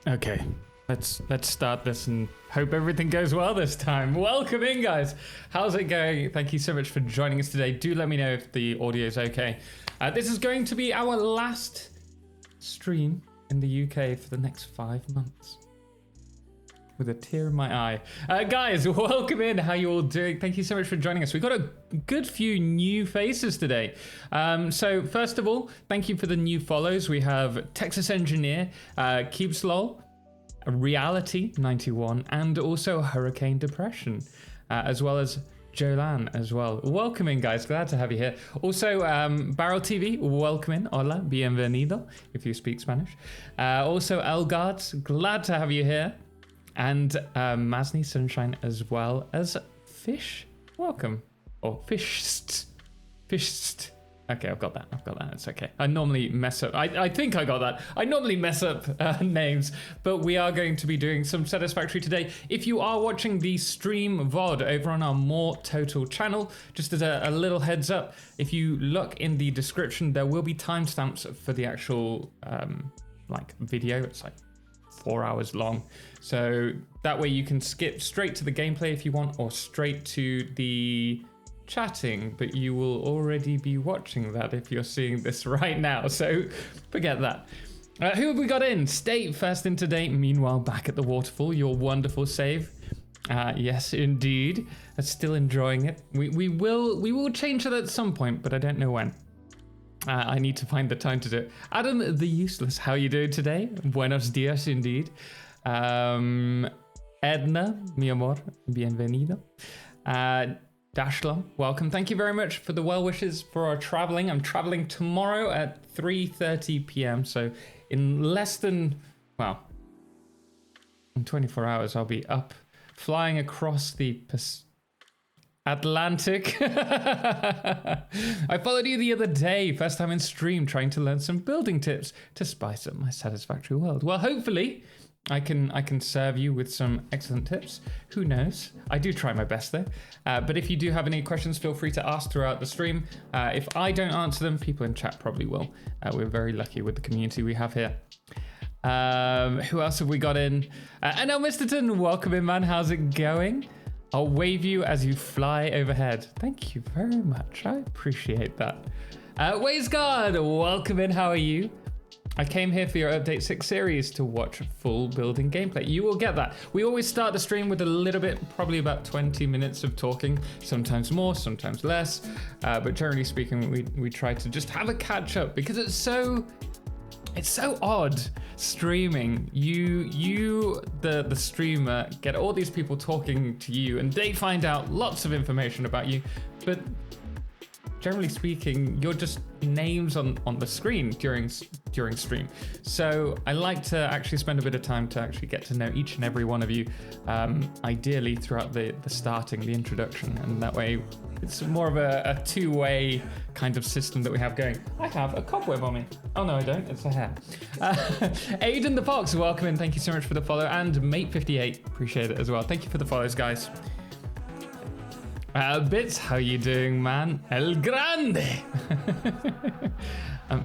Okay, let's start this and hope everything goes well this time. Welcome in, guys. How's it going? Thank you so much for joining us today. Do let me know if the audio is okay. This is going to be our last stream in the UK for the next 5 months. With a tear in my eye. Guys, welcome in. How you all doing? Thank you so much for joining us. We've got a good few new faces today. So first of all, thank you for the new follows. We have Texas Engineer, Keepslol, Reality 91, and also Hurricane Depression, as well as Jolan as well. Welcome in, guys. Glad to have you here. Also, Barrel TV, welcome in. Hola, bienvenido, if you speak Spanish. Also, Elgards, glad to have you here. And Masni Sunshine, as well as Fish. Welcome. Or Fished. Fished. Okay, I've got that. It's okay. I normally mess up. I think I got that. I normally mess up names, but we are going to be doing some Satisfactory today. If you are watching the stream VOD over on our More Total channel, just as a little heads up, if you look in the description, there will be timestamps for the actual video. It's like 4 hours long, so that way you can skip straight to the gameplay if you want, or straight to the chatting, but you will already be watching that if you're seeing this right now, so forget that. Who have we got in? State first in today. Meanwhile, back at the waterfall, your wonderful save. Yes, indeed. I'm still enjoying it. We will change it at some point, but I don't know when. I need to find the time to do it. Adam the Useless, how you doing today? Buenos dias, indeed. Edna, mi amor, bienvenido. Dashlam, welcome. Thank you very much for the well wishes for our traveling. I'm traveling tomorrow at 3:30 p.m. So in less than, in 24 hours, I'll be up flying across the Atlantic. I followed you the other day, first time in stream, trying to learn some building tips to spice up my Satisfactory world. Well, hopefully I can serve you with some excellent tips. Who knows? I do try my best though. But if you do have any questions, feel free to ask throughout the stream. If I don't answer them, people in chat probably will. We're very lucky with the community we have here. Who else have we got in? And now, Mr. welcome in, man. How's it going? I'll wave you as you fly overhead. Thank you very much. I appreciate that. Waysguard, welcome in. How are you? I came here for your Update 6 series to watch full building gameplay. You will get that. We always start the stream with a little bit, probably about 20 minutes of talking, sometimes more, sometimes less. But generally speaking, we try to just have a catch up because it's so odd streaming. You the streamer, get all these people talking to you and they find out lots of information about you, but generally speaking, you're just names on the screen during stream. So I like to actually spend a bit of time to actually get to know each and every one of you, ideally throughout the starting, the introduction, and that way it's more of a two-way kind of system that we have going. I have a cobweb on me. Oh no, I don't. It's a hair. Aiden the Fox, welcome in. Thank you so much for the follow. And Mate58, appreciate it as well. Thank you for the follows, guys. Bits, how you doing, man? El Grande.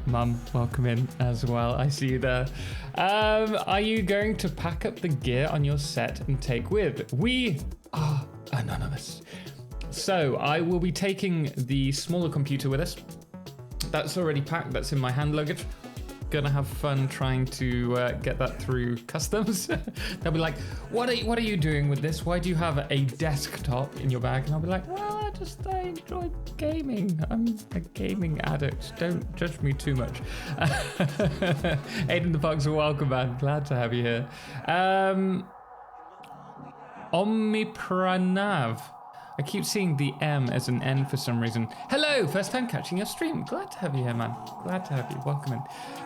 Mum, welcome in as well. I see you there. Are you going to pack up the gear on your set and take with? We are anonymous. So I will be taking the smaller computer with us. That's already packed. That's in my hand luggage. Gonna have fun trying to get that through customs. They'll be like, what are you doing with this? Why do you have a desktop in your bag? And I'll be like, well, I enjoy gaming. I'm a gaming addict. Don't judge me too much. Aiden the Fox, welcome, man. Glad to have you here. Omnipranav. I keep seeing the M as an N for some reason. Hello, first time catching your stream. Glad to have you here, man. Glad to have you. Welcome in.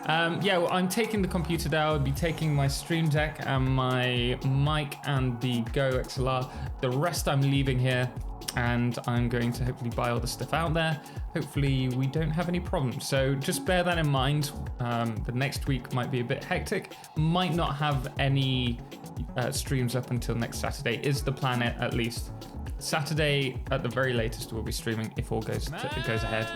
Well, I'm taking the computer down. I'll be taking my Stream Deck and my mic and the Go XLR. The rest I'm leaving here, and I'm going to hopefully buy all the stuff out there. Hopefully we don't have any problems. So just bear that in mind. The next week might be a bit hectic. Might not have any streams up until next Saturday, is the plan at least. Saturday at the very latest we'll be streaming if all goes ahead.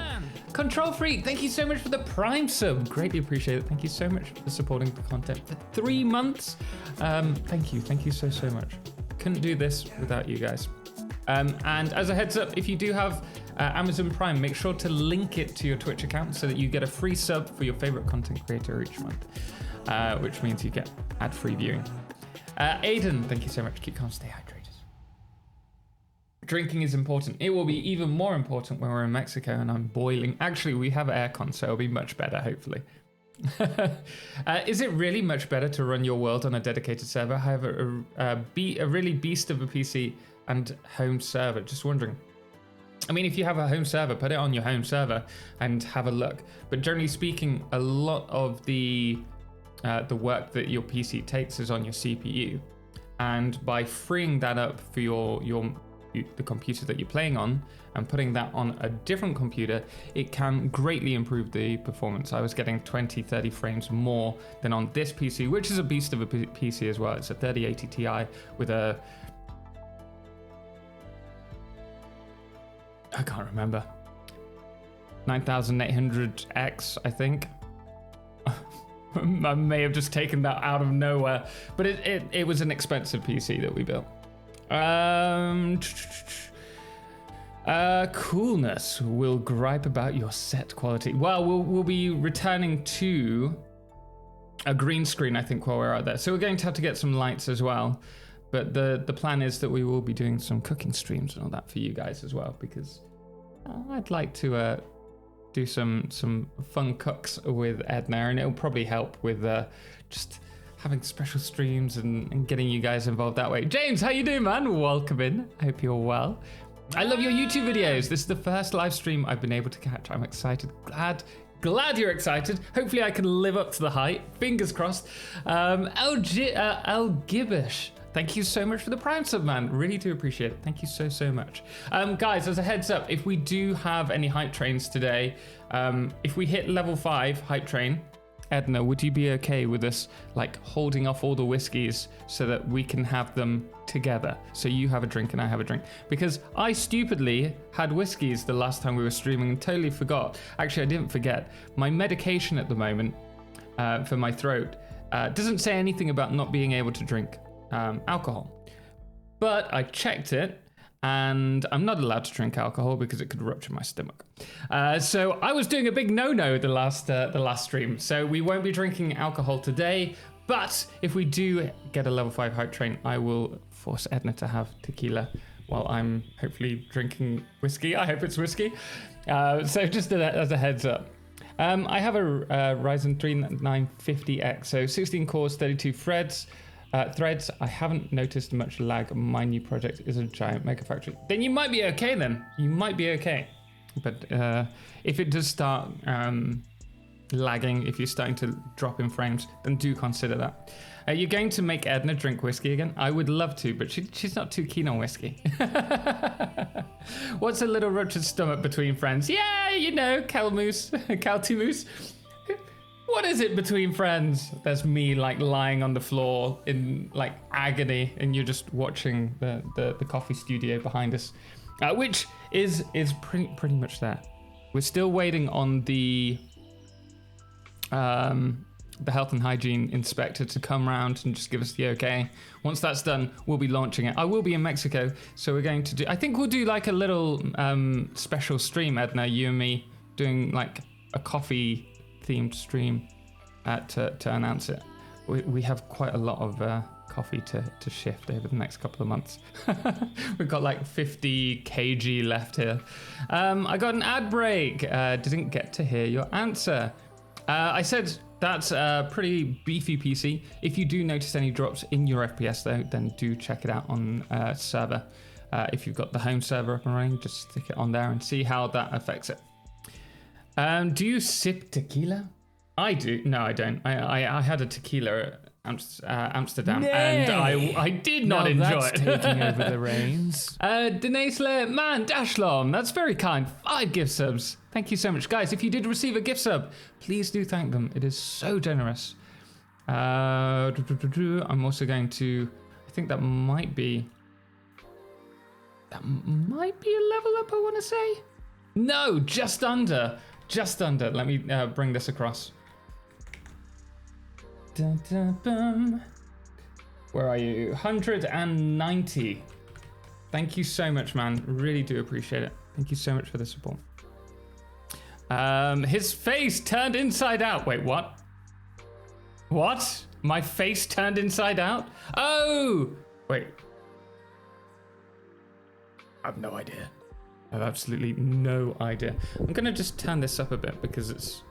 Control Freak, thank you so much for the Prime sub. Greatly appreciate it. Thank you so much for supporting the content for 3 months. Thank you so much. Couldn't do this without you guys. And as a heads up, if you do have Amazon Prime, make sure to link it to your Twitch account so that you get a free sub for your favorite content creator each month, which means you get ad-free viewing. Aiden, thank you so much. Keep calm, stay hydrated. Drinking is important. It will be even more important when we're in Mexico and I'm boiling. Actually, we have aircon, so it'll be much better, hopefully. Is it really much better to run your world on a dedicated server? I have a really beast of a PC and home server. Just wondering. I mean, if you have a home server, put it on your home server and have a look. But generally speaking, a lot of the work that your PC takes is on your CPU. And by freeing that up for the computer that you're playing on and putting that on a different computer, it can greatly improve the performance. I was getting 20-30 frames more than on this PC, which is a beast of a PC as well. It's a 3080 Ti with a... I can't remember. 9800X, I think. I may have just taken that out of nowhere, but it was an expensive PC that we built. Coolness will gripe about your set quality. Well, we'll be returning to a green screen, I think, while we're out there. So we're going to have to get some lights as well. But the plan is that we will be doing some cooking streams and all that for you guys as well, because I'd like to do some fun cooks with Edna, and it'll probably help with just having special streams and getting you guys involved that way. James, how you doing, man? Welcome in. I hope you're well. I love your YouTube videos. This is the first live stream I've been able to catch. I'm excited. Glad you're excited. Hopefully I can live up to the hype. Fingers crossed. El Gibbish, thank you so much for the Prime sub, man. Really do appreciate it. Thank you so much. Guys, as a heads up, if we do have any hype trains today, if we hit level 5 hype train, Edna, would you be okay with us like holding off all the whiskeys so that we can have them together? So you have a drink and I have a drink. Because I stupidly had whiskeys the last time we were streaming and totally forgot. Actually, I didn't forget. My medication at the moment for my throat doesn't say anything about not being able to drink alcohol. But I checked it, and I'm not allowed to drink alcohol because it could rupture my stomach. So I was doing a big no-no the last stream. So we won't be drinking alcohol today, but if we do get a level 5 hype train, I will force Edna to have tequila while I'm hopefully drinking whiskey. I hope it's whiskey. So just as a heads up. I have a Ryzen 3 950X, so 16 cores, 32 threads. I haven't noticed much lag. My new project is a giant mega factory. Then you might be okay then. You might be okay. But if it does start lagging, if you're starting to drop in frames, then do consider that. You're going to make Edna drink whiskey again? I would love to, but she's not too keen on whiskey. What's a little ruptured stomach between friends? Yeah, you know, Caltimus. What is it between friends? There's me like lying on the floor in like agony, and you're just watching the coffee studio behind us, which is pretty much that. We're still waiting on the health and hygiene inspector to come around and just give us the okay. Once that's done, we'll be launching it. I will be in Mexico, so we're going to do. I think we'll do like a little special stream, Edna, you and me, doing like a coffee themed stream to announce it. We have quite a lot of coffee to shift over the next couple of months. We've got like 50 kg left here. I got an ad break. Didn't get to hear your answer. I said that's a pretty beefy PC. If you do notice any drops in your FPS though, then do check it out on server. If you've got the home server up and running, just stick it on there and see how that affects it. Do you sip tequila? I do. No, I don't. I had a tequila at Amsterdam, and I did not enjoy it. Taking over the reins. Denaisler, man, Dashlom, that's very kind. 5 gift subs. Thank you so much. Guys, if you did receive a gift sub, please do thank them. It is so generous. I'm also going to, I think that might be That might be a level up, I want to say. No, just under. Just under. Let me bring this across. Dun, dun, bum. Where are you? 190. Thank you so much, man. Really do appreciate it. Thank you so much for the support. His face turned inside out. Wait, what? What? My face turned inside out? Oh! Wait. I have no idea. I have absolutely no idea. I'm gonna just turn this up a bit because it's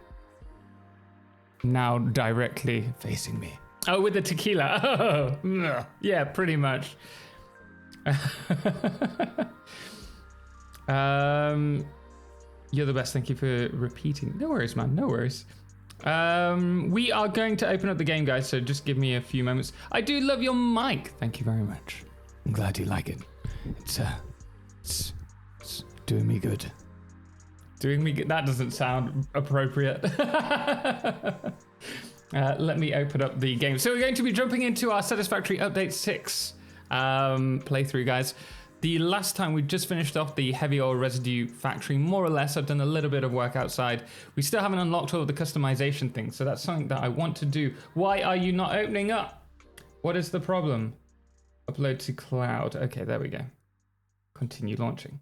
now directly facing me. Oh, with the tequila. Oh, yeah, pretty much. You're the best. Thank you for repeating. No worries, man. No worries. We are going to open up the game, guys, so just give me a few moments. I do love your mic. Thank you very much. I'm glad you like it. It's doing me good. Doing me good? That doesn't sound appropriate. Let me open up the game. So we're going to be jumping into our Satisfactory Update 6 playthrough, guys. The last time we just finished off the heavy oil residue factory, more or less. I've done a little bit of work outside. We still haven't unlocked all of the customization things, so that's something that I want to do. Why are you not opening up? What is the problem? Upload to cloud. Okay, there we go. Continue launching.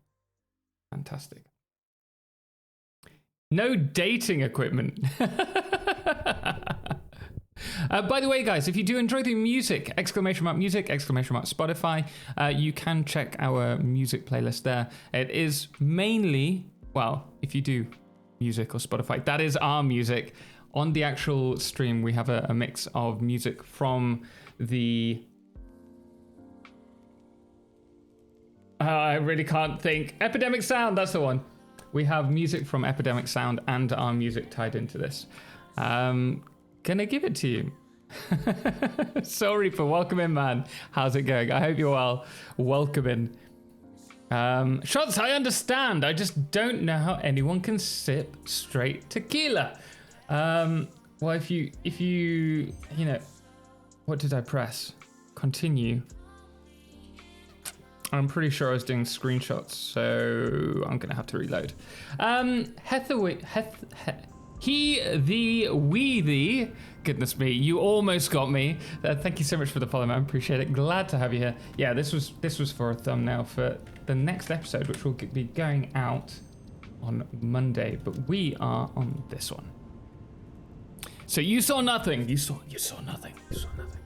Fantastic. No dating equipment. By the way, guys, if you do enjoy the music, music, Spotify, you can check our music playlist there. It is mainly, well, if you do music or Spotify, that is our music. On the actual stream, we have a mix of music from the... I really can't think. Epidemic Sound, that's the one. We have music from Epidemic Sound and our music tied into this. Can I give it to you? Sorry for welcome in, man. How's it going? I hope you're well. Welcome in. Shots, I understand. I just don't know how anyone can sip straight tequila. Well, if you know, what did I press? Continue. I'm pretty sure I was doing screenshots, so I'm gonna have to reload. He, the, we, the, goodness me, you almost got me. Thank you so much for the follow, man. Appreciate it. Glad to have you here. Yeah, this was for a thumbnail for the next episode, which will be going out on Monday, but we are on this one. So you saw nothing. You saw nothing. You saw nothing.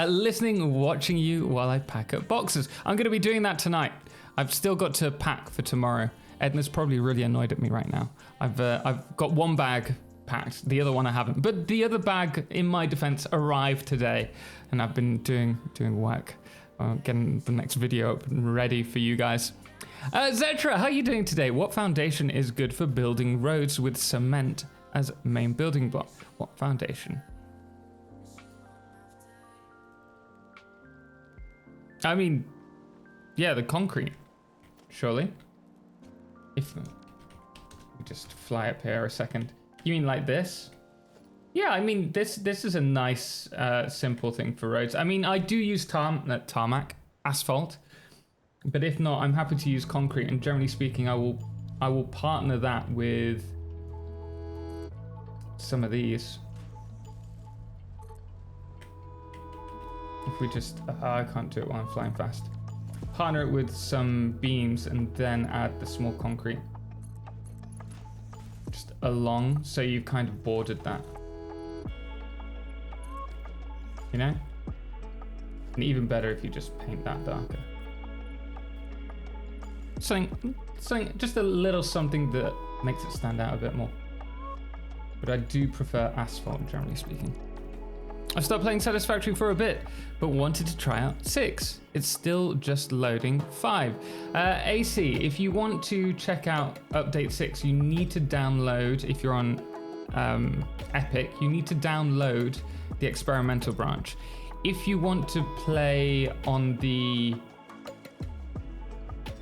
Listening, watching you while I pack up boxes. I'm going to be doing that tonight. I've still got to pack for tomorrow. Edna's probably really annoyed at me right now. I've got one bag packed, the other one I haven't. But the other bag, in my defense, arrived today, and I've been doing work, getting the next video up and ready for you guys. Zetra, how are you doing today? What foundation is good for building roads with cement as main building block? What foundation? I mean, yeah, the concrete, surely. If we just fly up here a second. You mean like this? Yeah, I mean, this is a nice, simple thing for roads. I mean, I do use tarmac, asphalt, but if not, I'm happy to use concrete. And generally speaking, I will partner that with some of these. If we just, I can't do it while I'm flying fast. Partner it with some beams and then add the small concrete. Just along, so you've kind of bordered that. You know? And even better if you just paint that darker. Something, just a little something that makes it stand out a bit more. But I do prefer asphalt, generally speaking. I've stopped playing Satisfactory for a bit, but wanted to try out 6. It's still just loading 5. AC, if you want to check out Update 6, you need to download, if you're on Epic, you need to download the experimental branch. If you want to play on the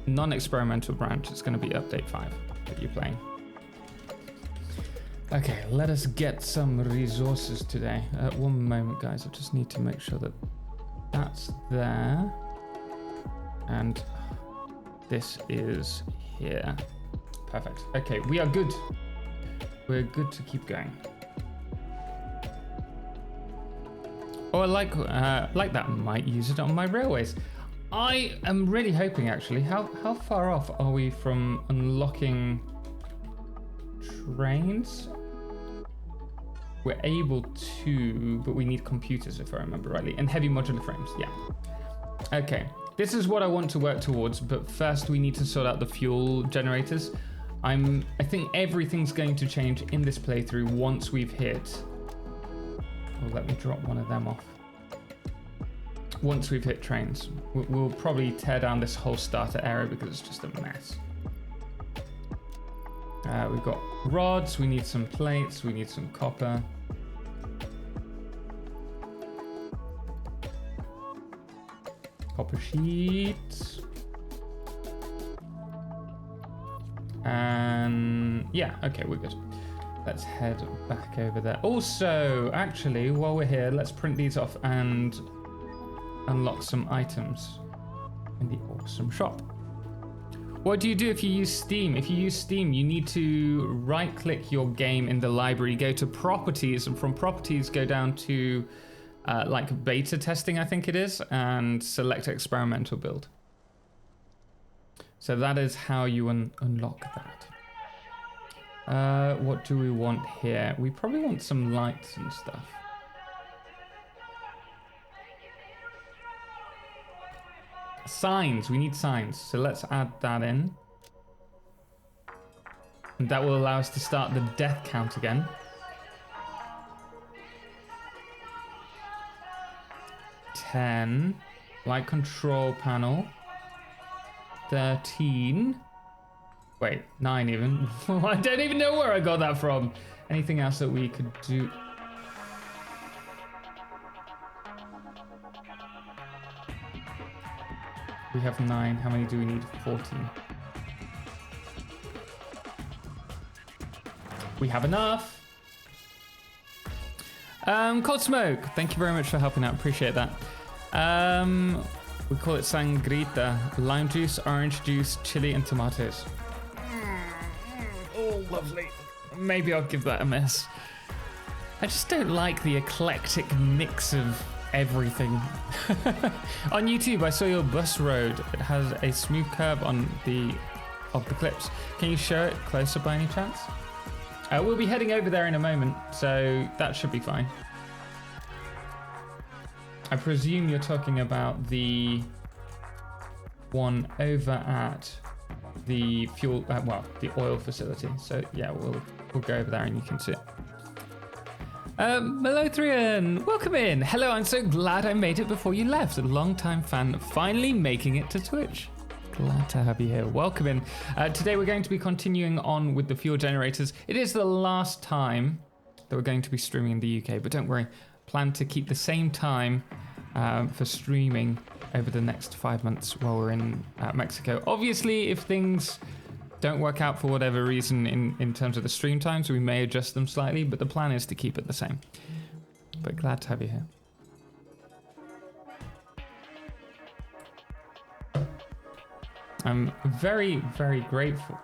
non-experimental branch, it's going to be Update 5 that you're playing. Okay, let us get some resources today. One moment, guys. I just need to make sure that that's there. And This is here. Perfect. Okay, we are good. We're good to keep going. Or like that, might use it on my railways. I am really hoping, actually. How far off are we from unlocking trains? We're able to, but we need computers, if I remember rightly, and heavy modular frames. Yeah. Okay. This is what I want to work towards, but first we need to sort out the fuel generators. I think everything's going to change in this playthrough once we've hit. Well, let me drop one of them off. Once we've hit trains, we'll probably tear down this whole starter area because it's just a mess. We've got rods, we need some plates, we need some copper. Copper sheets. And yeah, okay, we're good. Let's head back over there. Also, actually, while we're here, let's print these off and unlock some items in the awesome shop. What do you do if you use Steam? If you use Steam, you need to right-click your game in the library, go to Properties, and from Properties, go down to like beta testing, I think it is, and select Experimental Build. So that is how you unlock that. What do we want here? We probably want some lights and stuff. Signs, we need signs. So let's add that in. And that will allow us to start the death count again. 10. Light control panel. 13. Wait, 9 even. I don't even know where I got that from. Anything else that we could do? We have 9. How many do we need? 14. We have enough. Cold Smoke, thank you very much for helping out. Appreciate that. We call it sangrita. Lime juice, orange juice, chili, and tomatoes. Oh, lovely. Maybe I'll give that a miss. I just don't like the eclectic mix of everything. On YouTube, I saw your bus road. It has a smooth curve on the clips. Can you show it closer by any chance? We'll be heading over there in a moment, so that should be fine. I presume you're talking about the one over at the fuel, the oil facility. So yeah, we'll go over there and you can see it. Melothrian, welcome in. Hello, I'm so glad I made it before you left. A long-time fan, finally making it to Twitch. Glad to have you here. Welcome in. Today we're going to be continuing on with the fuel generators. It is the last time that we're going to be streaming in the UK, but don't worry, plan to keep the same time for streaming over the next 5 months while we're in Mexico. Obviously, if things don't work out for whatever reason in terms of the stream times, we may adjust them slightly, but the plan is to keep it the same. But glad to have you here. I'm very, very grateful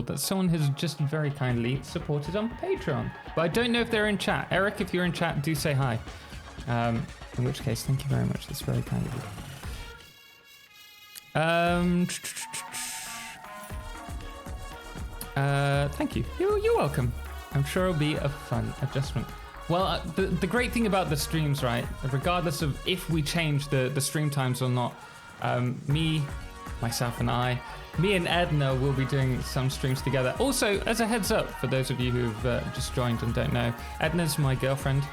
that someone has just very kindly supported on Patreon. But I don't know if they're in chat. Eric, if you're in chat, do say hi. In which case, thank you very much. That's very kind of you. Thank you. You're welcome. I'm sure it'll be a fun adjustment. Well, the great thing about the streams, right, regardless of if we change the stream times or not, myself and me and Edna will be doing some streams together. Also, as a heads up, for those of you who've just joined and don't know, Edna's my girlfriend.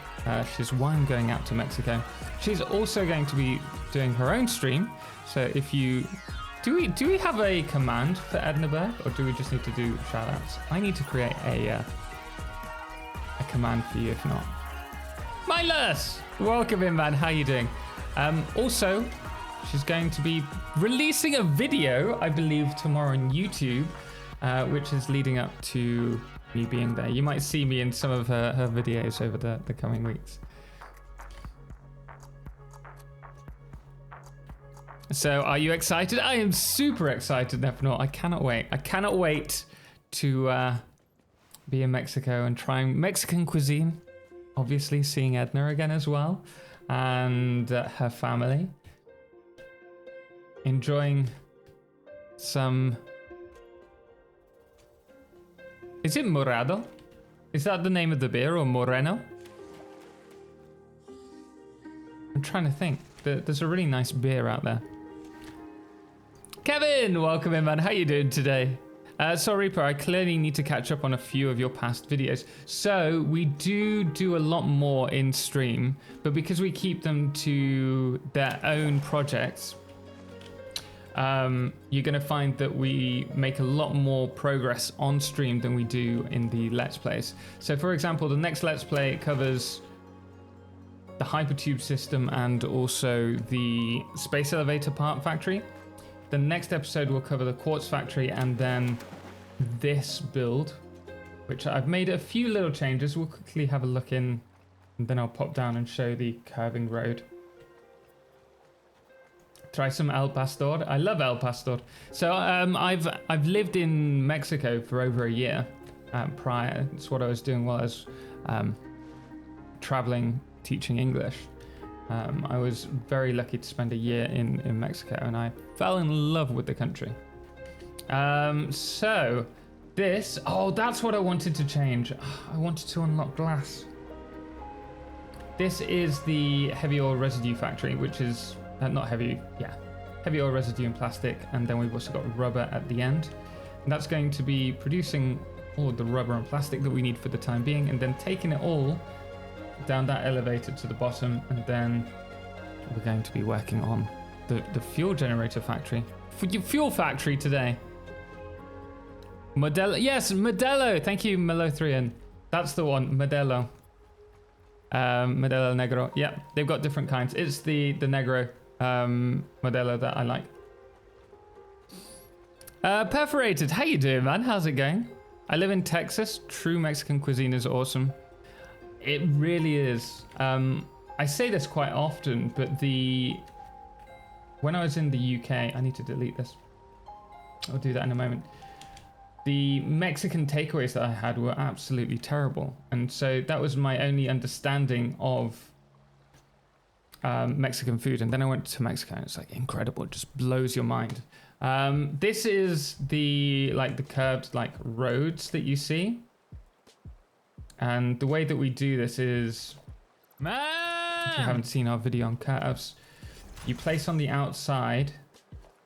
She's why I'm going out to Mexico. She's also going to be doing her own stream. So if you... Do we have a command for Edna Berg, or do we just need to do shoutouts? I need to create a command for you if not. Mindless! Welcome in, man. How you doing? Also, she's going to be releasing a video, I believe, tomorrow on YouTube, which is leading up to me being there. You might see me in some of her videos over the coming weeks. So are you excited? I am super excited, Nephanaut. I cannot wait. I cannot wait to be in Mexico and trying Mexican cuisine. Obviously seeing Edna again as well. And her family. Enjoying some... Is it Morado? Is that the name of the beer, or Moreno? I'm trying to think. There's a really nice beer out there. Kevin, welcome in, man. How you doing today? Sorry, Reaper, I clearly need to catch up on a few of your past videos. So we do a lot more in stream, but because we keep them to their own projects, you're going to find that we make a lot more progress on stream than we do in the Let's Plays. So for example, the next Let's Play covers the Hypertube system and also the Space Elevator Part Factory. The next episode will cover the Quartz Factory and then this build, which I've made a few little changes. We'll quickly have a look in and then I'll pop down and show the curving road. Try some El Pastor. I love El Pastor. So I've lived in Mexico for over a year prior. It's what I was doing while I was traveling, teaching English. I was very lucky to spend a year in Mexico and I fell in love with the country. So this, that's what I wanted to change. I wanted to unlock glass. This is the heavy oil residue factory, which is not heavy, heavy oil residue and plastic. And then we've also got rubber at the end. And that's going to be producing all of the rubber and plastic that we need for the time being, and then taking it all down that elevator to the bottom, and then we're going to be working on the fuel generator factory. Fuel factory today. Modelo, yes, Modelo. Thank you, Melothrian. That's the one, Modelo. Modelo Negro. Yeah, they've got different kinds. It's the Negro Modelo that I like. Perforated, how you doing, man? How's it going? I live in Texas. True Mexican cuisine is awesome. It really is. I say this quite often, but when I was in the UK, I need to delete this. I'll do that in a moment. The Mexican takeaways that I had were absolutely terrible. And so that was my only understanding of Mexican food. And then I went to Mexico and it's like incredible. It just blows your mind. This is the curved roads that you see. And the way that we do this is, man, if you haven't seen our video on curves, you place on the outside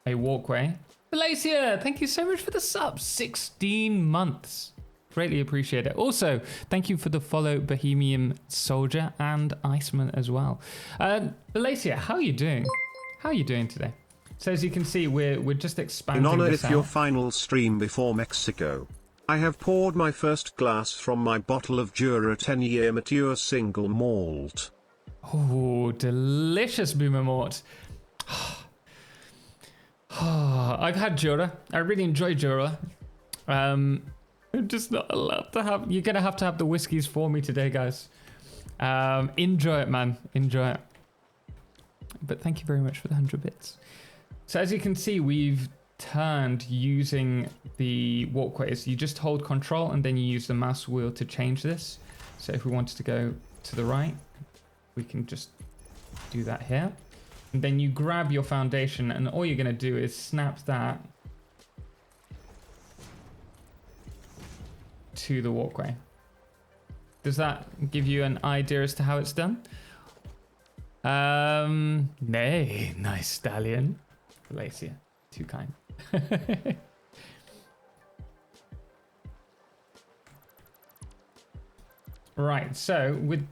a walkway. Malaysia, thank you so much for the sub. 16 months. Greatly appreciate it. Also, thank you for the follow, Bohemian Soldier and Iceman as well. Malaysia, how are you doing? How are you doing today? So as you can see, we're just expanding In honor this of out. your final stream before Mexico, I have poured my first glass from my bottle of Jura 10-year mature single malt. Oh, delicious Boomer Mort. I've had Jura. I really enjoy Jura. I'm just not allowed to have... You're going to have the whiskeys for me today, guys. Enjoy it, man. Enjoy it. But thank you very much for the 100 bits. So as you can see, we've turned using the walkways. You just hold control and then you use the mouse wheel to change this. So if we wanted to go to the right, we can just do that here. And then you grab your foundation and all you're going to do is snap that to the walkway. Does that give you an idea as to how it's done? Nay, nice stallion. Galacia, too kind. Right, so with...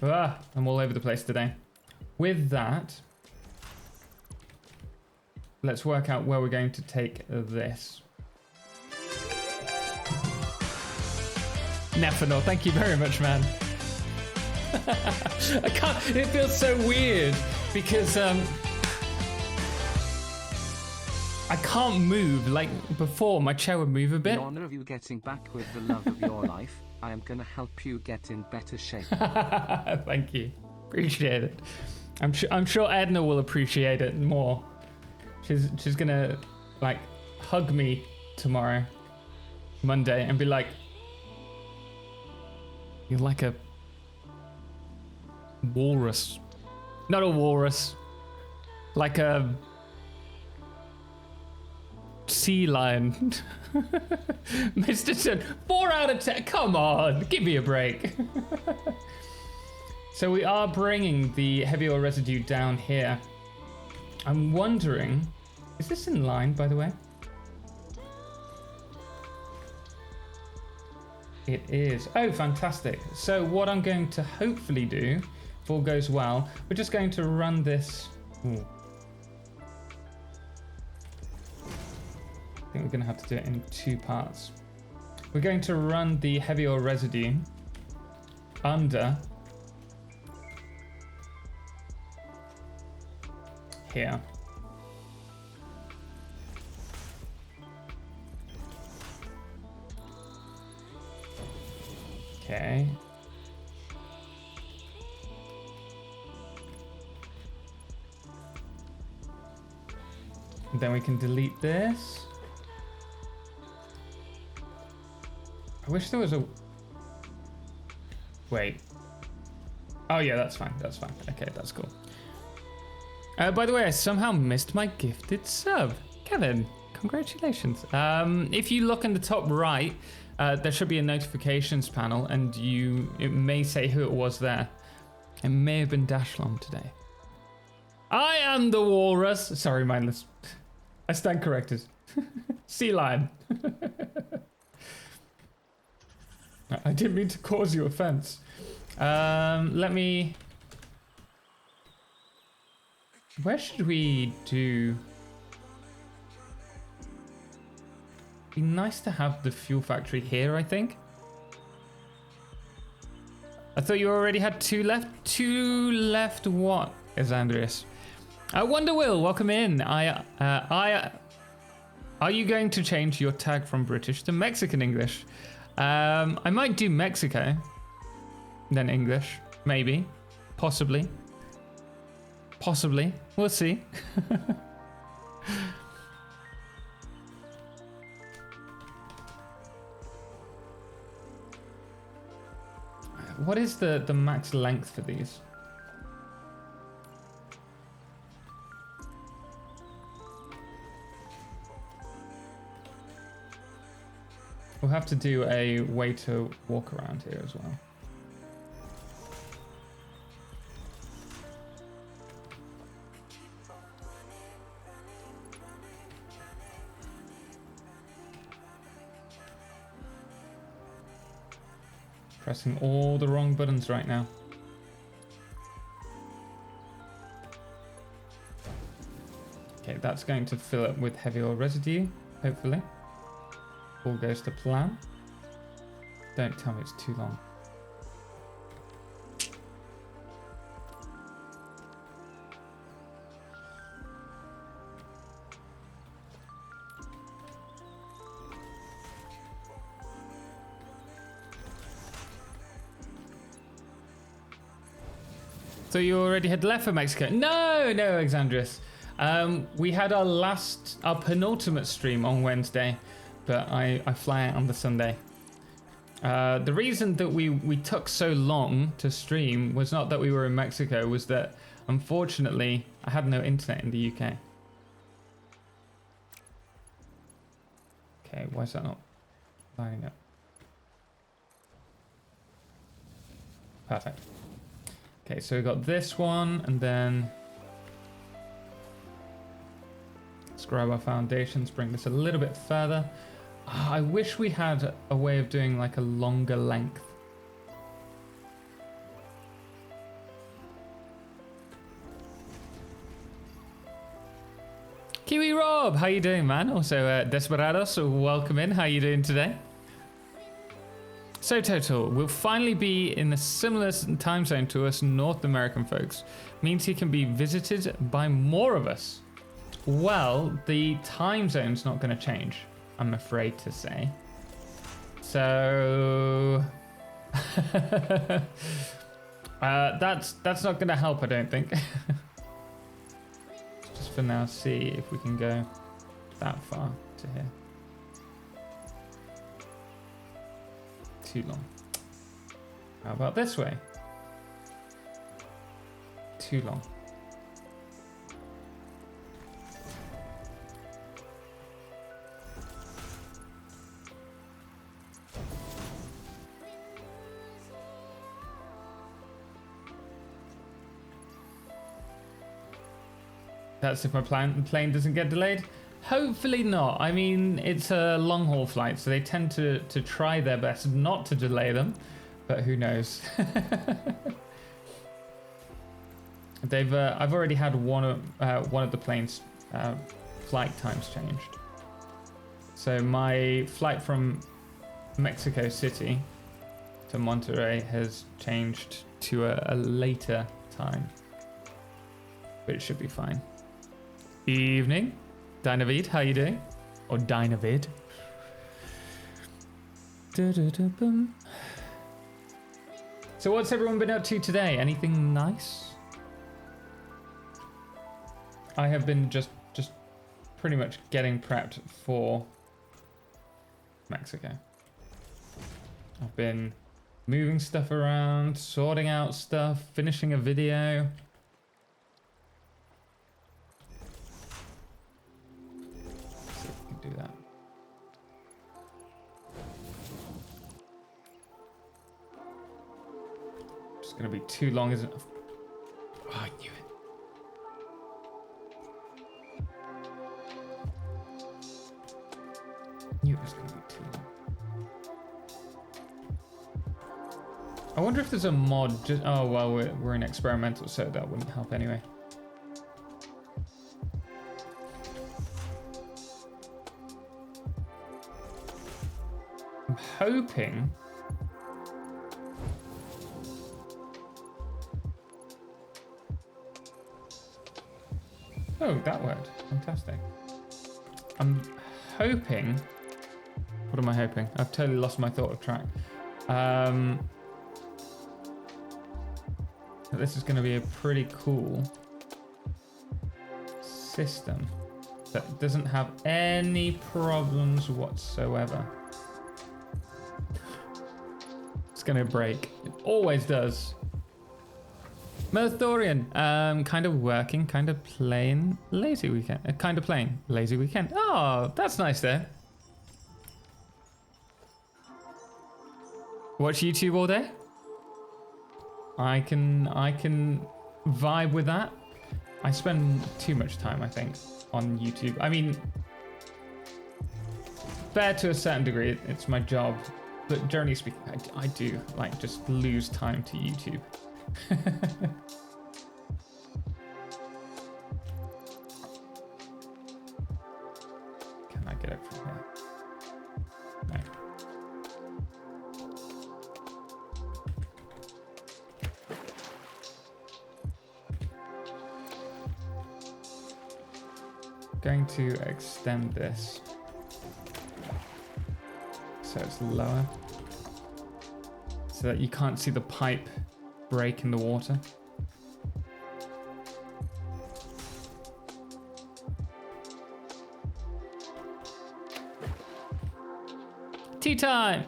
I'm all over the place today. With that, let's work out where we're going to take this. Nephanaut, thank you very much, man. I can't, it feels so weird because I can't move. Like before, my chair would move a bit. In honor of you getting back with the love of your life, I am gonna help you get in better shape. Thank you. Appreciate it. I'm sure Edna will appreciate it more. She's gonna like hug me tomorrow, Monday, and be like, "You're like a walrus, not a walrus, like a sea lion." Mr. 10, 4 out of 10. Come on, give me a break. So we are bringing the heavy oil residue down here. I'm wondering, is this in line, by the way? It is. Oh, fantastic. So what I'm going to hopefully do, if all goes well, we're just going to run this. Ooh. I think we're going to have to do it in 2 parts. We're going to run the heavy oil residue under here. Okay. And then we can delete this. I wish there was a... Wait. Oh yeah, that's fine. That's fine. Okay, that's cool. By the way, I somehow missed my gifted sub. Kevin, congratulations. If you look in the top right, there should be a notifications panel, and it may say who it was there. It may have been Dashlom today. I am the walrus. Sorry, mindless. I stand corrected. Sea lion. I didn't mean to cause you offense. Let me... Where should we do... Be nice to have the fuel factory here, I think. I thought you already had 2 left. 2 left what, Isandrius? Wonder Will, welcome in. Are you going to change your tag from British to Mexican English? I might do Mexico, then English, maybe, possibly. Possibly, we'll see. What is the max length for these? We'll have to do a way to walk around here as well. Pressing all the wrong buttons right now. Okay, that's going to fill up with heavy oil residue, hopefully. All goes to plan. Don't tell me it's too long. So you already had left for Mexico? No, Exandrius. We had our penultimate stream on Wednesday, but I fly out on the Sunday. The reason that we took so long to stream was not that we were in Mexico, was that unfortunately I had no internet in the UK. Okay, why is that not lining up? Perfect. Okay, so we got this one, and then let's grab our foundations, bring this a little bit further. I wish we had a way of doing like a longer length. Kiwi Rob, how you doing, man? Also, Desperados, welcome in. How you doing today? So Total will finally be in a similar time zone to us North American folks. Means he can be visited by more of us. Well, the time zone's not going to change, I'm afraid to say. So That's not going to help, I don't think. Just for now, see if we can go that far to here. Too long. How about this way? Too long. That's if my plane doesn't get delayed. Hopefully not. I mean, it's a long haul flight, so they tend to try their best not to delay them, but who knows? I've already had one of the plane's flight times changed. So my flight from Mexico City to Monterrey has changed to a later time, but it should be fine. Evening, Dynavid, how you doing? Or Dynavid. So what's everyone been up to today? Anything nice? I have been just pretty much getting prepped for Mexico. I've been moving stuff around, sorting out stuff, finishing a video. Do that. It's gonna be too long, isn't it? Oh, I knew it. Knew it was gonna be too long. I wonder if there's a mod. Oh well, we're in experimental, so that wouldn't help anyway. I'm hoping oh, that worked. Fantastic. I'm hoping. What am I hoping? I've totally lost my thought of track. This is going to be a pretty cool system that doesn't have any problems whatsoever. It's gonna break. It always does. Methorian, kind of working, kind of playing, lazy weekend. Kind of playing, lazy weekend. Oh, that's nice there. Watch YouTube all day? I can vibe with that. I spend too much time, I think, on YouTube. I mean, fair to a certain degree, it's my job. But generally speaking, I do like just lose time to YouTube. Can I get it from here? No. Going to extend this so it's lower, so that you can't see the pipe break in the water. Tea time!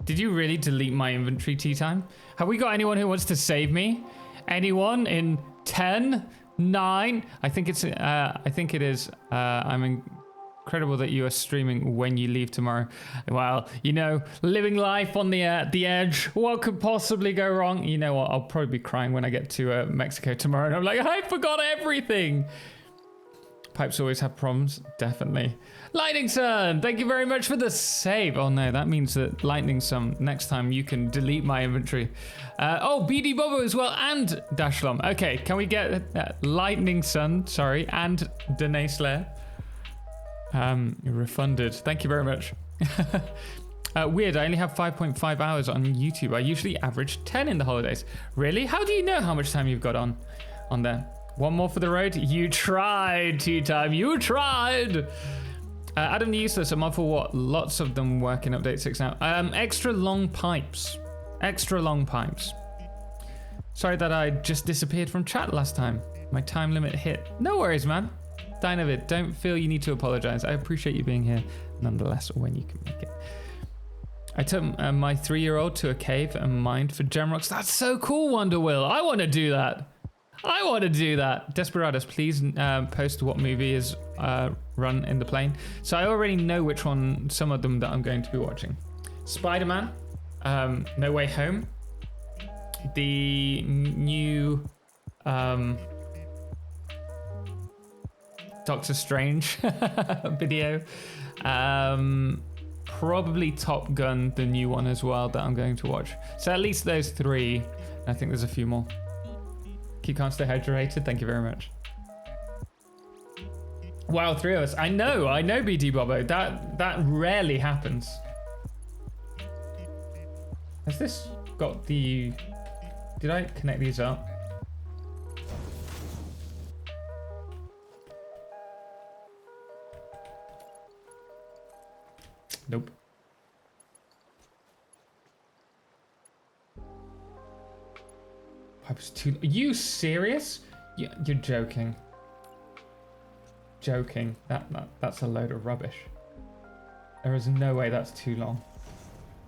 Did you really delete my inventory, Tea time? Have we got anyone who wants to save me? Anyone in 10, 9? I think it is. I'm incredible that you are streaming when you leave tomorrow. Well, you know, living life on the edge. What could possibly go wrong? You know what? I'll probably be crying when I get to Mexico tomorrow, and I'm like, I forgot everything. Pipes always have problems, definitely. Lightning Sun, thank you very much for the save. Oh no, that means that Lightning Sun, next time you can delete my inventory. Oh, BD Bobo as well, and Dashlom. Okay, can we get Lightning Sun, sorry, and Danae Slayer? Refunded, thank you very much. Weird, I only have 5.5 hours on YouTube. I usually average 10 in the holidays. Really? How do you know how much time you've got on there? One more for the road? You tried, Tea Time, you tried! Adam the Useless, I'm up for what? Lots of them work in update 6 now. Extra long pipes. Extra long pipes. Sorry that I just disappeared from chat last time. My time limit hit. No worries, man. Dynavid, don't feel you need to apologize. I appreciate you being here nonetheless when you can make it. I took my 3-year-old to a cave and mined for gem rocks. That's so cool, Wonderwill. I want to do that. I want to do that. Desperados, please post what movie is run in the plane. So I already know which one, some of them that I'm going to be watching. Spider-Man, No Way Home, the new Doctor Strange video, probably Top Gun, the new one as well that I'm going to watch. So at least those 3. I think there's a few more. Keep calm, stay hydrated. Thank you very much. Wow, 3 of us. I know, BD Bobo. That rarely happens. Has this got the... Did I connect these up? Nope. I was too... Are you serious? You're joking. Joking. That's a load of rubbish. There is no way that's too long.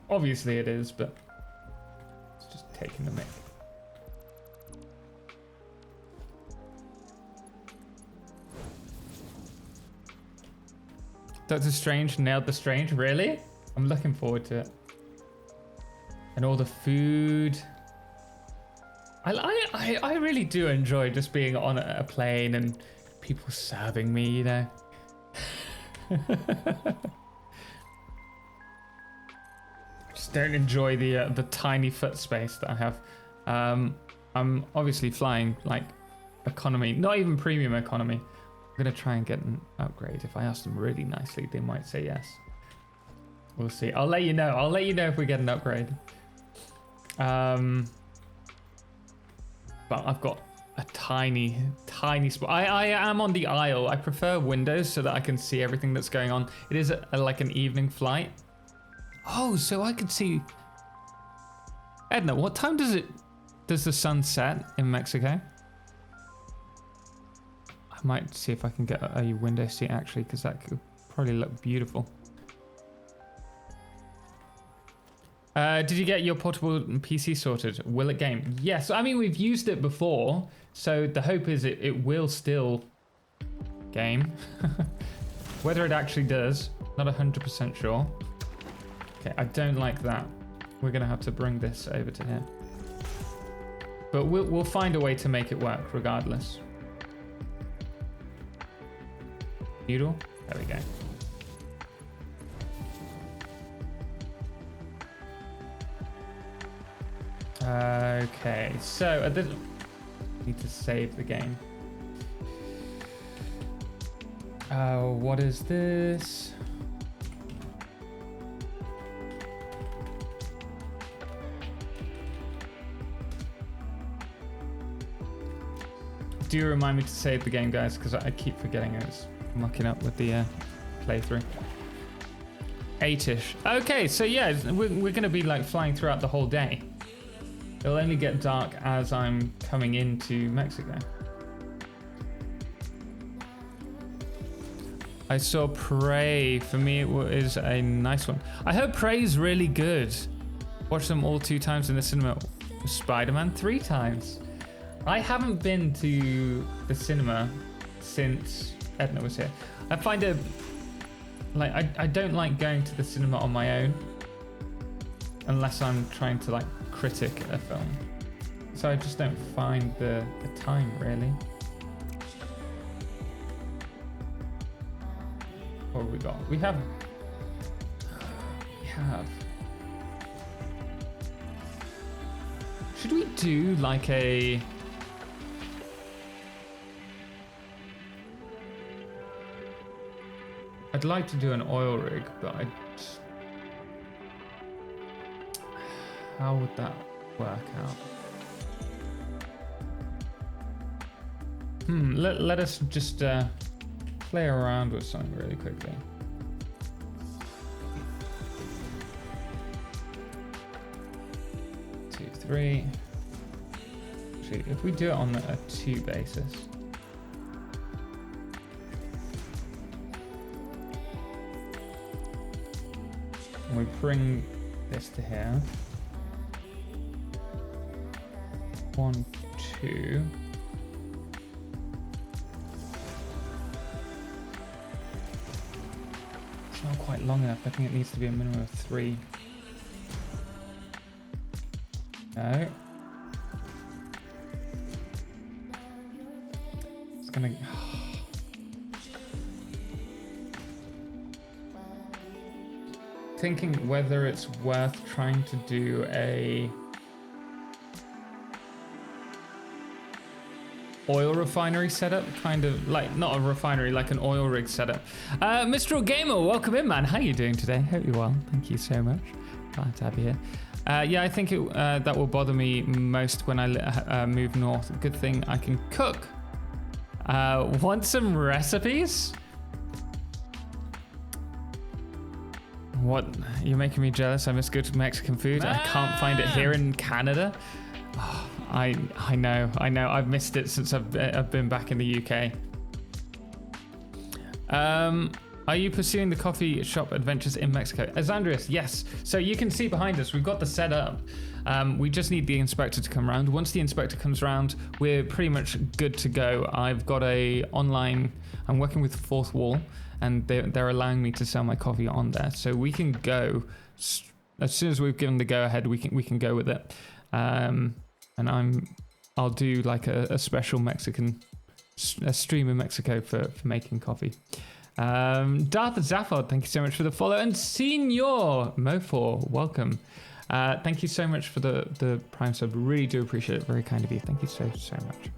Obviously it is, but it's just taking the mick. Doctor Strange nailed the Strange, really? I'm looking forward to it. And all the food. I really do enjoy just being on a plane and people serving me, you know. Just don't enjoy the tiny foot space that I have. I'm obviously flying like economy, not even premium economy. I'm gonna try and get an upgrade. If I ask them really nicely, they might say yes. We'll see. I'll let you know. I'll let you know if we get an upgrade. But I've got a tiny spot. I am on the aisle. I prefer windows so that I can see everything that's going on. It is like an evening flight. Oh, so I could see. Edna, what time does the sun set in Mexico? I might see if I can get a window seat actually, because that could probably look beautiful. Did you get your portable PC sorted? Will it game? Yes. I mean, we've used it before, so the hope is it will still game. Whether it actually does, not 100% sure. Okay, I don't like that. We're gonna have to bring this over to here. But we'll find a way to make it work regardless. Noodle? There we go. Okay, so at this, need to save the game. What is this? Do remind me to save the game, guys, because I keep forgetting it. It's mucking up with the playthrough. 8-ish. Okay, so yeah, we're gonna be like flying throughout the whole day. It'll only get dark as I'm coming into Mexico. I saw Prey. For me, it was a nice one. I heard Prey's really good. Watched them all 2 times in the cinema. Spider-Man 3 times. I haven't been to the cinema since Edna was here. I find it like I don't like going to the cinema on my own unless I'm trying to like critic a film. So I just don't find the time really. What have we got? We have. Should we do like a? I'd like to do an oil rig, but how would that work out? Let us just play around with something really quickly. Two, three. Actually, if we do it on a 2 basis. And we bring this to here. 1, 2. It's not quite long enough. I think it needs to be a minimum of 3. No. It's gonna. Thinking whether it's worth trying to do a oil refinery setup, kind of like not a refinery, like an oil rig setup. Mr. Gamer, welcome in, man. How are you doing today? Hope you're well. Thank you so much. Glad to have you here. Yeah, I think that will bother me most when I move north. Good thing I can cook. Want some recipes? What? You're making me jealous. I miss good Mexican food. I can't find it here in Canada. Oh, I know. I've missed it since I've been back in the UK. Are you pursuing the coffee shop adventures in Mexico? Azandrius, yes. So you can see behind us, we've got the setup. We just need the inspector to come around. Once the inspector comes around, we're pretty much good to go. I've got I'm working with Fourth Wall, and they're allowing me to sell my coffee on there. So we can go, as soon as we've given the go ahead, we can go with it. And I'll do like a special a stream in Mexico for making coffee. Darth Zaphod, thank you so much for the follow, and Senior Mofor, welcome. Thank you so much for the Prime sub. Really do appreciate it. Very kind of you. Thank you so much.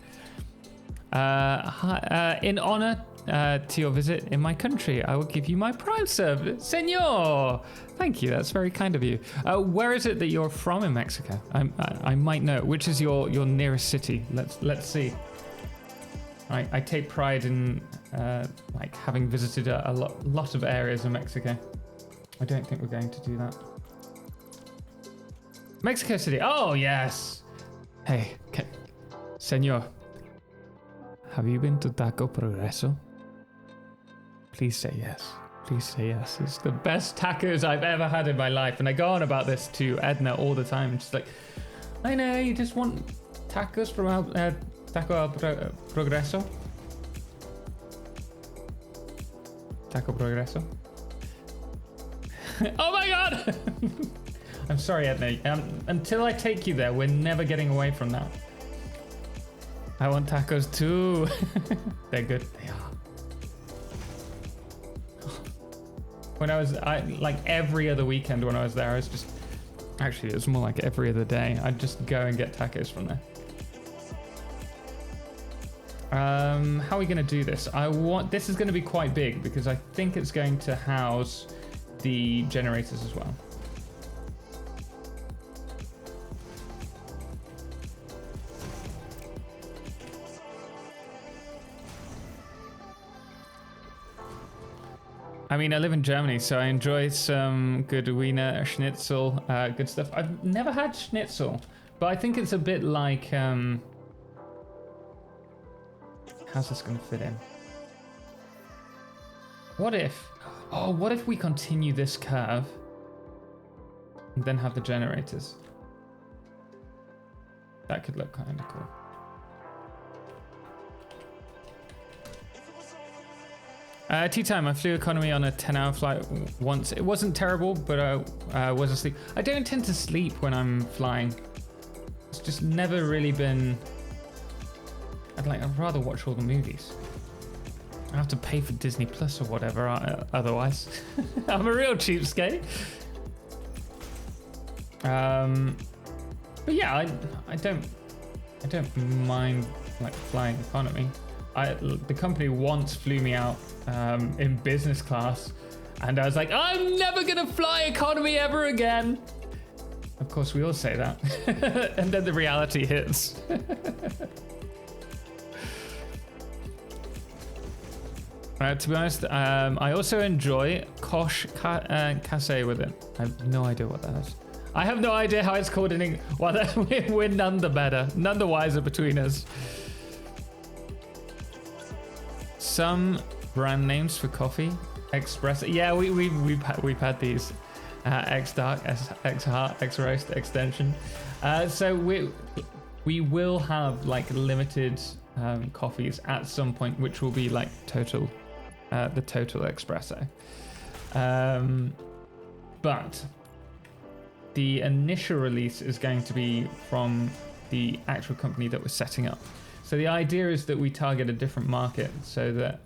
Hi, in honor to your visit in my country, I will give you my Prime sub, Senor. Thank you. That's very kind of you. Where is it that you're from in Mexico? I might know. Which is your nearest city? Let's see. I take pride in like having visited a lot of areas in Mexico. I don't think we're going to do that. Mexico City. Oh yes. Hey, Senor. Have you been to Taco Progreso? Please say yes. Please say yes. It's the best tacos I've ever had in my life, and I go on about this to Edna all the time. It's like, I know you just want tacos from Taco Progreso. Taco Progreso. Oh my god! I'm sorry, Edna. Until I take you there, we're never getting away from that. I want tacos too. They're good. They are. When like every other weekend when I was there, I was just, actually it was more like every other day. I'd just go and get tacos from there. How are we going to do this? This is going to be quite big because I think it's going to house the generators as well. I mean, I live in Germany, so I enjoy some good Wiener Schnitzel, good stuff. I've never had Schnitzel, but I think it's a bit like, how's this going to fit in? What if we continue this curve and then have the generators? That could look kind of cool. Tea time. I flew economy on a 10-hour flight once. It wasn't terrible, but I was asleep. I don't tend to sleep when I'm flying. It's just never really been. I'd rather watch all the movies. I have to pay for Disney Plus or whatever. Otherwise, I'm a real cheapskate. But yeah, I don't mind like flying economy. The company once flew me out in business class, and I was like, I'm never gonna fly economy ever again. Of course, we all say that, and then the reality hits. To be honest, I also enjoy Kosh Kase with it. I have no idea what that is. I have no idea how it's called in English. Well, we're none the better, none the wiser between us. Some brand names for coffee. Espresso. Yeah, we've had these. X Dark, X Heart, X Roast, Extension. So we will have like limited coffees at some point, which will be like the Total Espresso. But the initial release is going to be from the actual company that we're setting up. So the idea is that we target a different market, so that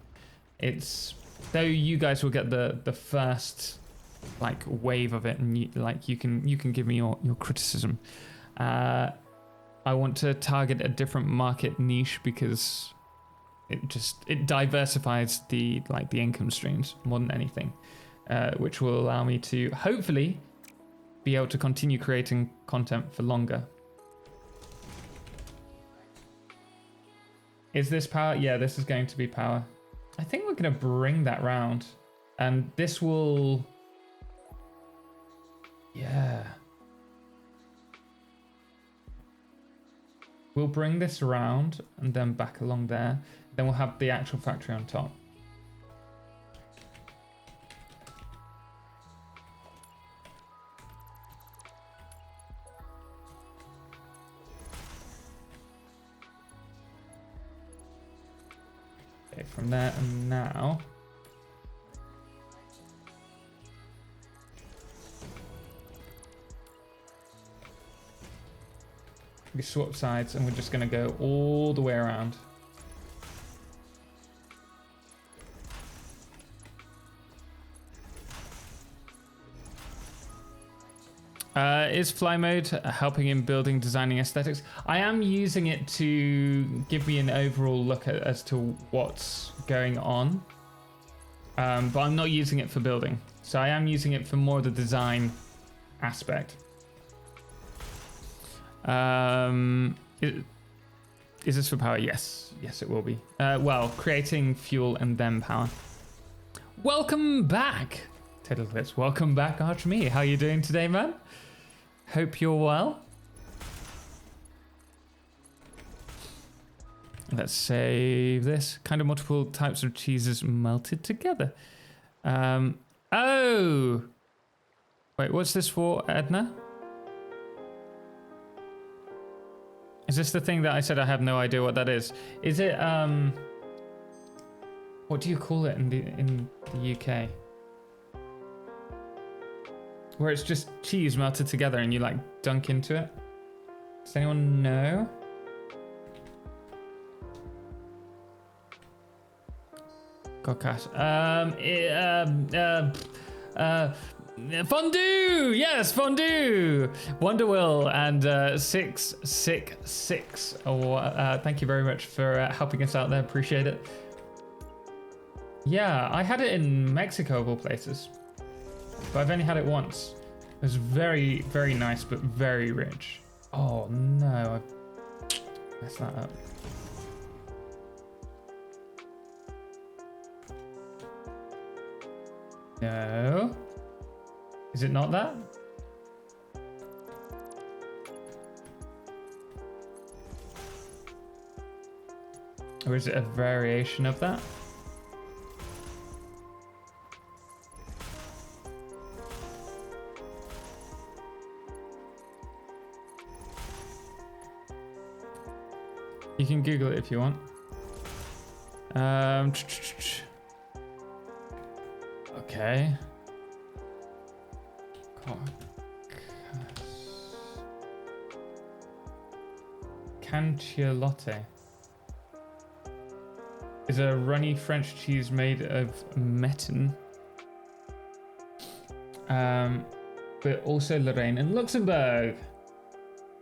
though you guys will get the first like wave of it, and you can give me your criticism. I want to target a different market niche because it diversifies the income streams more than anything, which will allow me to hopefully be able to continue creating content for longer. Is this power? Yeah, this is going to be power. I think we're going to bring that round, and this will, yeah. We'll bring this around and then back along there. Then we'll have the actual factory on top. Okay, from there and now. We swap sides and we're just going to go all the way around. Is fly mode helping in building, designing aesthetics? I am using it to give me an overall look as to what's going on. But I'm not using it for building. So I am using it for more of the design aspect. Is this for power? Yes it will be. Well, creating fuel and then power. Welcome back, Totalxclipse. Welcome back, Archme. How you doing today, man? Hope you're well. Let's save this. Kind of multiple types of cheeses melted together. Oh, wait, what's this for, Edna? Is this the thing that I said I have no idea what that is? Is it, what do you call it in the UK? Where it's just cheese melted together and you like dunk into it? Does anyone know? Godcat. Fondue! Yes, fondue! Wonderwill and 666. Thank you very much for helping us out there. Appreciate it. Yeah, I had it in Mexico of all places, but I've only had it once. It was very, very nice, but very rich. Oh no, I messed that up. No. Is it not that? Or is it a variation of that? You can Google it if you want. Okay. Canciolotte is a runny French cheese made of Metten, but also Lorraine and Luxembourg.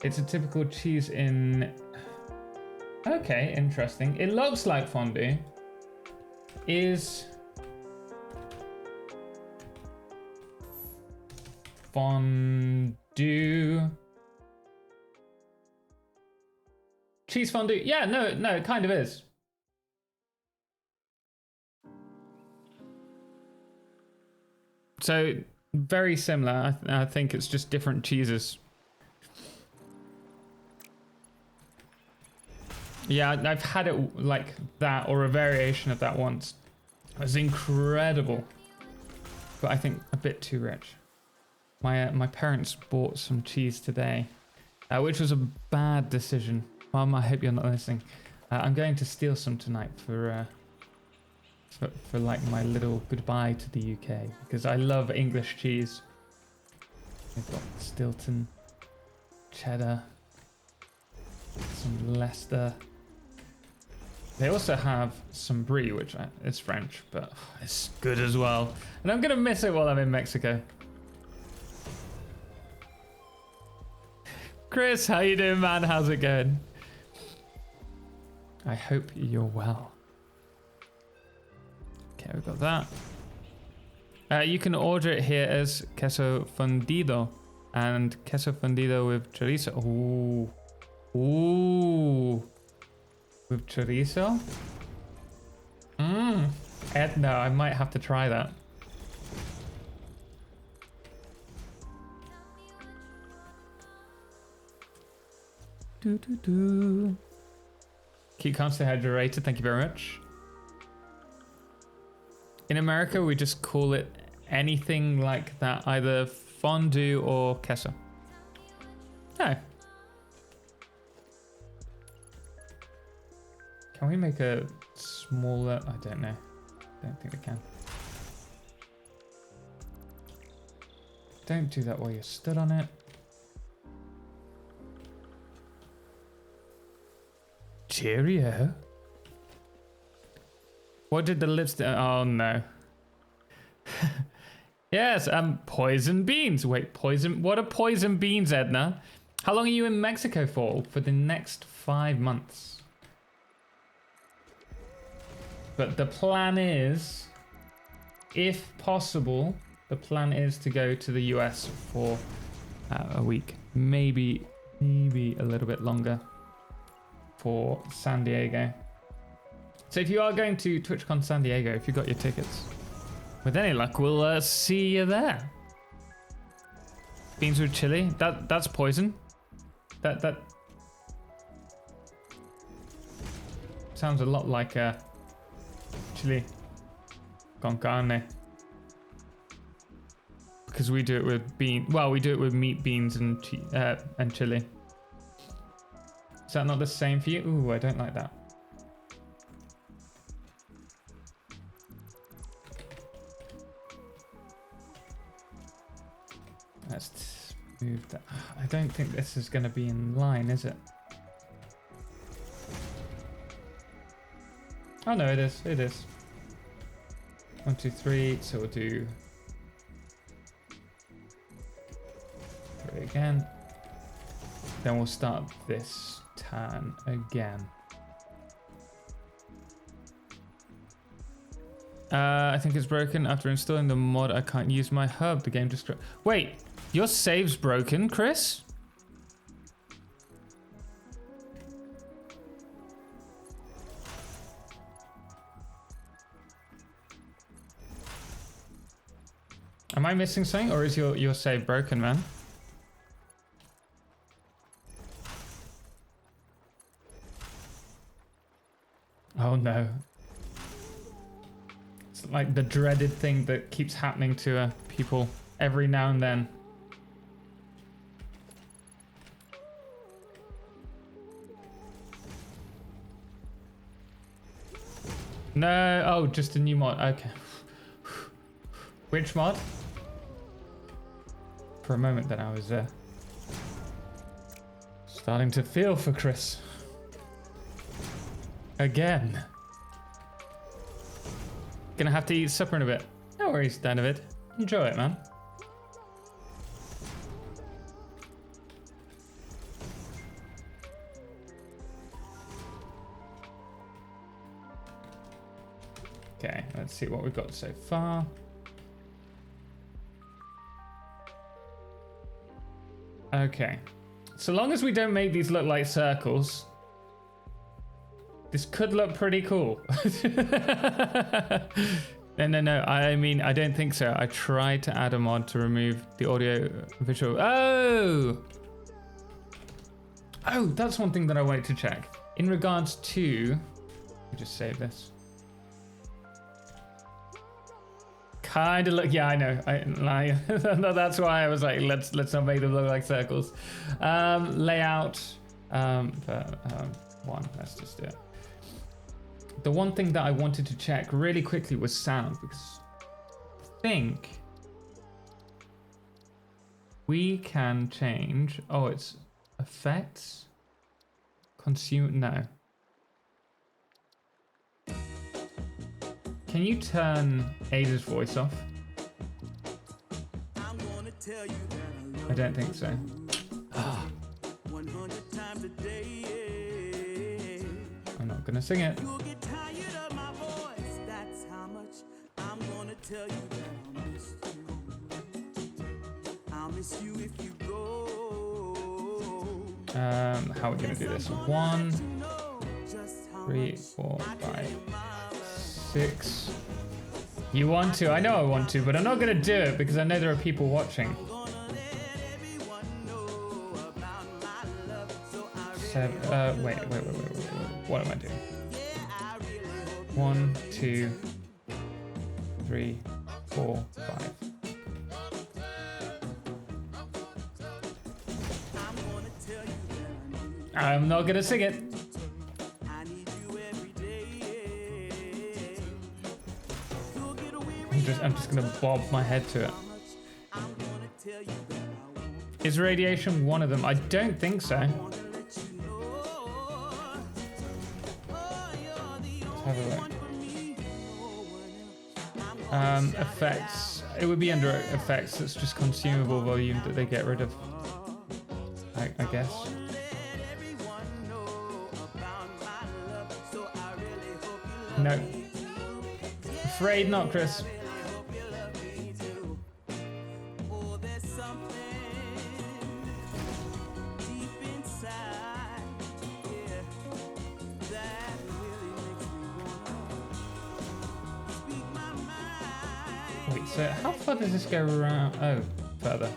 It's a typical cheese in... Okay, interesting. It looks like fondue. Is fondue cheese fondue? Yeah, no, it kind of is. So very similar. I think it's just different cheeses. Yeah, I've had it like that or a variation of that once. It was incredible, but I think a bit too rich. My parents bought some cheese today, which was a bad decision. Mom, I hope you're not listening. I'm going to steal some tonight for like my little goodbye to the UK, because I love English cheese. We've got Stilton, cheddar, some Leicester. They also have some brie, which is French, but it's good as well. And I'm gonna miss it while I'm in Mexico. Chris, how you doing, man? How's it going? I hope you're well. Okay, we've got that. You can order it here as queso fundido and queso fundido with chorizo. Ooh. Ooh. With chorizo? Edna, I might have to try that. Keep constantly hydrated, thank you very much. In America, we just call it anything like that, either fondue or queso. Oh. Can we make a smaller? I don't know. Don't think we can. Don't do that while you're stood on it. Cheerio. What did the lipstick? Oh no. Yes, poison beans. Wait, poison? What are poison beans, Edna? How long are you in Mexico for? For the next 5 months. But the plan is, if possible, the plan is to go to the US for a week, maybe a little bit longer for San Diego. So if you are going to TwitchCon San Diego, if you got your tickets, with any luck, we'll see you there. Beans with chili, that's poison. That sounds a lot like chili con carne, because we do it with bean. Well, we do it with meat, beans, and chili. Is that not the same for you? Ooh, I don't like that. Let's move that. I don't think this is going to be in line, is it? Oh no, it is. It is. 1, 2, 3. So we'll do 3 again. Then we'll start this turn again. I think it's broken. After installing the mod, I can't use my hub. The game just... Wait, your save's broken, Chris? Am I missing something, or is your save broken, man? Oh no. It's like the dreaded thing that keeps happening to people every now and then. No, oh, just a new mod. Okay. Which mod? For a moment then I was starting to feel for Chris. Again. Gonna have to eat supper in a bit. No worries, David. Enjoy it, man. Okay, let's see what we've got so far. Okay. So long as we don't make these look like circles, this could look pretty cool. No. I mean, I don't think so. I tried to add a mod to remove the audio visual. Oh, that's one thing that I wanted to check. In regards to, let me just save this. Kind of look, yeah, I know. That's why I was like, let's not make them look like circles. Layout, one. Let's just do it. The one thing that I wanted to check really quickly was sound, because I think we can change. Oh, it's effects. Consume. No. Can you turn Ada's voice off? I don't think so. I'm not gonna sing it. How are we gonna do this? 1, 3, 4, 5, 6. You want to? I know I want to, but I'm not gonna do it because I know there are people watching. 7. Wait. What am I doing? 1, 2, 3, 4, 5. I'm not gonna sing it. I'm just gonna bob my head to it. Is radiation one of them? I don't think so. Let's have a look. Effects. It would be under effects. It's just consumable volume that they get rid of. I guess. No. Afraid not, Chris. Wait, so how far does this go around? Oh, further.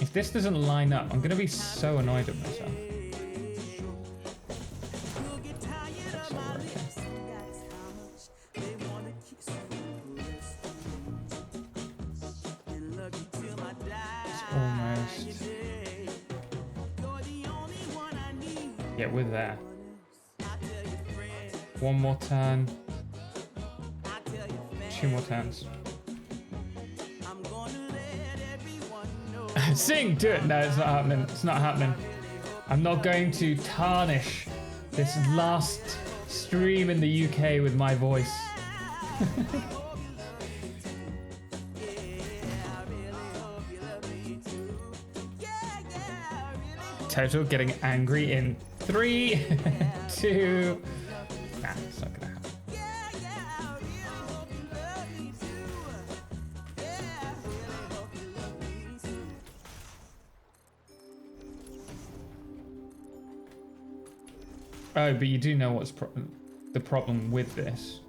If this doesn't line up, I'm going to be so annoyed at myself. That's not working. It's almost... Yeah, we're there. One more turn. 2 more turns. Sing! Do it! No, it's not happening. It's not happening. I'm not going to tarnish this last stream in the UK with my voice. Total getting angry in 3, 2... Nah, it's not gonna happen. Oh, but you do know what's the problem with this.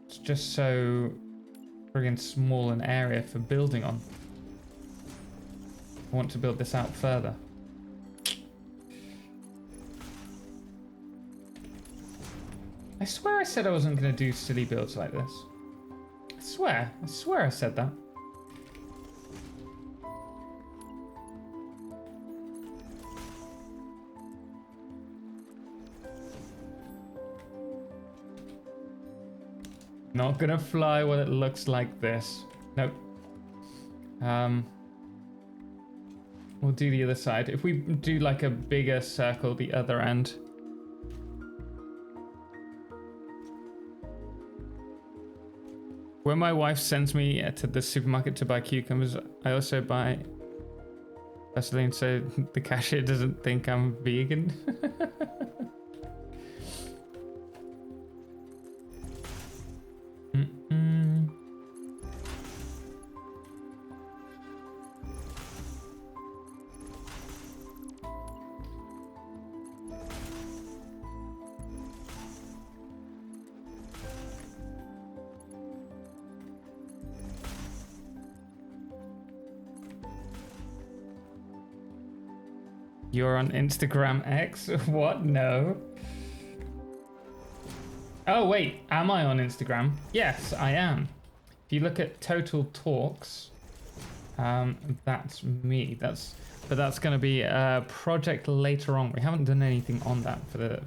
It's just so friggin' small an area for building on. I want to build this out further. I swear I said I wasn't going to do silly builds like this. I swear I said that. Not gonna fly when it looks like this. Nope. We'll do the other side. If we do like a bigger circle the other end. When my wife sends me to the supermarket to buy cucumbers, I also buy Vaseline so the cashier doesn't think I'm vegan. You're on Instagram X? What? No. Oh, wait. Am I on Instagram? Yes, I am. If you look at Total Talks, that's me. But that's going to be a project later on. We haven't done anything on that for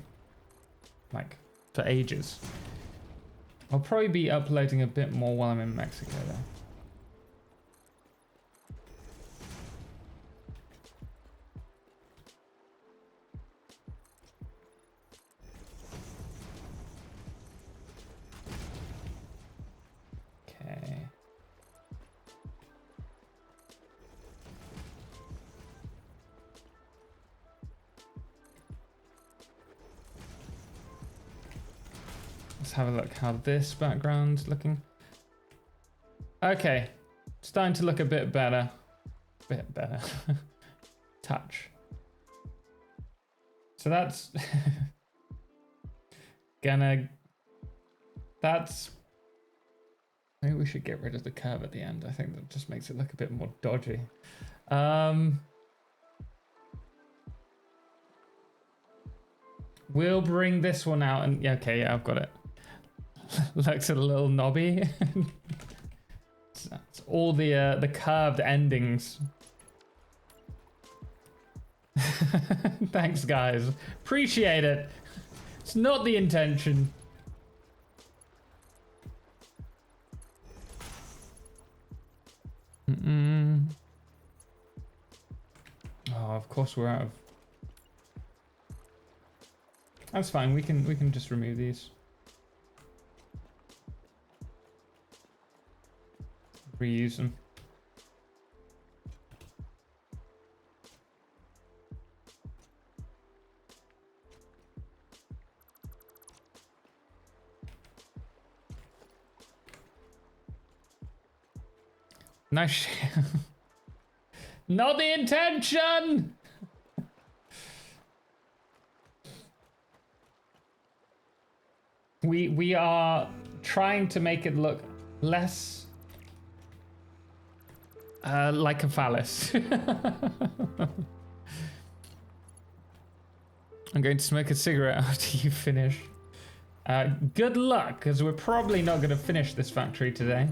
for ages. I'll probably be uploading a bit more while I'm in Mexico, though. Okay. Let's have a look how this background's looking. Okay, starting to look a bit better. Bit better. Touch. So that's that's maybe we should get rid of the curve at the end. I think that just makes it look a bit more dodgy. We'll bring this one out and okay, yeah, I've got it. Looks a little knobby. It's all the curved endings. Thanks, guys. Appreciate it. It's not the intention. Oh, of course we're out of. That's fine. We can just remove these. Reuse them. Nice. Not the intention. We are trying to make it look less like a phallus. I'm going to smoke a cigarette after you finish. Good luck, because we're probably not going to finish this factory today.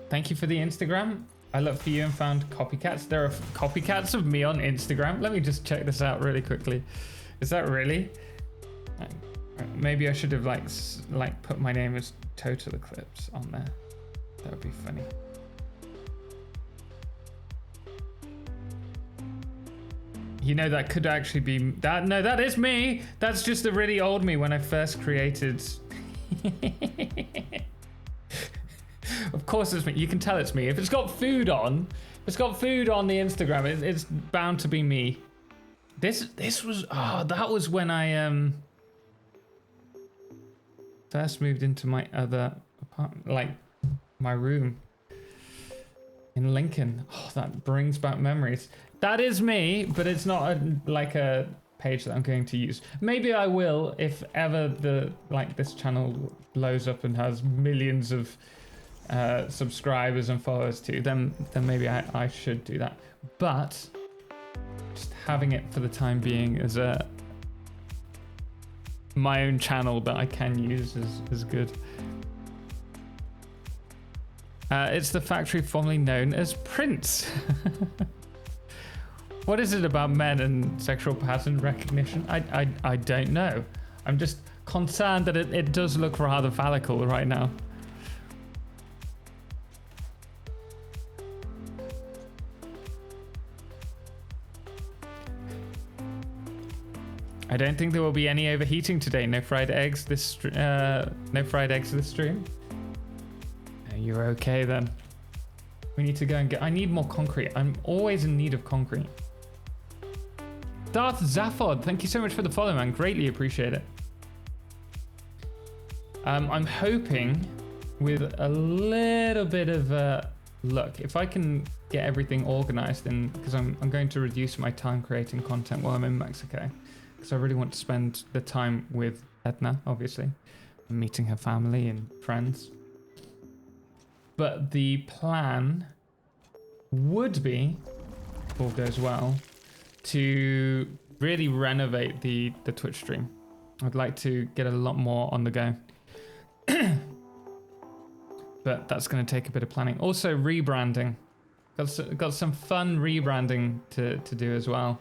Thank you for the Instagram. I looked for you and found copycats. There are copycats of me on Instagram. Let me just check this out really quickly. Is that really? Maybe I should have like put my name as Totalxclipse on there. That would be funny. You know, that could actually be that. No, that is me. That's just the really old me when I first created. Of course it's me. You can tell it's me. If it's got food on, the Instagram, it's bound to be me. This was that was when I first moved into my other apartment, like my room in Lincoln. Oh, that brings back memories. That is me, but it's not like a page that I'm going to use. Maybe I will if ever this channel blows up and has millions of subscribers and followers too. Then maybe I should do that. But just having it for the time being as my own channel that I can use is good. It's the factory formerly known as Prince. What is it about men and sexual pattern recognition? I don't know. I'm just concerned that it does look rather phallical right now. I don't think there will be any overheating today. No fried eggs this no fried eggs this stream. You're okay then. We need to go and get. I need more concrete. I'm always in need of concrete. Darth Zaphod, thank you so much for the follow, man. Greatly appreciate it. I'm hoping with a little bit of luck, if I can get everything organized, and because I'm going to reduce my time creating content while I'm in Mexico, because I really want to spend the time with Edna, obviously. meeting her family and friends. But the plan would be, if all goes well, to really renovate the Twitch stream. I'd like to get a lot more on the go. But that's going to take a bit of planning. Also rebranding. Got some fun rebranding to do as well,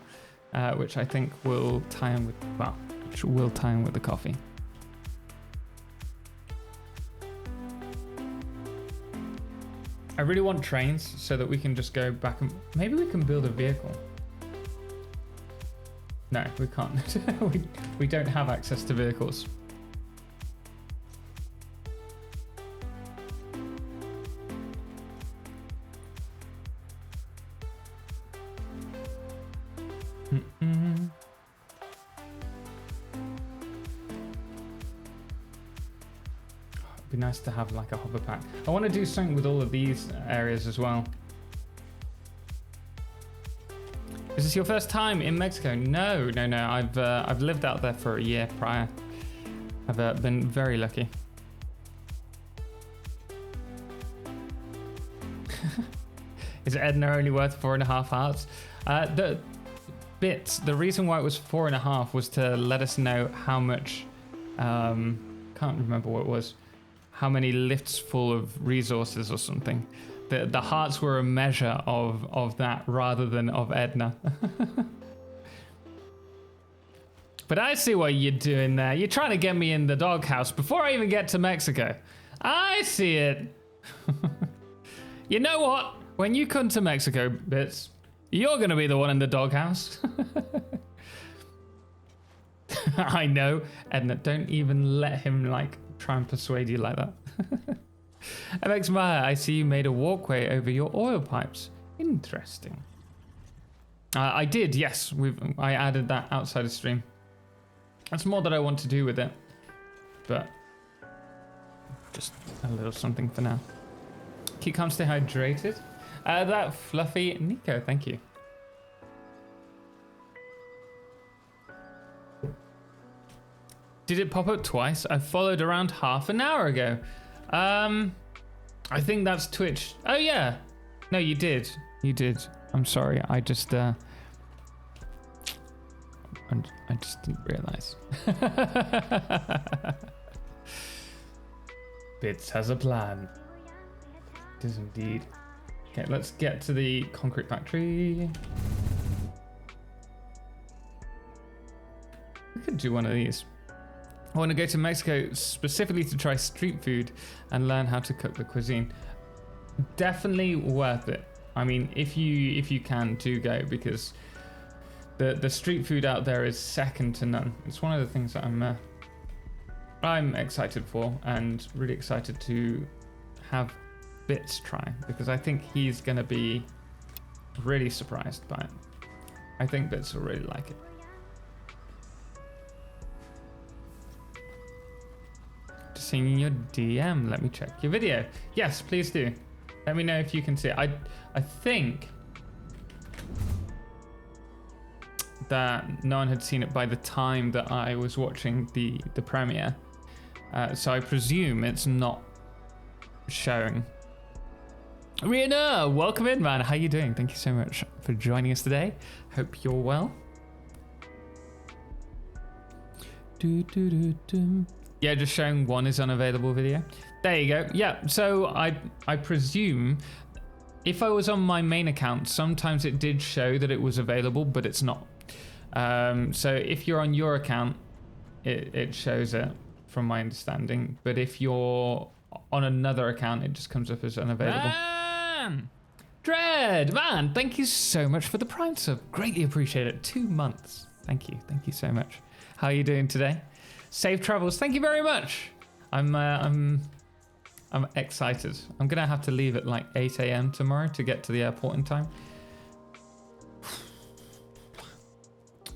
which I think will tie in with, well, which will tie in with the coffee. I really want trains so that we can just go back and maybe we can build a vehicle. No, we can't. we don't have access to vehicles. Be nice to have like a hover pack. I want to do something with all of these areas as well. Is this your first time in Mexico? No. I've lived out there for a year prior. I've been very lucky. Is Edna only worth 4.5 hearts? The reason why it was 4.5 was to let us know how much. Can't remember what it was. How many lifts full of resources or something. The hearts were a measure of that rather than of Edna. But I see what you're doing there. You're trying to get me in the doghouse before I even get to Mexico. I see it. You know what? When you come to Mexico, Bits, you're going to be the one in the doghouse. I know. Edna, don't even let him like try and persuade you like that. FX Maya, I see you made a walkway over your oil pipes. Interesting. I did, yes. I added that outside of stream. That's more that I want to do with it. But just a little something for now. Keep calm, stay hydrated. That fluffy Nico, thank you. Did it pop up twice? I followed around half an hour ago. I think that's Twitch. Oh yeah. No, you did. You did. I'm sorry. I just didn't realize. Bits has a plan. It is indeed. Okay, let's get to the concrete factory. We could do one of these. I want to go to Mexico specifically to try street food and learn how to cook the cuisine. Definitely worth it. I mean, if you can, do go, because the street food out there is second to none. It's one of the things that I'm excited for, and really excited to have Bits try, because I think he's going to be really surprised by it. I think Bits will really like it. Just seeing your DM. Let me check your video. Yes, please do. Let me know if you can see it. I think that no one had seen it by the time that I was watching the premiere. So I presume it's not showing. Rihanna, welcome in, man. How you doing? Thank you so much for joining us today. Hope you're well. Yeah, just showing one is unavailable video. There you go. Yeah, so I presume if I was on my main account, sometimes it did show that it was available, but it's not. So if you're on your account, it shows it, from my understanding. But if you're on another account, it just comes up as unavailable. Man! Dread, man, thank you so much for the Prime sub. Greatly appreciate it. 2 months. Thank you so much. How are you doing today? Safe travels. Thank you very much. I'm excited. I'm gonna have to leave at like 8 a.m. tomorrow to get to the airport in time.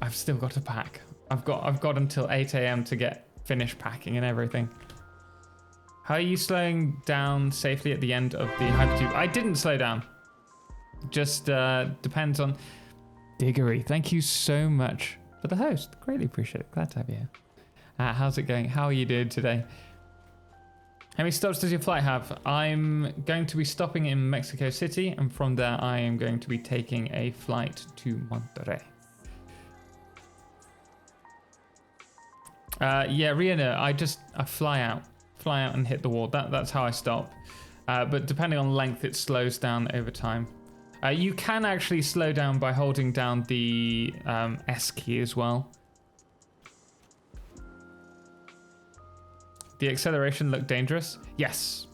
I've still got to pack. I've got until 8 a.m. to get finished packing and everything. How are you slowing down safely at the end of the hypertube? I didn't slow down. Just depends on Diggory. Thank you so much for the host. Greatly appreciate it. Glad to have you here. How's it going? How are you doing today? How many stops does your flight have? I'm going to be stopping in Mexico City, and from there I am going to be taking a flight to Monterrey. Yeah, Rihanna, I fly out and hit the wall. That's how I stop. But depending on length, it slows down over time. You can actually slow down by holding down the S key as well. The acceleration look dangerous? Yes,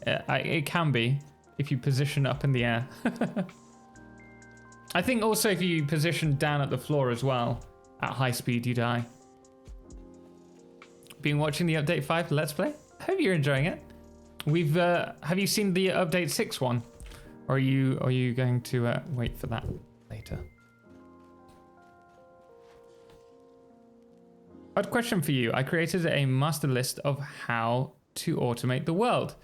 it can be if you position up in the air. I think also if you position down at the floor as well, at high speed, you die. Been watching the update 5 Let's Play? Hope you're enjoying it. Have you seen the update 6 one? Or are you going to wait for that later? Odd question for you. I created a master list of how to automate the world.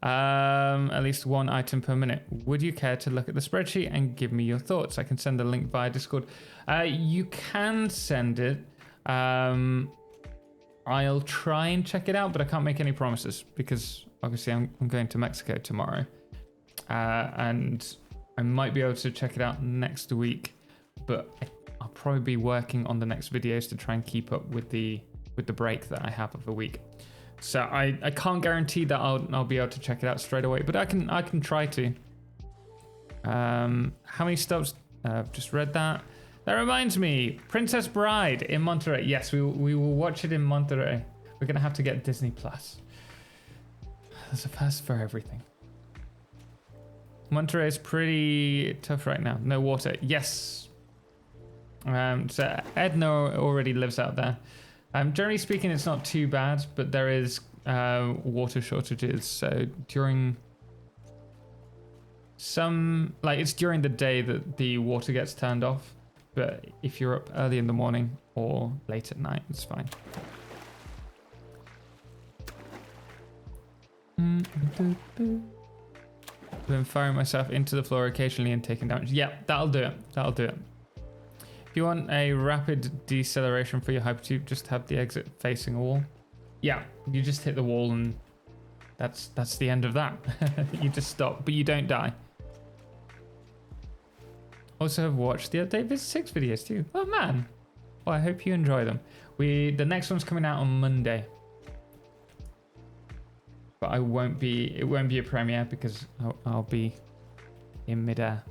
At least one item per minute. Would you care to look at the spreadsheet and give me your thoughts? I can send a link via Discord. You can send it. I'll try and check it out, but I can't make any promises because obviously I'm going to Mexico tomorrow. And I might be able to check it out next week, but I'll probably be working on the next videos to try and keep up with the break that I have of a week. So I can't guarantee that I'll be able to check it out straight away, but I can try to. How many stops? Just read that. That reminds me, Princess Bride in Monterrey. Yes, we will watch it in Monterrey. We're gonna have to get Disney Plus. There's a first for everything. Monterrey is pretty tough right now. No water. Yes. So Edna already lives out there. Generally speaking, it's not too bad, but there is water shortages. So during it's during the day that the water gets turned off. But if you're up early in the morning or late at night, it's fine. Been firing myself into the floor occasionally and taking damage. Yeah, that'll do it. That'll do it. If you want a rapid deceleration for your hypertube, just have the exit facing a wall. Yeah, you just hit the wall and that's the end of that. You just stop, but you don't die. Also have watched the update Visit 6 videos too. Oh man. Well, I hope you enjoy them. The next one's coming out on Monday. But it won't be a premiere because I'll be in midair.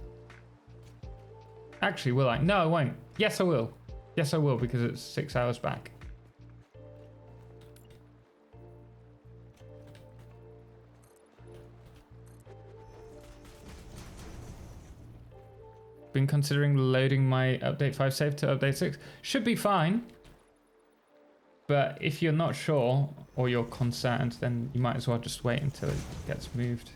Actually, will I? No, I won't. Yes, I will. Yes, I will because it's 6 hours back. Been considering loading my update 5 save to update 6. Should be fine. But if you're not sure or you're concerned, then you might as well just wait until it gets moved.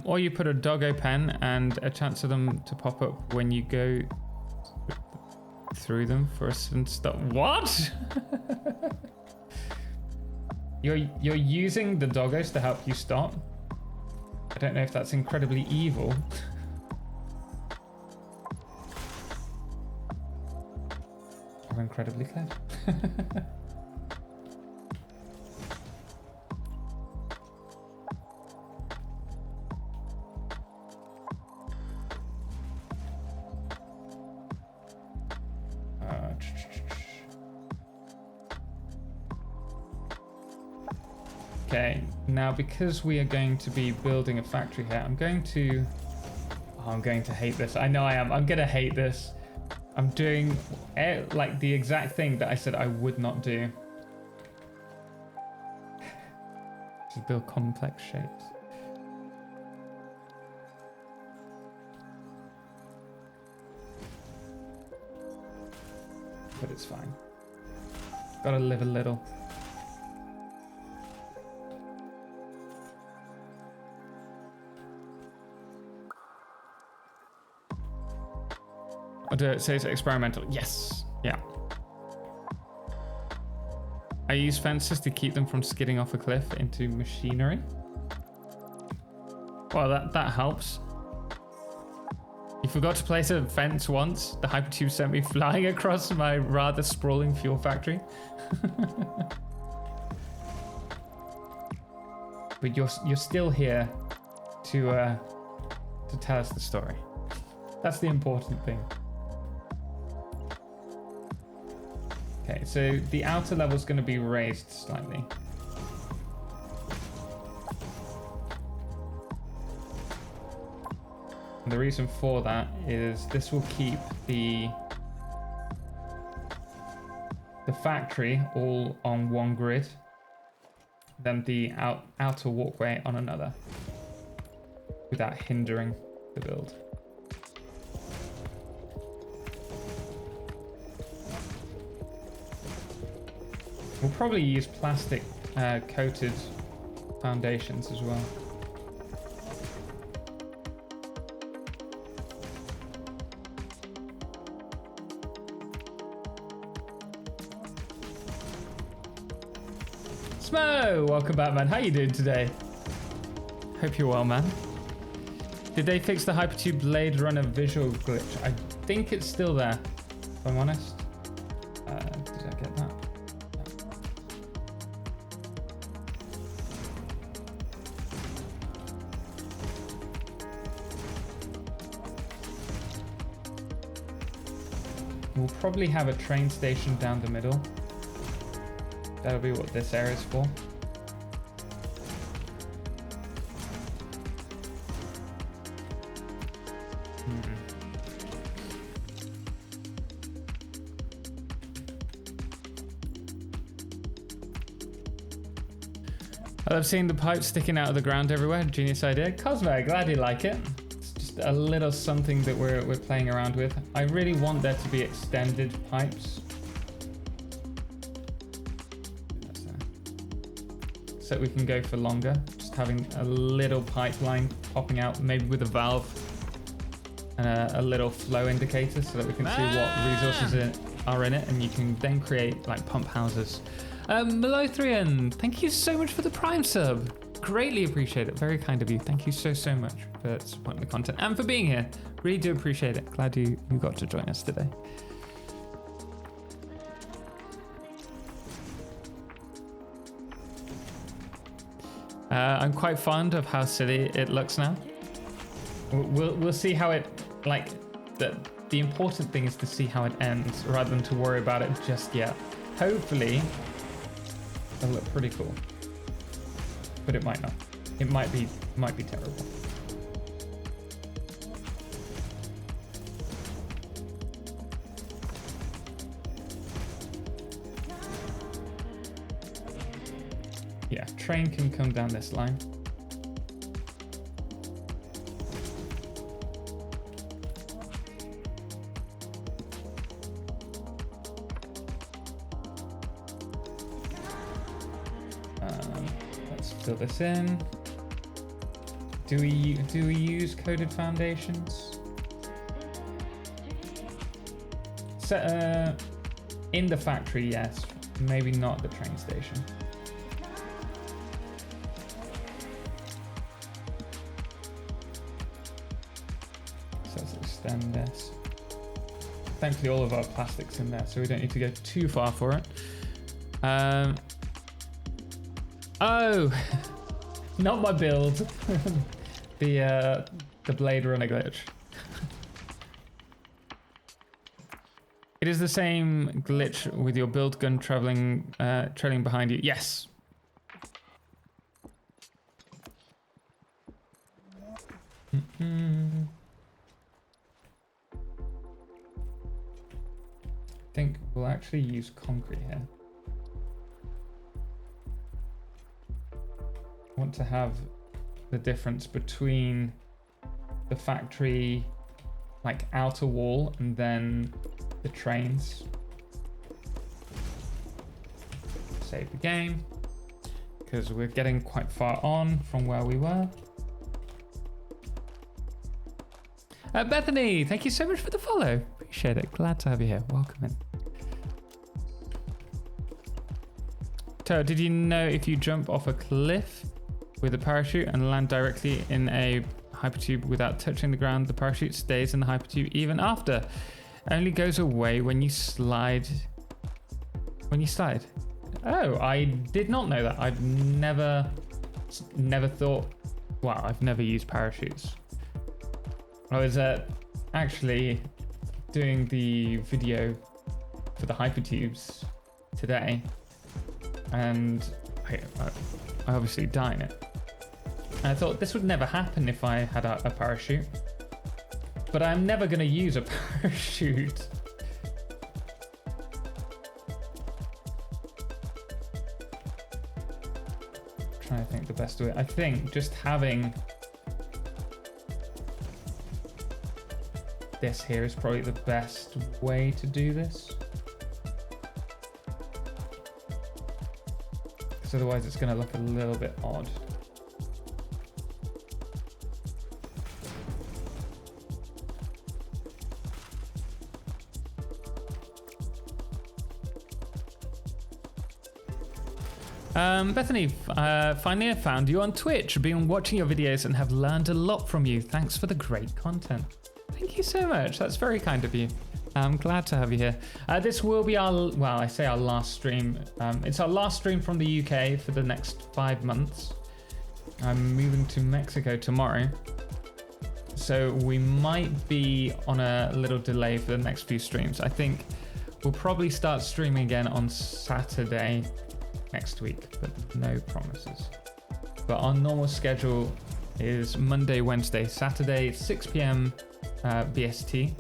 Or you put a doggo pen and a chance of them to pop up when you go through them for a sudden stop. What? You're using the doggos to help you stop? I don't know if that's incredibly evil. Or incredibly clever. Okay, now because we are going to be building a factory here, I'm going to hate this. I know I am. I'm going to hate this. I'm doing like the exact thing that I said I would not do. Just build complex shapes. But it's fine. Gotta live a little. I'll do it. Say it's experimental. Yes. Yeah. I use fences to keep them from skidding off a cliff into machinery. Well, that helps. You forgot to place a fence once. The hypertube sent me flying across my rather sprawling fuel factory. But you're still here to tell us the story. That's the important thing. Okay, so the outer level is going to be raised slightly. And the reason for that is this will keep the factory all on one grid, then the outer walkway on another, without hindering the build. We'll probably use plastic coated foundations as well. Smo, welcome back, man. How you doing today? Hope you're well, man. Did they fix the Hypertube Blade Runner visual glitch? I think it's still there, if I'm honest. Did I get that? We'll probably have a train station down the middle. That'll be what this area is for. I love seeing the pipes sticking out of the ground everywhere. Genius idea. Cosmo, glad you like it. It's just a little something that we're playing around with. I really want there to be extended pipes. So we can go for longer. Just having a little pipeline popping out, maybe with a valve and a little flow indicator so that we can see what resources are in it, and you can then create like pump houses. Melothrian, thank you so much for the Prime sub. Greatly appreciate it. Very kind of you. Thank you so much for supporting the content and for being here. Really do appreciate it. Glad you got to join us today. I'm quite fond of how silly it looks now. We'll see how it, like, the important thing is to see how it ends rather than to worry about it just yet. Hopefully it'll look pretty cool, but it might not. It might be terrible. Yeah, train can come down this line. Let's fill this in. Do we use coded foundations? So, in the factory, yes. Maybe not the train station. Extend this. Thankfully all of our plastic's in there, so we don't need to go too far for it. Oh, not my build. the Blade Runner glitch. It is the same glitch with your build gun trailing behind you. Yes. I think we'll actually use concrete here. I want to have the difference between the factory, like outer wall, and then the trains. Save the game, because we're getting quite far on from where we were. Bethany, thank you so much for the follow. Appreciate it. Glad to have you here. Welcome in. Toe, did you know if you jump off a cliff with a parachute and land directly in a hypertube without touching the ground, the parachute stays in the hypertube even after? Only goes away when you slide. Oh, I did not know that. I've never thought. Wow, I've never used parachutes. I was actually doing the video for the hypertubes today, and I obviously die in it. And I thought this would never happen if I had a parachute, but I'm never going to use a parachute. Trying to think the best way. I think just having this here is probably the best way to do this, because otherwise it's going to look a little bit odd. Bethany, finally I found you on Twitch. Been watching your videos and have learned a lot from you. Thanks for the great content. Thank you so much. That's very kind of you. I'm glad to have you here. This will be our last stream. It's our last stream from the UK for the next 5 months. I'm moving to Mexico tomorrow, so we might be on a little delay for the next few streams. I think we'll probably start streaming again on Saturday next week, but no promises. But our normal schedule is Monday, Wednesday, Saturday, 6 p.m. BST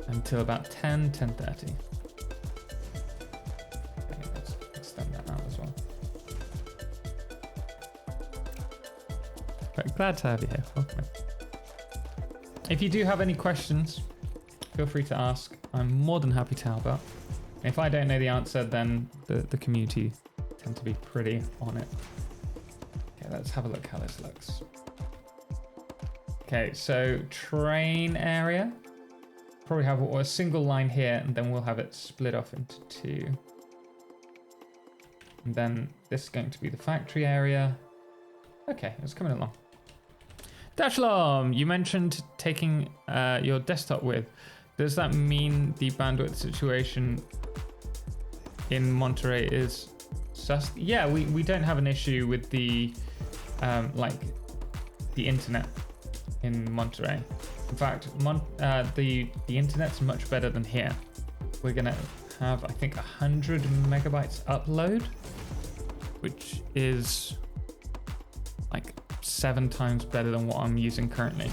until about 10:30. Let's extend that out as well. But glad to have you here. Welcome. If you do have any questions, feel free to ask. I'm more than happy to help out. If I don't know the answer, then the community tend to be pretty on it. Okay, let's have a look how this looks. Okay, so train area. Probably have a single line here, and then we'll have it split off into two. And then this is going to be the factory area. Okay, it's coming along. Dashlom, you mentioned taking your desktop with. Does that mean the bandwidth situation in Monterey is sus? Yeah, we don't have an issue with the the internet in Monterey. In fact, the internet's much better than here. We're gonna have, I think, 100 megabytes upload, which is like 7 times better than what I'm using currently.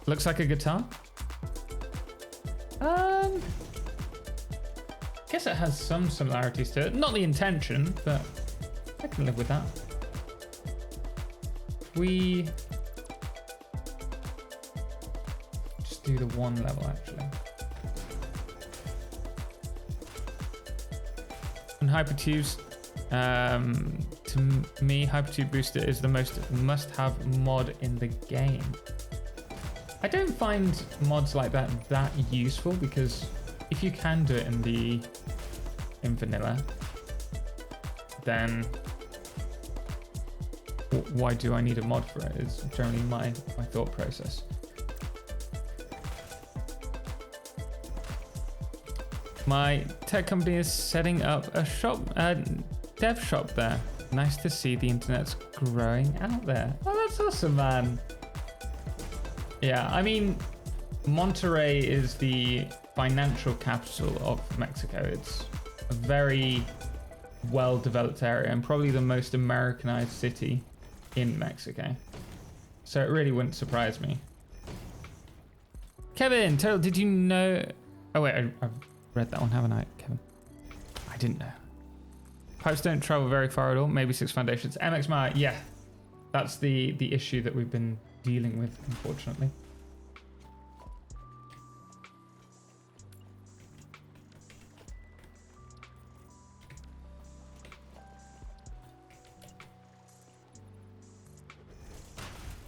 Looks like a guitar. Guess it has some similarities to it. Not the intention, but I can live with that. We just do the one level actually. And Hypertubes, to me, Hypertube Booster is the most must-have mod in the game. I don't find mods like that useful, because if you can do it in vanilla, then why do I need a mod for it? Is generally my thought process. My tech company is setting up a shop, dev shop there. Nice to see the internet's growing out there. Oh, that's awesome, man. Yeah, I mean, Monterey is the financial capital of Mexico. It's a very well-developed area and probably the most Americanized city in Mexico. So it really wouldn't surprise me. Kevin, did you know... Oh wait, I've read that one, haven't I, Kevin? I didn't know. Pipes don't travel very far at all. Maybe 6 foundations. MX Maya, yeah. That's the issue that we've been dealing with, unfortunately.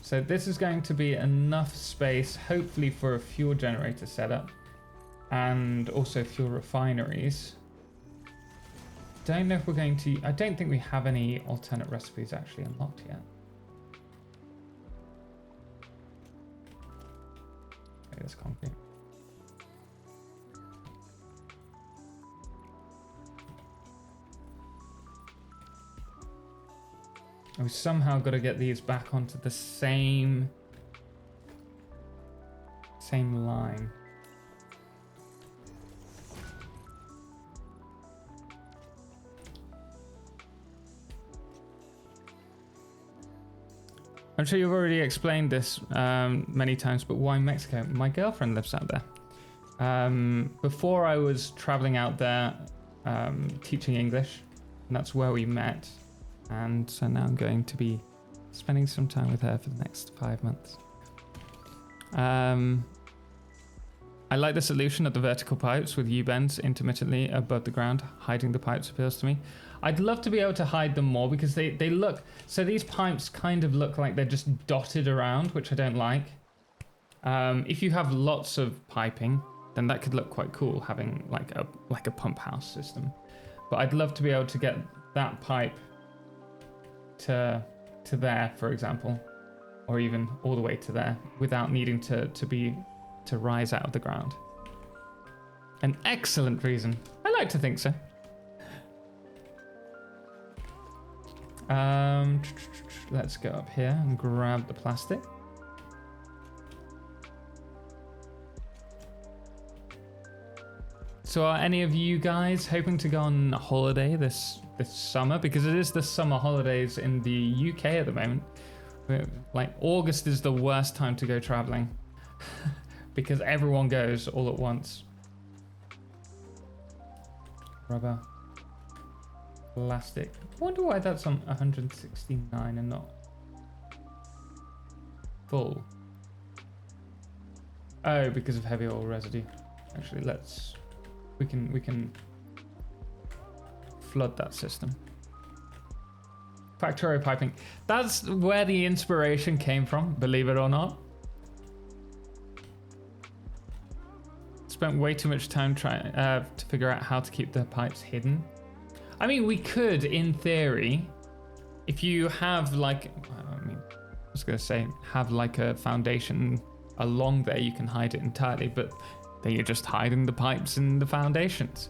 So this is going to be enough space, hopefully, for a fuel generator setup. and also fuel refineries. Don't know if we're going to... I don't think we have any alternate recipes actually unlocked yet. Maybe that's concrete. We somehow got to get these back onto the same line. I'm sure you've already explained this many times, but why Mexico? My girlfriend lives out there. Before I was traveling out there teaching English, and that's where we met. And so now I'm going to be spending some time with her for the next 5 months. I like the solution of the vertical pipes with U-bends intermittently above the ground. Hiding the pipes appeals to me. I'd love to be able to hide them more because they look... So these pipes kind of look like they're just dotted around, which I don't like. If you have lots of piping, then that could look quite cool, having like a pump house system. But I'd love to be able to get that pipe to there, for example, or even all the way to there without needing to rise out of the ground. An excellent reason. I like to think so. Let's go up here and grab the plastic. So are any of you guys hoping to go on holiday this summer? Because it is the summer holidays in the UK at the moment. Like August is the worst time to go traveling because everyone goes all at once. Rubber. Plastic. I wonder why that's on 169 and not full. Oh, because of heavy oil residue. Actually, we can flood that system. Factory piping. That's where the inspiration came from, believe it or not. Spent way too much time trying to figure out how to keep the pipes hidden. I mean, we could, in theory, if you have like, I was gonna say, have like a foundation along there, you can hide it entirely, but then you're just hiding the pipes in the foundations.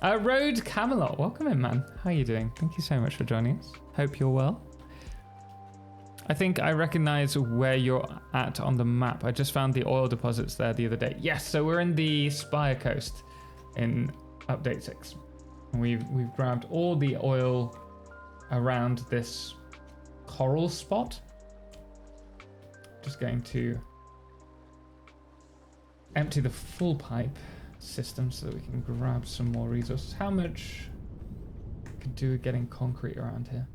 Road Camelot, welcome in, man. How are you doing? Thank you so much for joining us. Hope you're well. I think I recognize where you're at on the map. I just found the oil deposits there the other day. Yes, so we're in the Spire Coast in update 6. And we've grabbed all the oil around this coral spot. Just going to empty the full pipe system so that we can grab some more resources. How much could do with getting concrete around here?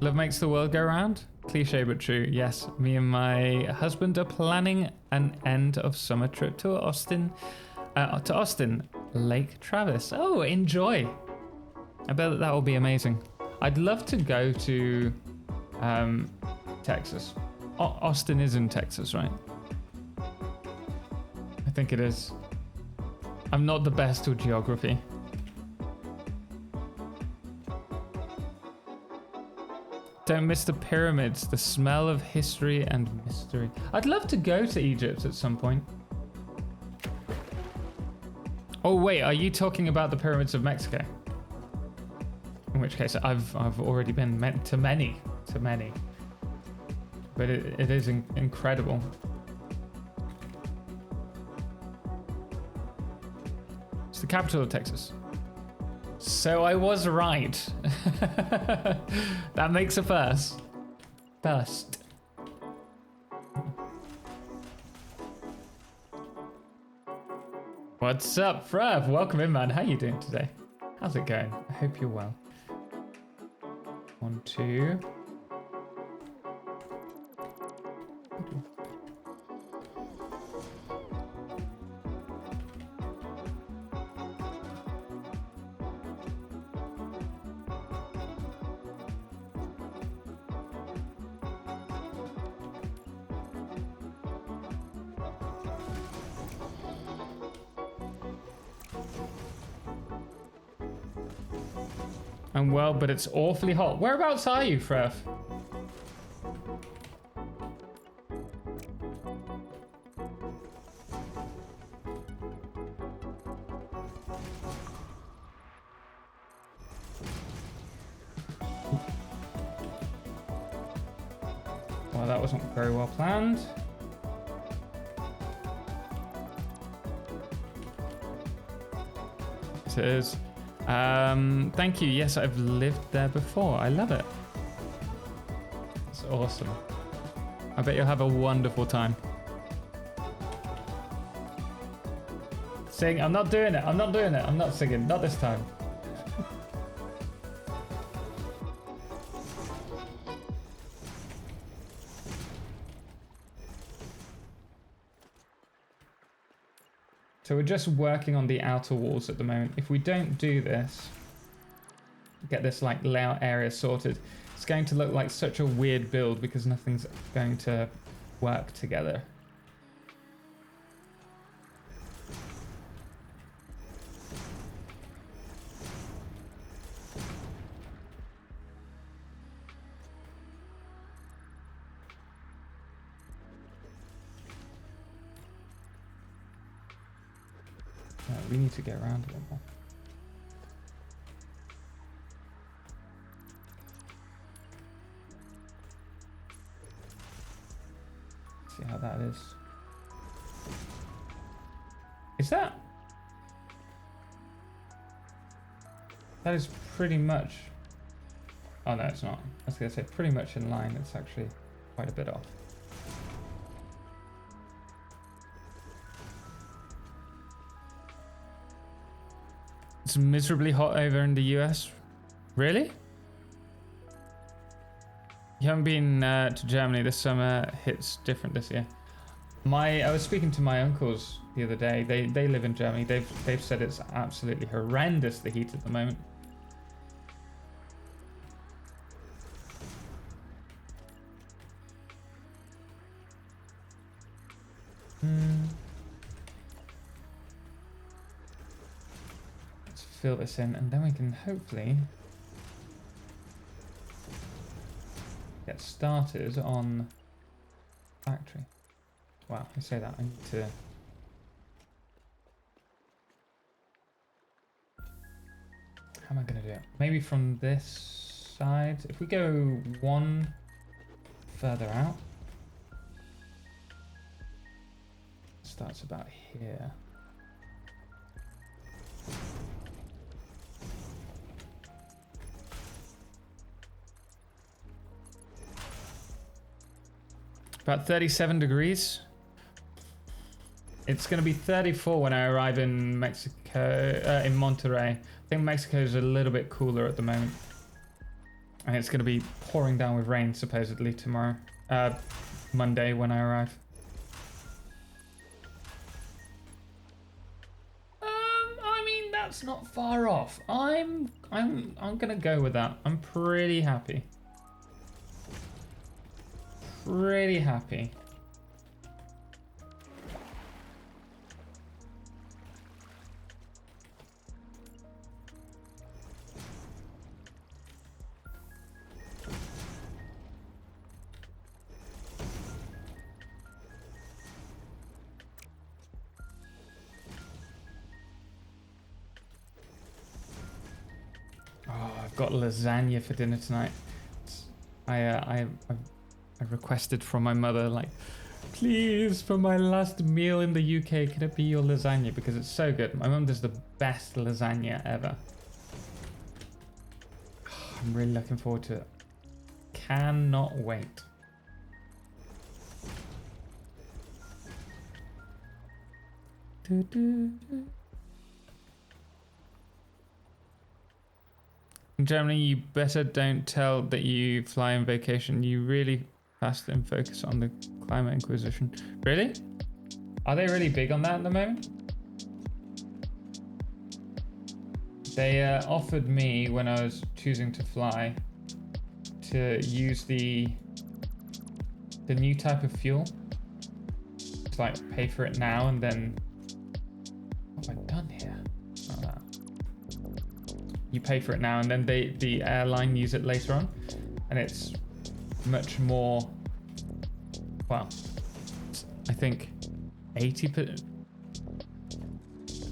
Love makes the world go round. Cliche but true. Yes, me and my husband are planning an end of summer trip to Austin, Lake Travis. Oh, enjoy! I bet that will be amazing. I'd love to go to Texas. Austin is in Texas, right? I think it is. I'm not the best with geography. Don't miss the pyramids, the smell of history and mystery. I'd love to go to Egypt at some point. Oh wait, are you talking about the pyramids of Mexico? In which case, I've already been to many. But it is incredible. It's the capital of Texas. So I was right. That makes a first. What's up, Frev? Welcome in, man. How you doing today? How's it going? I hope you're well. 1, 2. I'm well, but it's awfully hot. Whereabouts are you, Frev? Well, that wasn't very well planned. Yes, it is. Thank you. Yes, I've lived there before. I love it. It's awesome. I bet you'll have a wonderful time. Sing. I'm not doing it. I'm not doing it. I'm not singing. Not this time. So we're just working on the outer walls at the moment. If we don't do this, get this like layout area sorted, it's going to look like such a weird build because nothing's going to work together. We need to get around a little more. See how that is. Is that? That is pretty much. Oh no, it's not. I was going to say pretty much in line. It's actually quite a bit off. It's miserably hot over in the US. Really? You haven't been to Germany this summer. It's different this year. I was speaking to my uncles the other day. They live in Germany. They've said it's absolutely horrendous, the heat at the moment. Fill this in and then we can hopefully get started on factory. Wow, I say that I need to. How am I going to do it? Maybe from this side. If we go one further out, starts about here. About 37 degrees. It's going to be 34 when I arrive in Mexico, in Monterrey. I think Mexico's a little bit cooler at the moment. And it's going to be pouring down with rain supposedly tomorrow. Monday when I arrive. I mean, that's not far off. I'm going to go with that. I'm pretty happy. Pretty happy. Oh, I've got lasagna for dinner tonight. I requested from my mother, like, please, for my last meal in the UK, can it be your lasagna? Because it's so good. My mum does the best lasagna ever. I'm really looking forward to it. Cannot wait. In Germany, you better don't tell that you fly on vacation. You really fast and focus on the climate inquisition. Really? Are they really big on that at the moment? They offered me, when I was choosing to fly, to use the new type of fuel. To like pay for it now and then. What have I done here? Not that. you pay for it now, and then the airline use it later on, and it's much more. Well, I think 80%.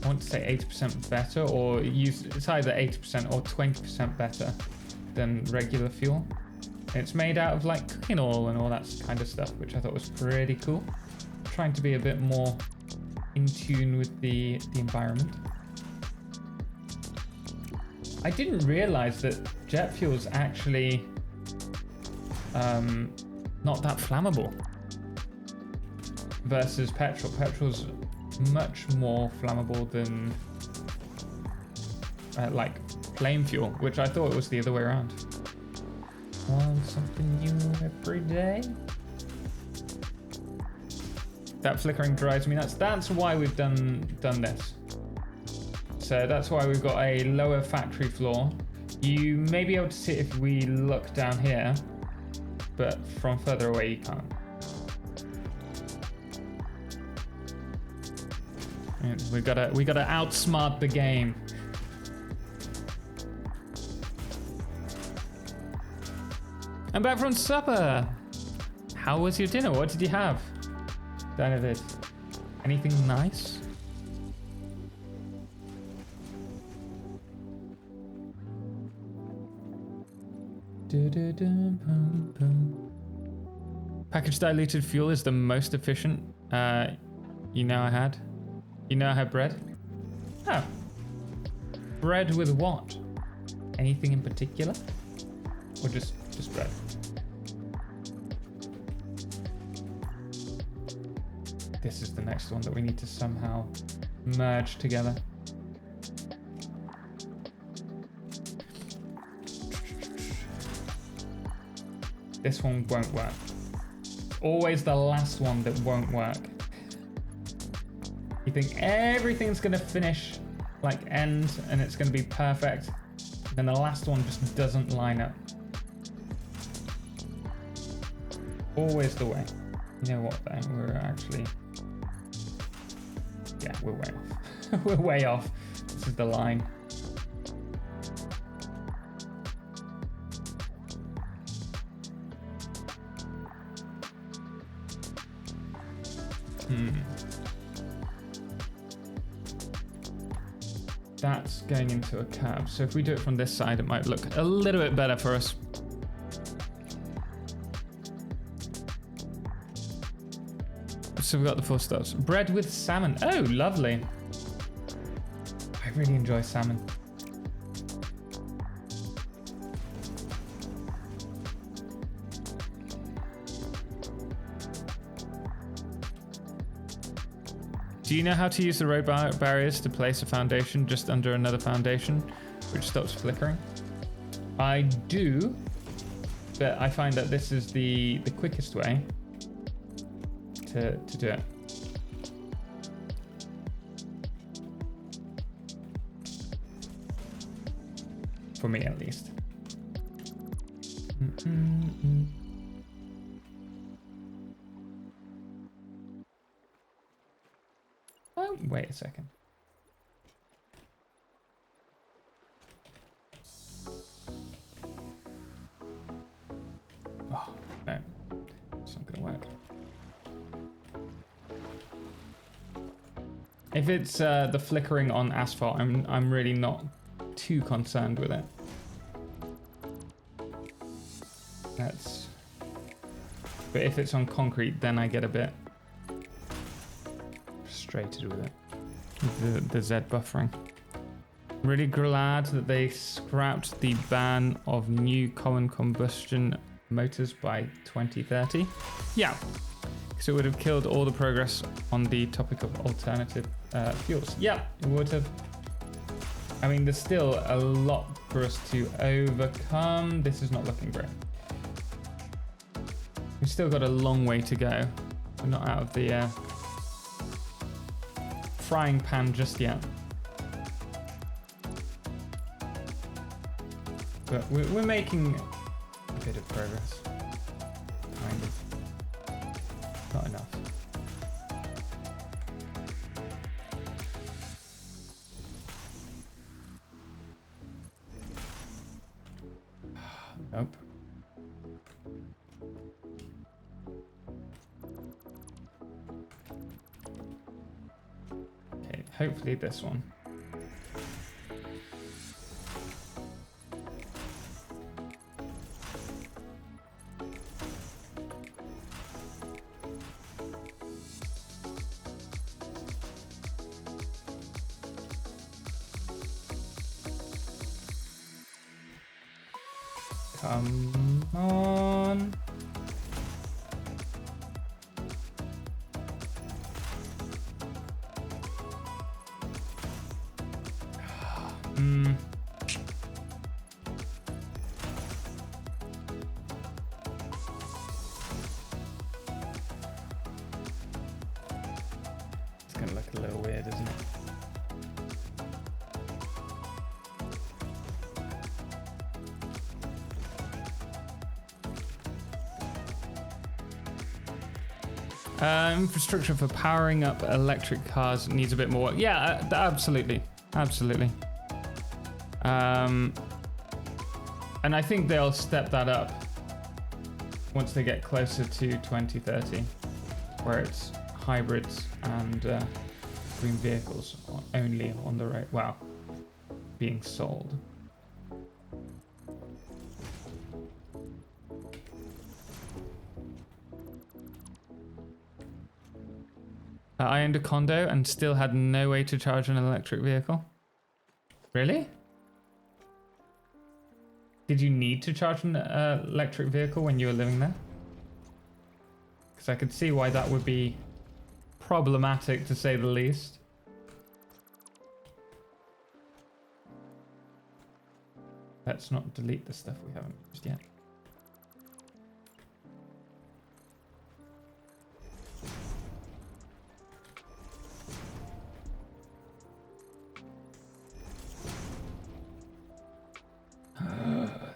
I want to say 80% better, or it's either 80% or 20% better than regular fuel. And it's made out of like cooking oil and all that kind of stuff, which I thought was pretty cool. Trying to be a bit more in tune with the environment. I didn't realize that jet fuel is actually not that flammable versus petrol. Petrol's much more flammable than like plain fuel, which I thought was the other way around. Want something new every day? That flickering drives me nuts. That's why we've done this. So that's why we've got a lower factory floor. You may be able to see it if we look down here, but from further away you can't. And we gotta outsmart the game. I'm back from supper. How was your dinner? What did you have? David, anything nice? Packaged diluted fuel is the most efficient. You know I had bread. Oh, bread with what? Anything in particular, or just bread? This is the next one that we need to somehow merge together. This one won't work. Always the last one that won't work. You think everything's gonna finish like end and it's gonna be perfect, then the last one just doesn't line up. Always the way. You know what though, we're way off. We're way off. This is the line. That's going into a cab. So if we do it from this side, it might look a little bit better for us. So we've got the 4 stars. Bread with salmon. Oh, lovely. I really enjoy salmon. Do you know how to use the road barriers to place a foundation just under another foundation, which stops flickering? I do, but I find that this is the quickest way to do it. For me, at least. Oh, wait a second. Oh, no. It's not gonna work. If it's the flickering on asphalt, I'm really not too concerned with it. But if it's on concrete, then I get a bit frustrated with it. The Z buffering. Really glad that they scrapped the ban of new common combustion motors by 2030. Yeah, because it would have killed all the progress on the topic of alternative fuels. Yeah, it would have. I mean, there's still a lot for us to overcome. This is not looking great. We've still got a long way to go. We're not out of the frying pan just yet. But we're making a bit of progress. Kind of. Not enough. hopefully this one. Come on. It's gonna look a little weird, isn't it? Infrastructure for powering up electric cars needs a bit more work. Yeah, absolutely. Absolutely. And I think they'll step that up once they get closer to 2030, where it's hybrids and green vehicles only on the road. Wow, being sold. I owned a condo and still had no way to charge an electric vehicle. Really? Did you need to charge an electric vehicle when you were living there? Because I could see why that would be problematic, to say the least. Let's not delete the stuff we haven't used yet.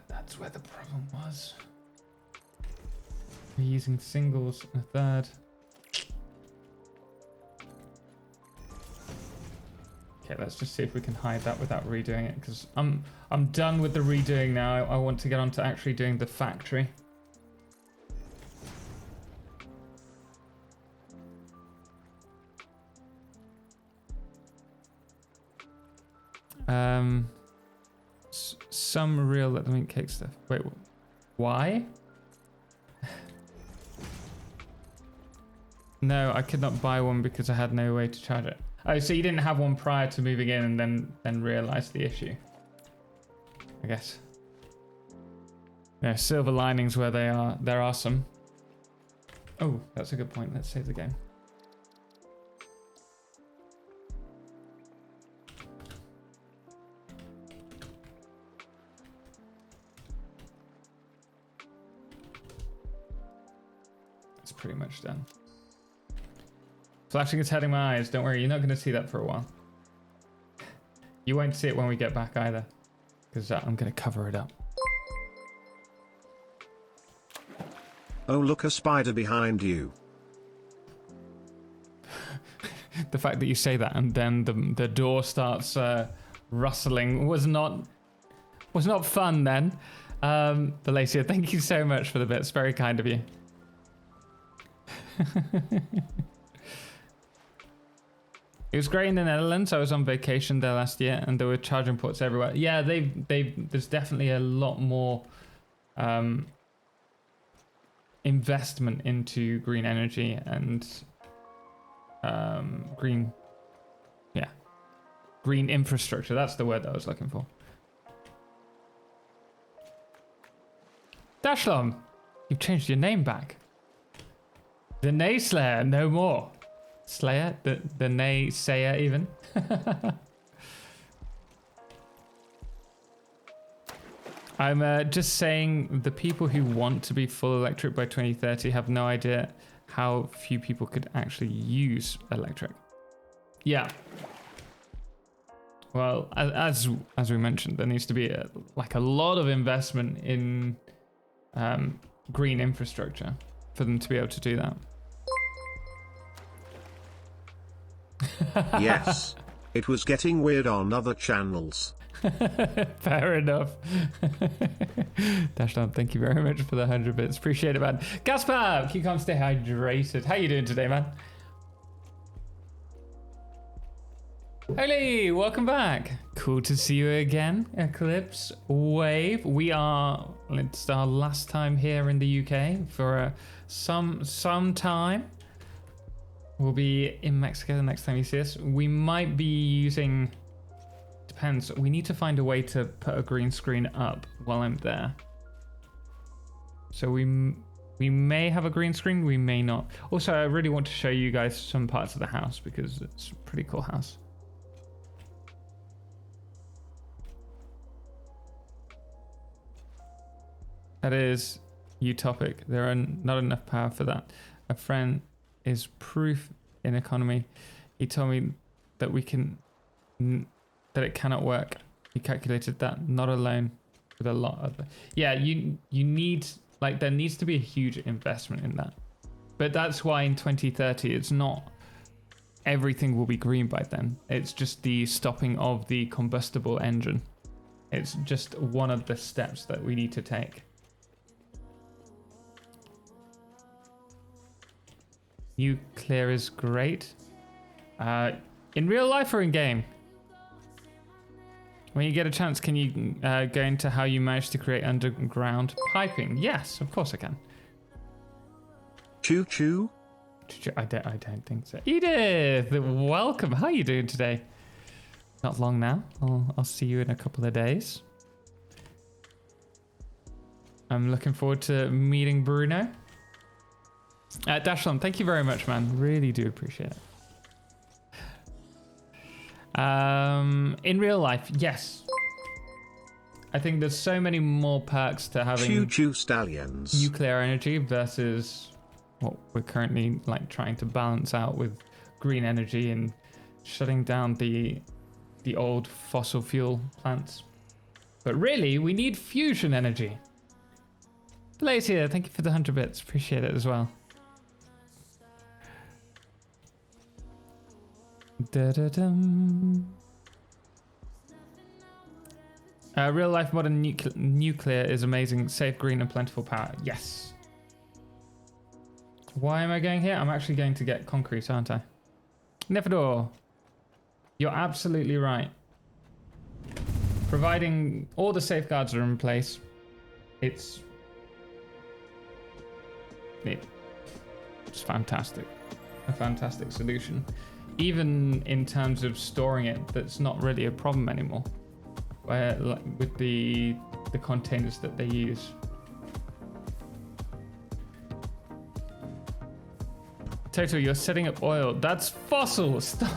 That's where the problem was. We're using singles and a third. Okay, let's just see if we can hide that without redoing it, because I'm done with the redoing now. I want to get on to actually doing the factory. Some real let them eat cake stuff. Wait, why? No, I could not buy one because I had no way to charge it. Oh, so you didn't have one prior to moving in and then realized the issue. I guess. Yeah, silver linings where there are some. Oh, that's a good point. Let's save the game. Pretty much done. Flashing is hurting my eyes. Don't worry, you're not going to see that for a while. You won't see it when we get back either, because I'm going to cover it up. Oh, look, a spider behind you. The fact that you say that and then the door starts rustling was not fun then. Belacia, thank you so much for the bits. Very kind of you. It was great in the Netherlands. I was on vacation there last year and there were charging ports everywhere. Yeah, there's definitely a lot more investment into green energy and green infrastructure. That's the word that I was looking for. Dashlom, you've changed your name back. The Nayslayer, no more. Slayer? The Naysayer even? I'm just saying the people who want to be full electric by 2030 have no idea how few people could actually use electric. Yeah. Well, as we mentioned, there needs to be a lot of investment in green infrastructure for them to be able to do that. Yes, it was getting weird on other channels. Fair enough. Dashdom, thank you very much for the 100 bits. Appreciate it, man. Gaspar, keep calm, stay hydrated. How you doing today, man? Hey, welcome back. Cool to see you again, Eclipse Wave. It's our last time here in the UK for some time. We'll be in Mexico the next time you see us. We might be using, depends. We need to find a way to put a green screen up while I'm there. So we may have a green screen, we may not. Also, I really want to show you guys some parts of the house because it's a pretty cool house. That is utopic. There are not enough power for that. A friend is proof in economy. He told me that that it cannot work. He calculated that, not alone, with a lot of. Yeah, you need, like, there needs to be a huge investment in that. But that's why in 2030, it's not everything will be green by then. It's just the stopping of the combustible engine. It's just one of the steps that we need to take. Nuclear is great. In real life or in game? When you get a chance, can you go into how you managed to create underground piping? Yes, of course I can. Choo choo. I don't think so. Edith, welcome. How are you doing today? Not long now. I'll see you in a couple of days. I'm looking forward to meeting Bruno. Dashlon, thank you very much, man. Really do appreciate it. In real life, yes. I think there's so many more perks to having Choo-choo stallions. nuclear energy versus what we're currently like trying to balance out with green energy and shutting down the old fossil fuel plants. But really, we need fusion energy. Blaze here, thank you for the 100 bits. Appreciate it as well. Real life modern nuclear is amazing, safe, green, and plentiful power. Yes. Why am I going here? I'm actually going to get concrete, aren't I? Nefador, you're absolutely right. Providing all the safeguards are in place, it's fantastic. A fantastic solution. Even in terms of storing it, that's not really a problem anymore. Where, like, with the containers that they use. Toto, you're setting up oil. That's fossil. Stop.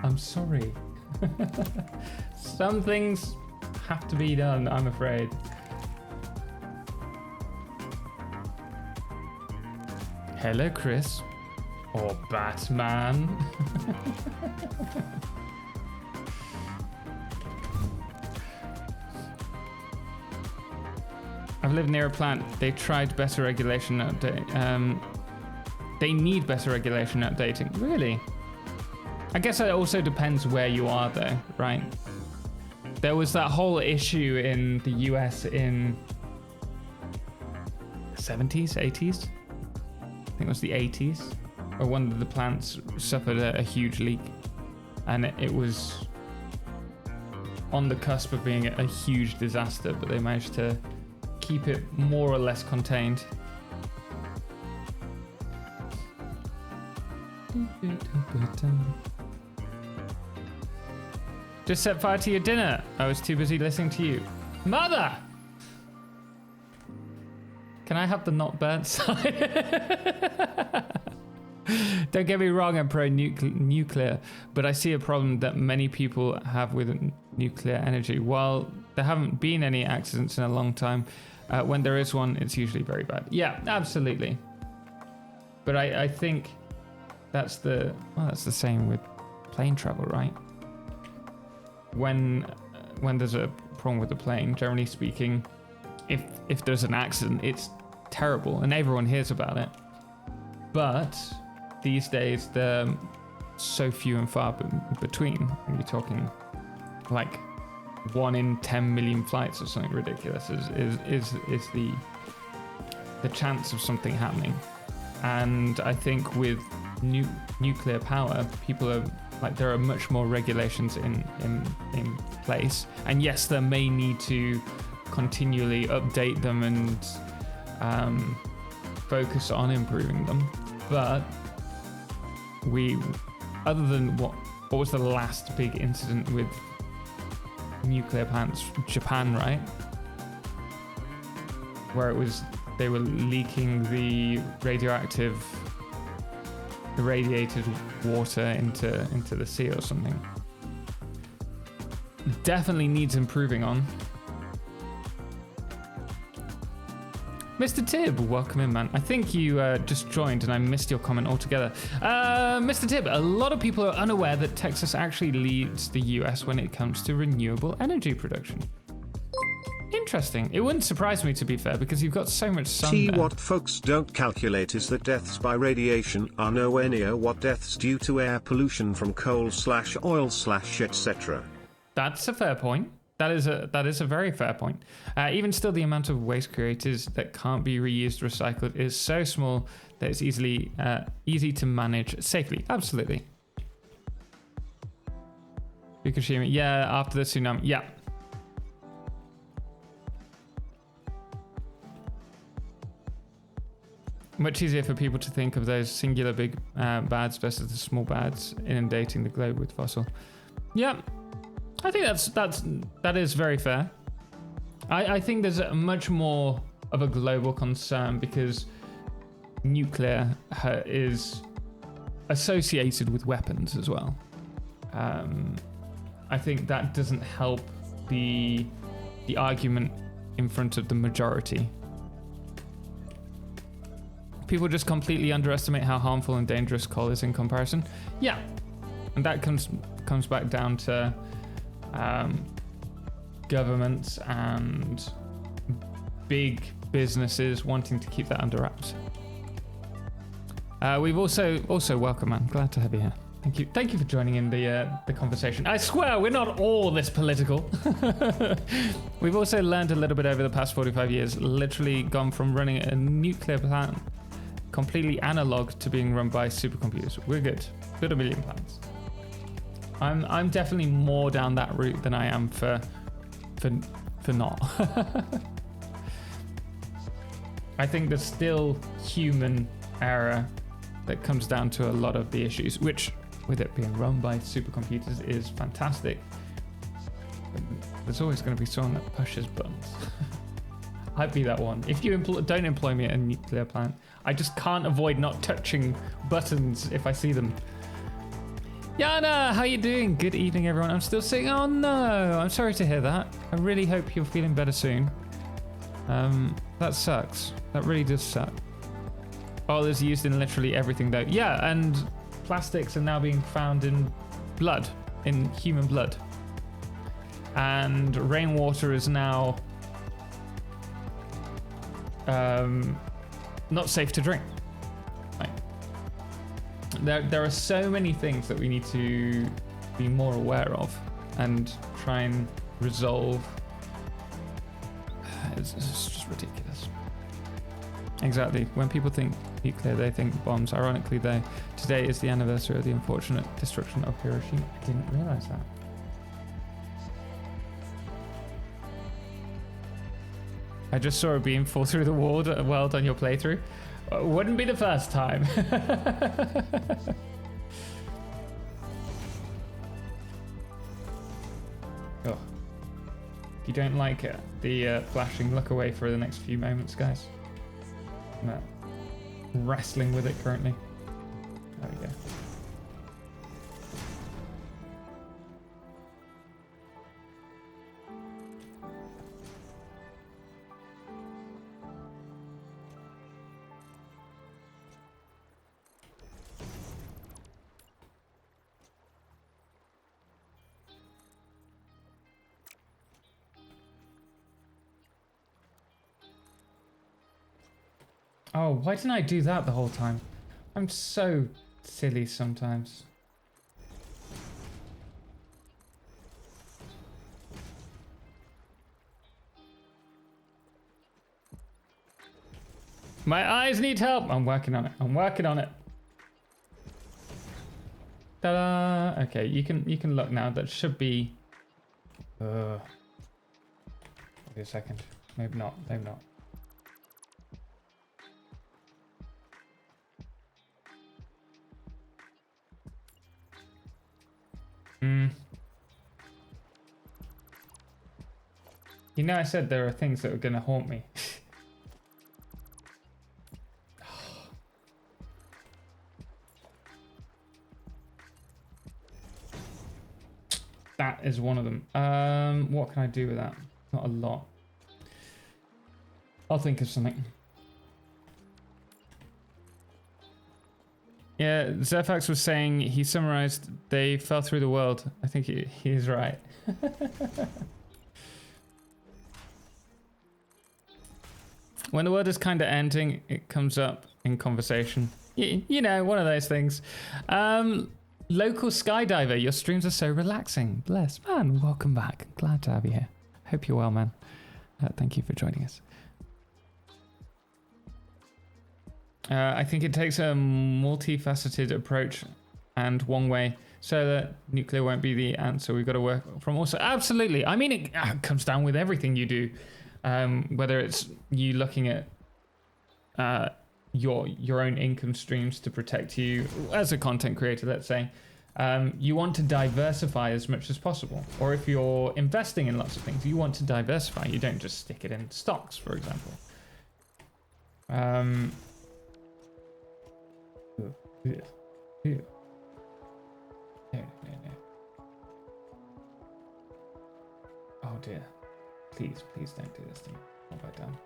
I'm sorry. Some things have to be done, I'm afraid. Hello, Chris. Or Batman. I've lived near a plant. They tried better regulation update. They need better regulation updating. Really? I guess it also depends where you are though, right? There was that whole issue in the US in 70s, 80s? I think it was the 80s. Where one of the plants suffered a huge leak, and it was on the cusp of being a huge disaster, but they managed to keep it more or less contained. Just set fire to your dinner. I was too busy listening to you. Mother! Can I have the not burnt side? Don't get me wrong, I'm pro-nuclear, but I see a problem that many people have with nuclear energy. While there haven't been any accidents in a long time, when there is one, it's usually very bad. Yeah, absolutely. But I think that's the same with plane travel, right? When there's a problem with the plane, generally speaking, if there's an accident, it's terrible and everyone hears about it. But these days, they're so few and far between. You're talking like 1 in 10 million flights or something ridiculous is the chance of something happening. And I think with nuclear power, people are like there are much more regulations in place, and yes, there may need to continually update them and focus on improving them, but other than what was the last big incident with nuclear plants? Japan, right? Where they were leaking the irradiated water into the sea or something. Definitely needs improving on. Mr. Tibb, welcome in, man. I think you just joined and I missed your comment altogether. Mr. Tibb, a lot of people are unaware that Texas actually leads the US when it comes to renewable energy production. Interesting. It wouldn't surprise me, to be fair, because you've got so much sun See, there. what folks don't calculate is that deaths by radiation are nowhere near what deaths due to air pollution from coal/oil/etc. That's a fair point. That is a very fair point. Even still, the amount of waste created that can't be reused or recycled is so small that it's easy to manage safely. Absolutely. Fukushima, yeah, after the tsunami, yeah. Much easier for people to think of those singular big bads versus the small bads inundating the globe with fossil. Yeah. I think that is very fair. I think there's a much more of a global concern because nuclear is associated with weapons as well. I think that doesn't help the argument in front of the majority. People just completely underestimate how harmful and dangerous coal is in comparison. Yeah, and that comes back down to governments and big businesses wanting to keep that under wraps. We've also welcome, man. Glad to have you here. Thank you for joining in the conversation. I swear we're not all this political. We've also learned a little bit over the past 45 years. Literally gone from running a nuclear plant completely analog to being run by supercomputers. We're good. Good a million plants. I'm definitely more down that route than I am for not. I think there's still human error that comes down to a lot of the issues, which with it being run by supercomputers is fantastic. But there's always going to be someone that pushes buttons. I'd be that one. If you don't employ me at a nuclear plant, I just can't avoid not touching buttons if I see them. Yana, how you doing? Good evening, everyone. I'm still sitting. Oh no, I'm sorry to hear that. I really hope you're feeling better soon. That sucks. That really does suck. Oil is used in literally everything though. Yeah, and plastics are now being found in blood, in human blood. And rainwater is now not safe to drink. Right. There are so many things that we need to be more aware of and try and resolve. It's just ridiculous. Exactly. When people think nuclear, they think bombs. Ironically, today is the anniversary of the unfortunate destruction of Hiroshima. I didn't realize that. I just saw a beam fall through the wall. Well done, your playthrough. Wouldn't be the first time. Oh. If you don't like it, the flashing, look away for the next few moments, guys. I'm wrestling with it currently. There we go. Oh, why didn't I do that the whole time? I'm so silly sometimes. My eyes need help. I'm working on it. I'm working on it. Ta-da! Okay, you can look now. That should be. Wait a second. Maybe not. Maybe not. You know, I said there are things that are going to haunt me. That is one of them. What can I do with that? Not a lot. I'll think of something. Yeah, Zefax was saying he summarized they fell through the world. I think he is right. When the world is kind of ending, it comes up in conversation. You know, one of those things. Local skydiver, your streams are so relaxing. Bless, man. Welcome back. Glad to have you here. Hope you're well, man. Thank you for joining us. I think it takes a multifaceted approach and one way, so that nuclear won't be the answer. We've got to work from also. Absolutely. I mean, it comes down with everything you do. Whether it's you looking at your own income streams to protect you as a content creator, let's say, you want to diversify as much as possible. Or if you're investing in lots of things, you want to diversify. You don't just stick it in stocks, for example. No. Oh dear. Please don't do this to me. What have I done?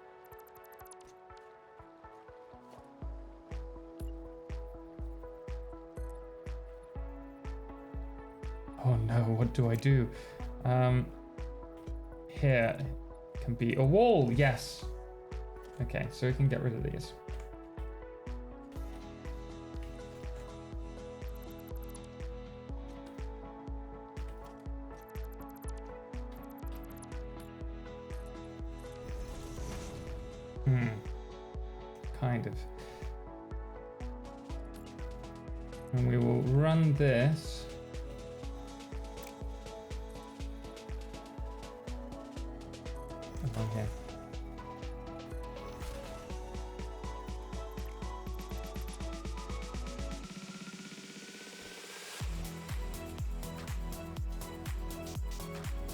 Oh no, what do I do? Here can be a wall, yes. Okay, so we can get rid of these. Kind of. And we will run this. Along here.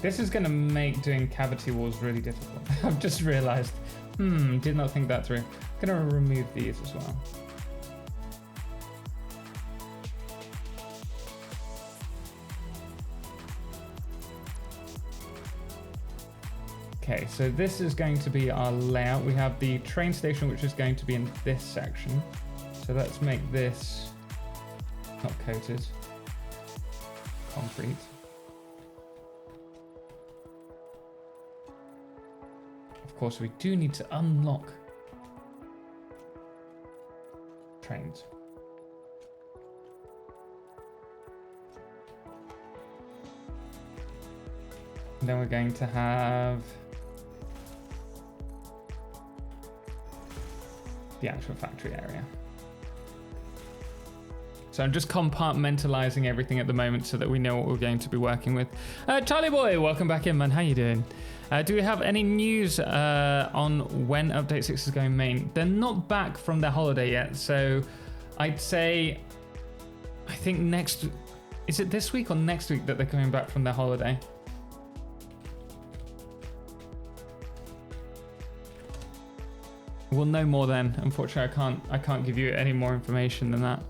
This is going to make doing cavity walls really difficult. I've just realized. Did not think that through. I'm going to remove these as well. Okay, so this is going to be our layout. We have the train station, which is going to be in this section. So let's make this not coated. Concrete. Of course, we do need to unlock trains. And then we're going to have the actual factory area. So I'm just compartmentalizing everything at the moment so that we know what we're going to be working with. Charlie boy, welcome back in, man. How you doing? Do we have any news on when Update 6 is going main? They're not back from their holiday yet, so I'd say, I think is it this week or next week that they're coming back from their holiday? We'll know more then. Unfortunately, I can't give you any more information than that.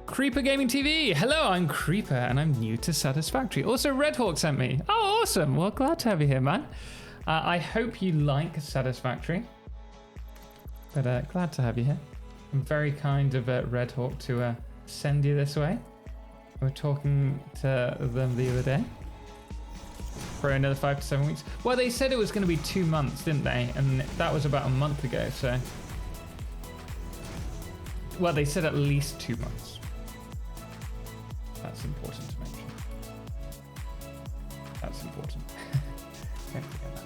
Creeper Gaming TV. Hello, I'm Creeper and I'm new to Satisfactory. Also, Redhawk sent me. Oh, awesome. Well, glad to have you here, man. I hope you like Satisfactory. But glad to have you here. I'm very kind of Redhawk to send you this way. We were talking to them the other day. For another 5 to 7 weeks. Well, they said it was going to be 2 months, didn't they? And that was about a month ago, so. Well, they said at least 2 months. That's important to mention. That's important. Don't forget that.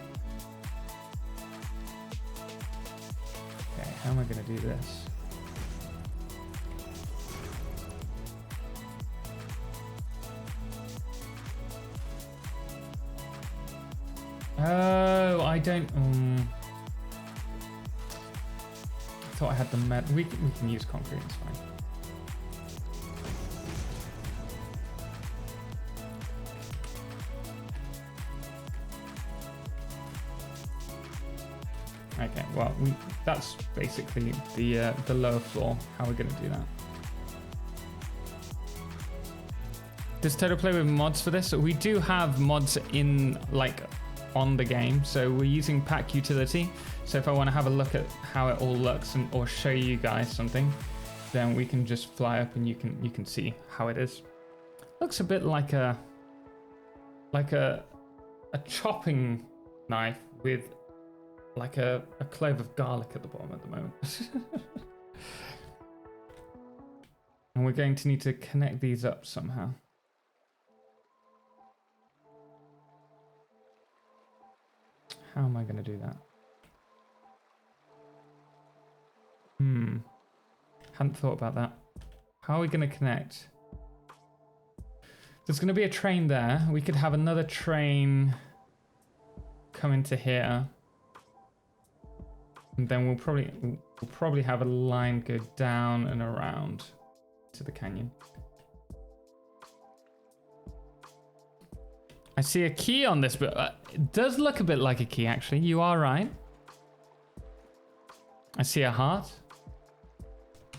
Okay, how am I going to do this? Oh, I don't. I thought I had the we can use concrete. It's fine. Okay, well, that's basically the lower floor. How we're going to do that. Does Toto play with mods for this? We do have mods in, like, on the game. So we're using pack utility. So if I want to have a look at how it all looks or show you guys something, then we can just fly up and you can see how it is. Looks a bit like a chopping knife with like a clove of garlic at the bottom at the moment. And we're going to need to connect these up somehow. How am I going to do that? Hadn't thought about that. How are we going to connect? There's going to be a train there. We could have another train come into here. And then we'll probably have a line go down and around to the canyon. I see a key on this, but it does look a bit like a key, actually. You are right. I see a heart.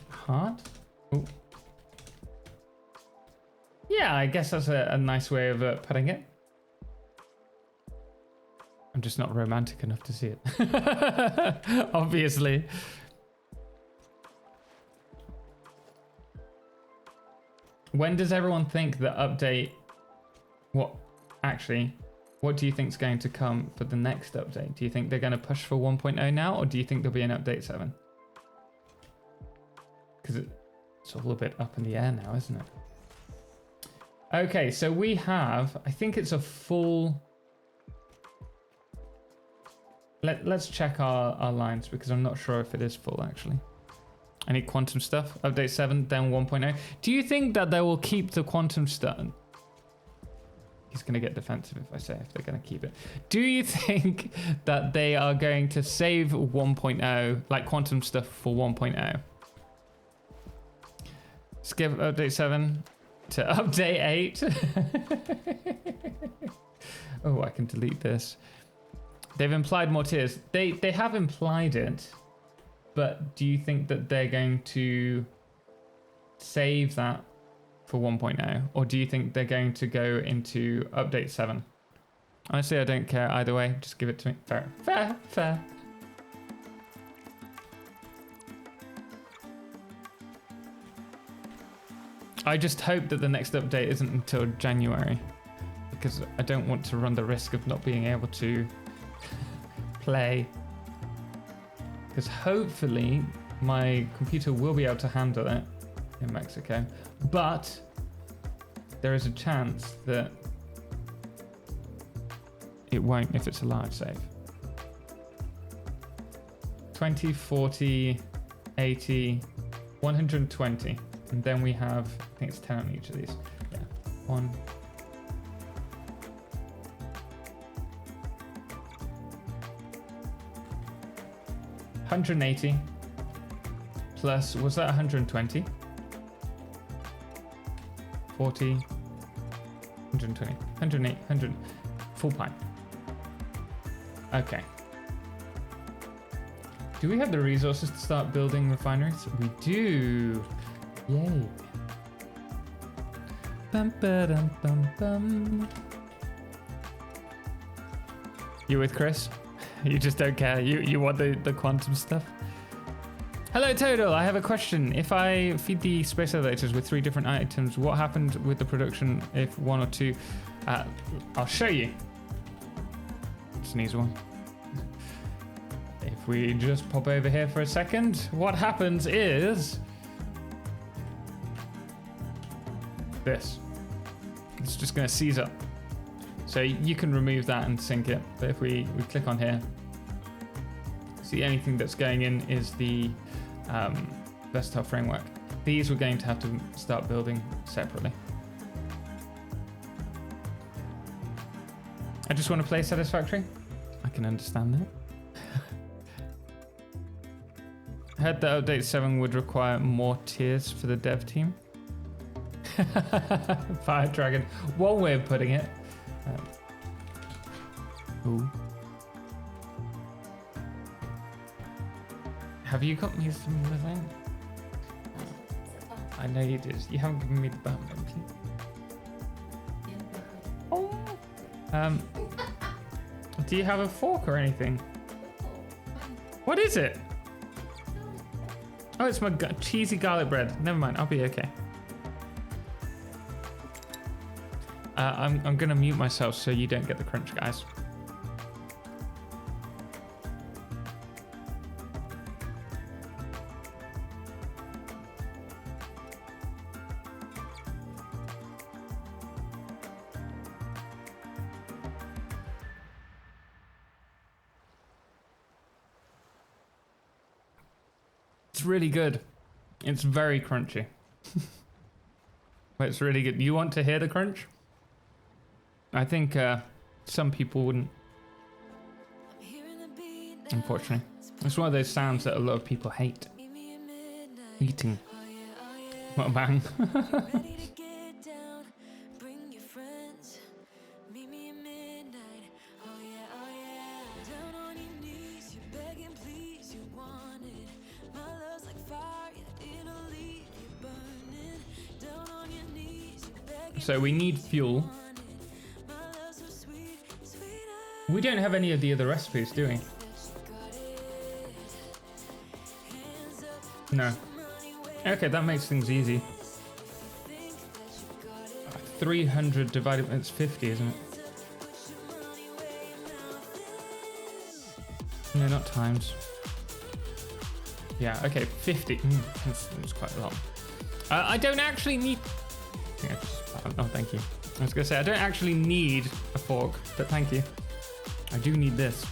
Heart? Ooh. Yeah, I guess that's a nice way of putting it. I'm just not romantic enough to see it. Obviously. When does everyone think the update... What do you think is going to come for the next update? Do you think they're going to push for 1.0 now, or do you think there'll be an update 7? Because it's all a bit up in the air now, isn't it? Okay, so we have... I think it's a full... Let's check our lines, because I'm not sure if it is full, actually. I need quantum stuff. Update 7, then 1.0. Do you think that they will keep the quantum stuff? He's going to get defensive if they're going to keep it. Do you think that they are going to save 1.0, like quantum stuff for 1.0? Skip update 7 to update 8. Oh, I can delete this. They've implied more tiers. They have implied it, but do you think that they're going to save that for 1.0, or do you think they're going to go into update 7? Honestly, I don't care either way. Just give it to me. Fair. I just hope that the next update isn't until January, because I don't want to run the risk of not being able to play. Because hopefully my computer will be able to handle it in Mexico, but there is a chance that it won't if it's a large save. 20, 40, 80, 120, and then we have, I think it's 10 on each of these. Yeah, 1. $180 plus, was that 120? 40, 120, 108, 100, full pipe. Okay. Do we have the resources to start building refineries? We do. Yay. Bum, ba-dum, bum, bum. You with Chris? You just don't care. You want the quantum stuff? Hello, Total. I have a question. If I feed the space elevators with 3 different items, what happened with the production if 1 or 2? I'll show you. Sneeze one. If we just pop over here for a second, what happens is this. It's just going to seize up. So you can remove that and sync it. But if we click on here, see, the only thing that's going in is the versatile framework. These we're going to have to start building separately. I just want to play Satisfactory. can understand that. I heard that update 7 would require more tiers for the dev team. Fire Dragon. One way of putting it. Ooh. Have you got me some of the thing? I know you did. You haven't given me the button, please. Oh. Do you have a fork or anything? What is it? Oh, it's my cheesy garlic bread. Never mind, I'll be okay. I'm gonna mute myself so you don't get the crunch, guys. It's really good. It's very crunchy. But it's really good. You want to hear the crunch? I think some people wouldn't. Unfortunately. It's one of those sounds that a lot of people hate. Eating. What a bang. So we need fuel. We don't have any of the other recipes, do we? No. Okay, that makes things easy. 300 divided by, it's 50, isn't it? No, not times. Yeah, okay, 50. It's quite a lot. I don't actually need... Yeah, oh, thank you. I was going to say, I don't actually need a fork, but thank you. I do need this.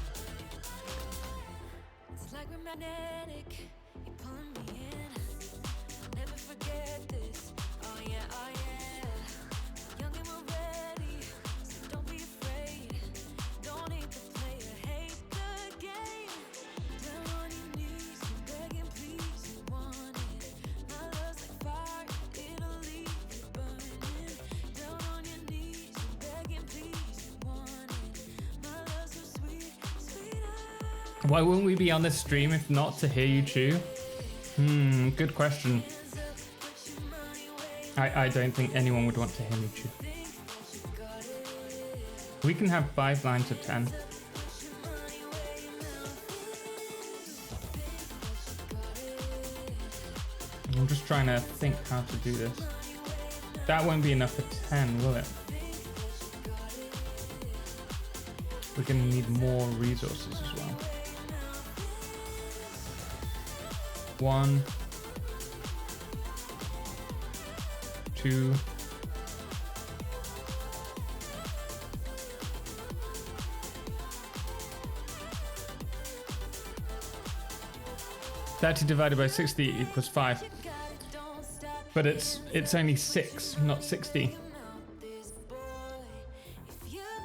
Why wouldn't we be on this stream if not to hear you chew? Good question. I don't think anyone would want to hear me chew. We can have 5 lines of 10. I'm just trying to think how to do this. That won't be enough for 10, will it? We're gonna need more resources as well. 1, 2, 30 divided by 60 equals 5. But it's only 6, not 60.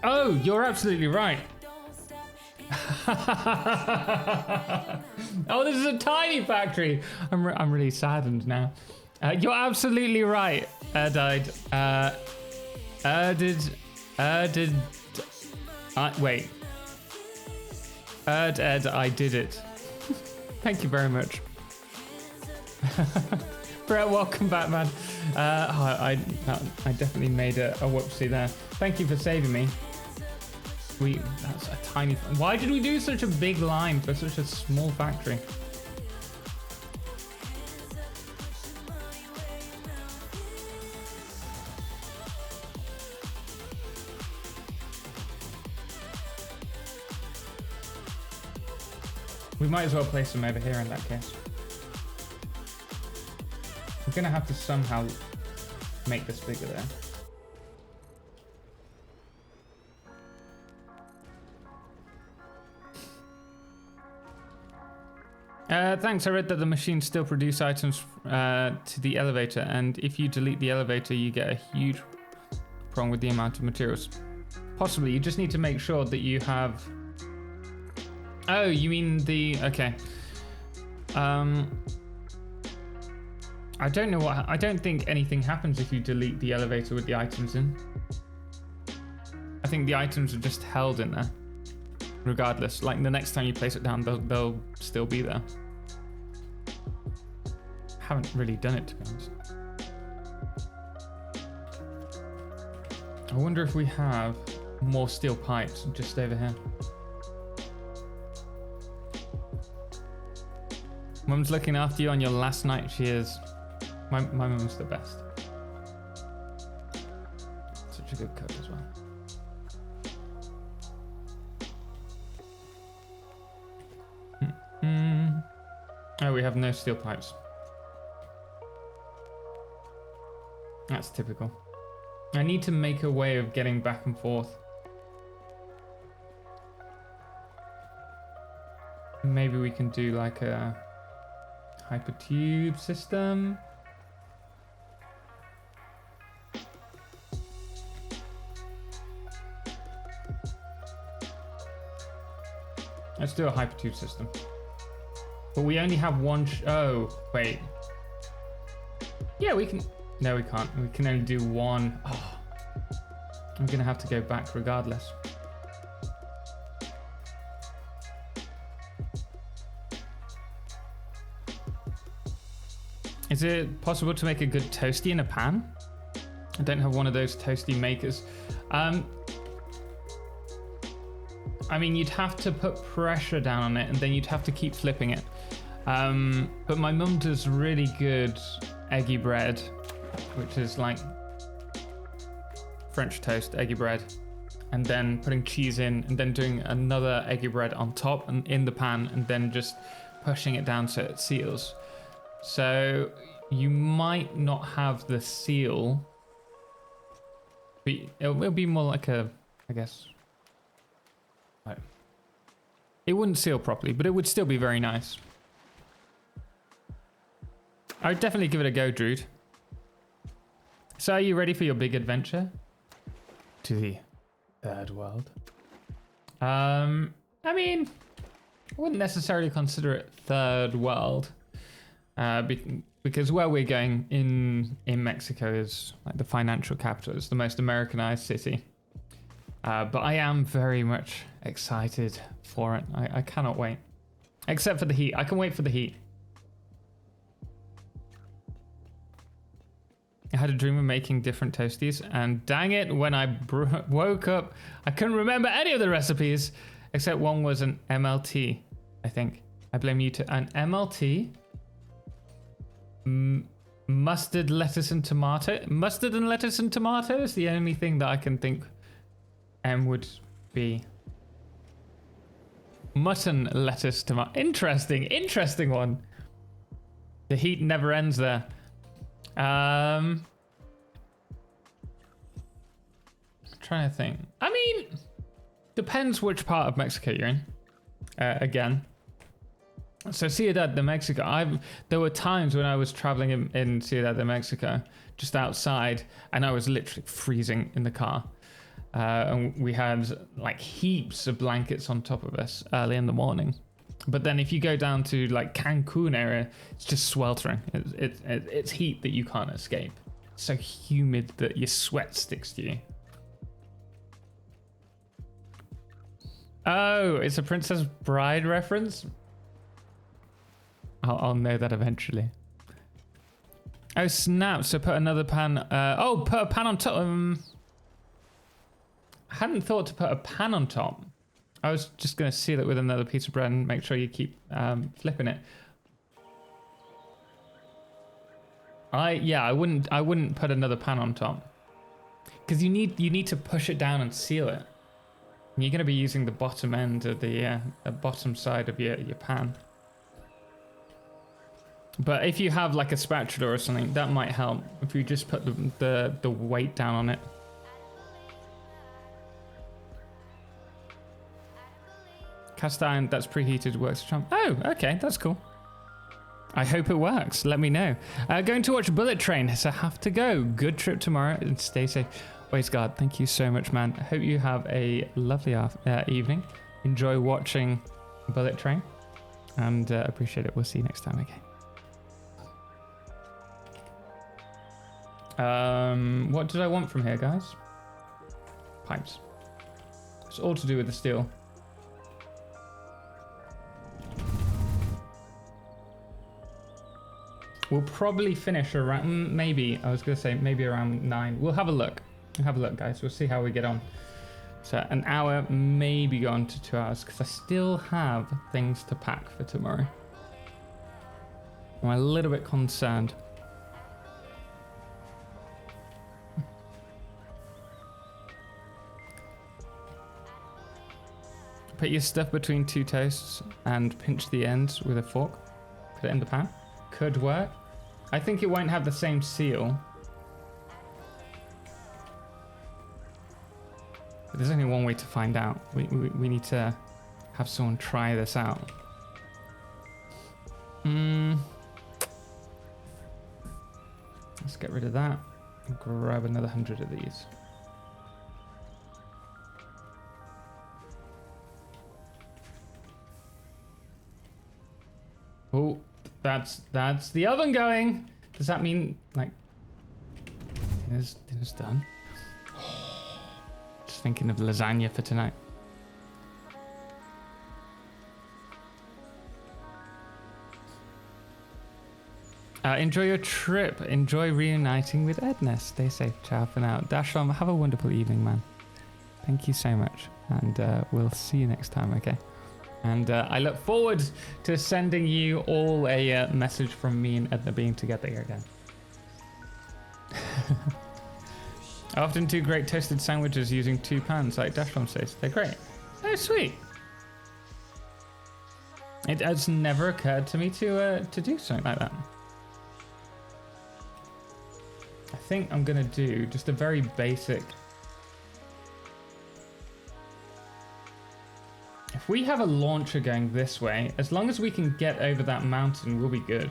Oh, you're absolutely right. Oh, this is a tiny factory. I'm really saddened now. You're absolutely right, Erdide. Wait. Ed, I did it. Thank you very much. Brett, welcome back, man. I definitely made a whoopsie there. Thank you for saving me. That's a tiny... Why did we do such a big line for such a small factory? We might as well place them over here in that case. We're gonna have to somehow make this bigger there. Thanks, I read that the machines still produce items to the elevator, and if you delete the elevator, you get a huge problem with the amount of materials. Possibly, you just need to make sure that you have Oh, you mean the... Okay. I don't know what... I don't think anything happens if you delete the elevator with the items in. I think the items are just held in there. Regardless. Like, the next time you place it down, they'll still be there. Haven't really done it, to be honest. I wonder if we have more steel pipes just over here. Mum's looking after you on your last night. She is. My mum's the best. Such a good cook as well. Oh, we have no steel pipes. That's typical. I need to make a way of getting back and forth. Maybe we can do like a hypertube system. Let's do a hypertube system. But we only have one. Oh, wait. Yeah, we can. No, we can't. We can only do one. Oh, I'm gonna have to go back regardless. Is it possible to make a good toasty in a pan? I don't have one of those toasty makers. I mean, you'd have to put pressure down on it and then you'd have to keep flipping it. But my mum does really good eggy bread, which is like French toast, eggy bread, and then putting cheese in and then doing another eggy bread on top and in the pan and then just pushing it down so it seals. So you might not have the seal, but it'll be more like a, I guess. It wouldn't seal properly, but it would still be very nice. I would definitely give it a go, Drude. So are you ready for your big adventure? To the third world? I mean, I wouldn't necessarily consider it third world. Because where we're going in Mexico is like the financial capital. It's the most Americanized city. But I am very much excited for it. I cannot wait. Except for the heat. I can wait for the heat. I had a dream of making different toasties, and dang it, when I woke up, I couldn't remember any of the recipes, except one was an MLT, I think. I blame you to an MLT. Mustard, lettuce, and tomato. Mustard and lettuce and tomato is the only thing that I can think would be. Mutton, lettuce, tomato. Interesting one. The heat never ends there. I'm trying to think. I mean, depends which part of Mexico you're in. Again. So Ciudad de Mexico, there were times when I was traveling in Ciudad de Mexico, just outside, and I was literally freezing in the car. And we had like heaps of blankets on top of us early in the morning. But then if you go down to like Cancun area, it's just sweltering. It's heat that you can't escape. It's so humid that your sweat sticks to you. Oh, it's a Princess Bride reference? I'll know that eventually. Oh, snap. So put another pan. Put a pan on top. I hadn't thought to put a pan on top. I was just going to seal it with another piece of bread and make sure you keep flipping it. I wouldn't put another pan on top. Because you need to push it down and seal it. And you're going to be using the bottom end of the bottom side of your pan. But if you have like a spatula or something, that might help. If you just put the weight down on it. Cast iron that's preheated works a charm. Oh, okay, that's cool. I hope it works. Let me know. Going to watch Bullet Train, so I have to go. Good trip tomorrow and stay safe. Wasteguard, thank you so much, man. I hope you have a lovely evening. Enjoy watching bullet train. And appreciate it. We'll see you next time, okay? What did I want from here, guys? Pipes. It's all to do with the steel. We'll probably finish around, maybe, I was going to say maybe around 9. We'll have a look. We'll have a look, guys. We'll see how we get on. So an hour, maybe gone to 2 hours, because I still have things to pack for tomorrow. I'm a little bit concerned. Put your stuff between 2 toasts and pinch the ends with a fork. Put it in the pan. Could work. I think it won't have the same seal. But there's only one way to find out. We need to have someone try this out. Let's get rid of that and grab another 100 of these. Oh, that's the oven going. Does that mean like dinner's done? Just thinking of lasagna for tonight. Enjoy your trip. Enjoy reuniting with Edna. Stay safe. Ciao for now. Dashlam, have a wonderful evening, man. Thank you so much. And we'll see you next time, okay? And I look forward to sending you all a message from me and Edna being together again. I often do great toasted sandwiches using 2 pans, like Dashlam says. They're great. Oh, sweet. It has never occurred to me to do something like that. I think I'm going to do just a very basic... If we have a launcher going this way, as long as we can get over that mountain, we'll be good.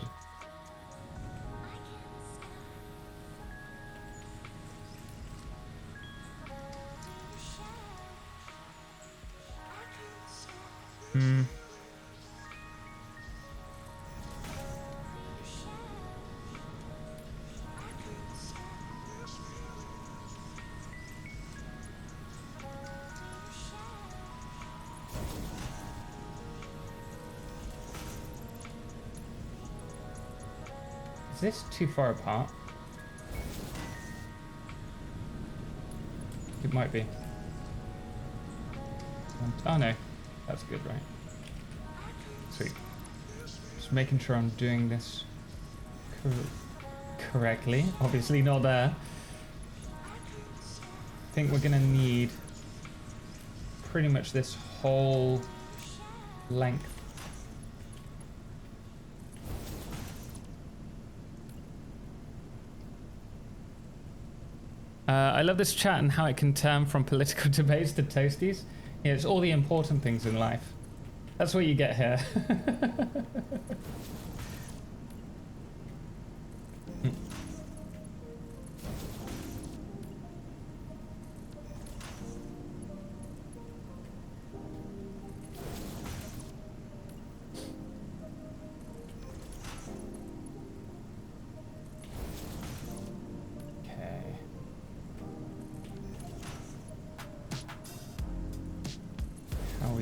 Is this too far apart? It might be. Oh no, that's good, right? Sweet. Just making sure I'm doing this correctly. Obviously not there. I think we're gonna need pretty much this whole length. I love this chat and how it can turn from political debates to toasties. Yeah, it's all the important things in life. That's what you get here.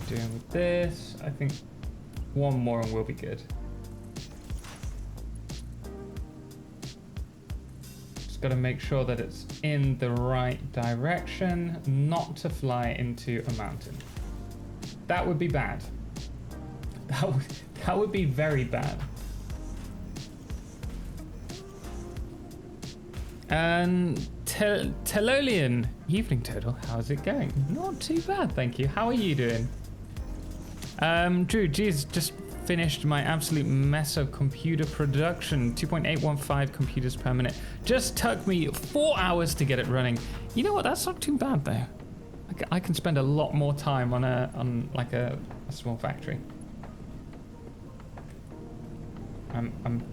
Doing with this, I think one more and we'll be good. Just got to make sure that it's in the right direction, not to fly into a mountain. That would be bad. That would be very bad. And Telolian, evening total, how's it going? Not too bad, thank you. How are you doing? Drew, geez, just finished my absolute mess of computer production. 2.815 computers per minute. Just took me 4 hours to get it running. You know what? That's not too bad though. I can spend a lot more time on like a small factory. I'm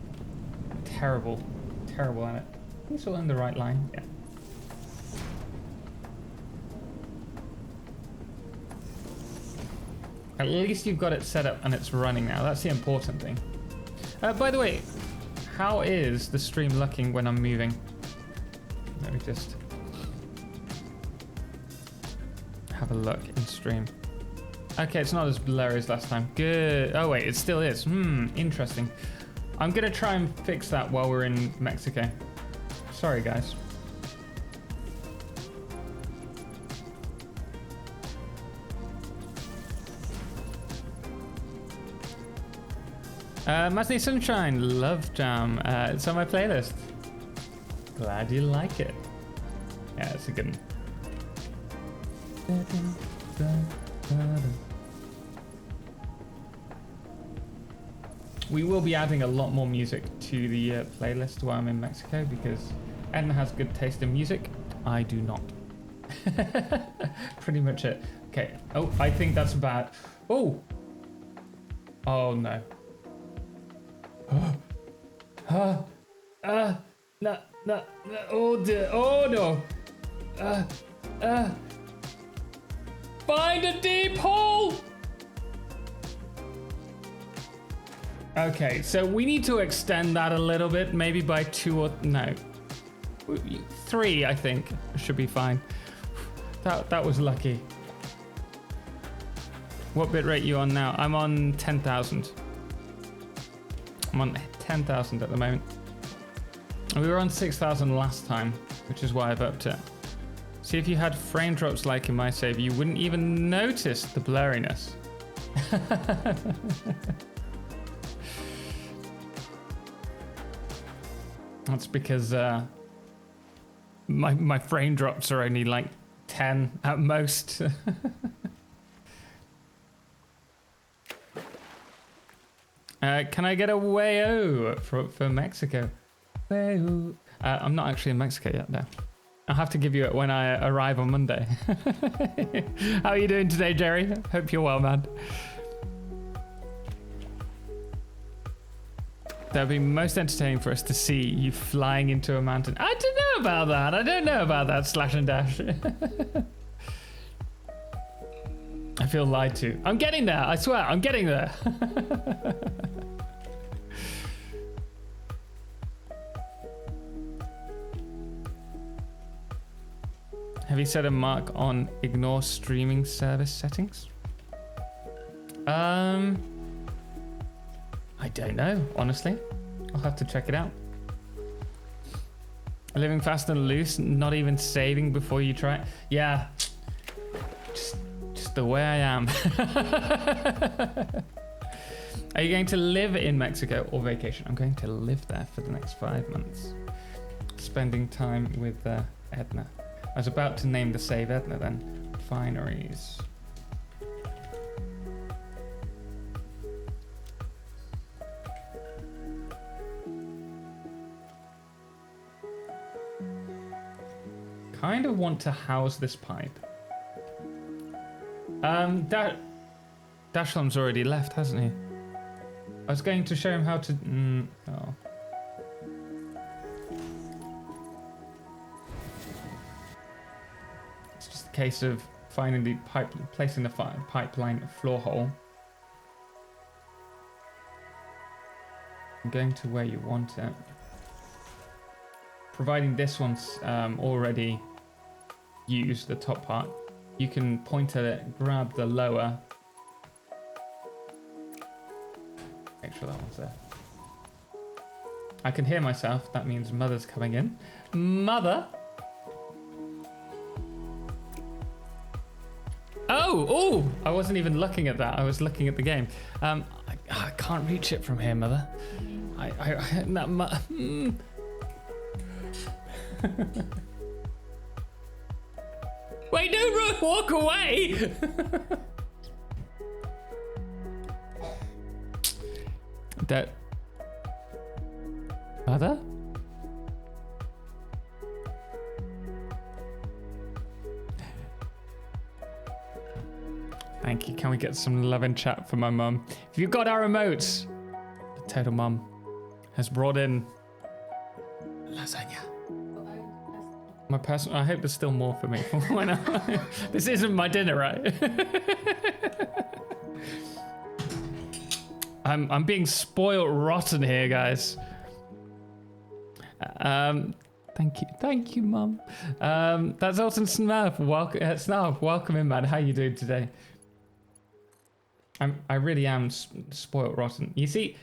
terrible at it. It's all in the right line. Yeah. At least you've got it set up and it's running now. That's the important thing. By the way, how is the stream looking when I'm moving? Let me just have a look in stream. Okay, it's not as blurry as last time. Good. Oh wait, it still is. Interesting. I'm gonna try and fix that while we're in Mexico. Sorry, guys. Masney Sunshine, Love Jam. It's on my playlist. Glad you like it. Yeah, it's a good one. We will be adding a lot more music to the playlist while I'm in Mexico because Edna has good taste in music. I do not. Pretty much it. Okay. Oh, I think that's bad. Oh. Oh no. No. Oh dear. Oh no. Find a deep hole. Okay, so we need to extend that a little bit, maybe by 2 or no, 3. I think should be fine. That was lucky. What bitrate you on now? I'm on 10,000. I'm on 10,000 at the moment. We were on 6,000 last time, which is why I've upped it. See, if you had frame drops like in my save, you wouldn't even notice the blurriness. That's because my frame drops are only like 10 at most. Can I get a way-o for Mexico? Way-o. I'm not actually in Mexico yet, though. I'll have to give you it when I arrive on Monday. How are you doing today, Jerry? Hope you're well, man. That would be most entertaining for us to see you flying into a mountain. I don't know about that. I don't know about that, Slash and Dash. I feel lied to. I'm getting there. I swear, I'm getting there. Have you set a mark on ignore streaming service settings? I don't know, honestly. I'll have to check it out. Living fast and loose, not even saving before you try. Yeah, just the way I am. Are you going to live in Mexico or vacation? I'm going to live there for the next 5 months. Spending time with Edna. I was about to name the save Edna then. Fineries. Kind of want to house this pipe. Dashlom's already left, hasn't he? I was going to show him how to. Oh. It's just a case of finding the pipe, placing the pipeline floor hole. I'm going to where you want it. Providing this one's already used, the top part, you can point at it, grab the lower. Make sure that one's there. I can hear myself. That means Mother's coming in. Mother! Oh! I wasn't even looking at that. I was looking at the game. I can't reach it from here, Mother. Wait, don't walk away! That... Mother? Thank you. Can we get some love and chat for my mum? If you've got our remotes, the Total Mum has brought in lasagna. My personal. I hope there's still more for me. This isn't my dinner, right? I'm being spoiled rotten here, guys. Thank you, Mum. That's Alton Snarf. Welcome in, man. How you doing today? I really am spoiled rotten. You see,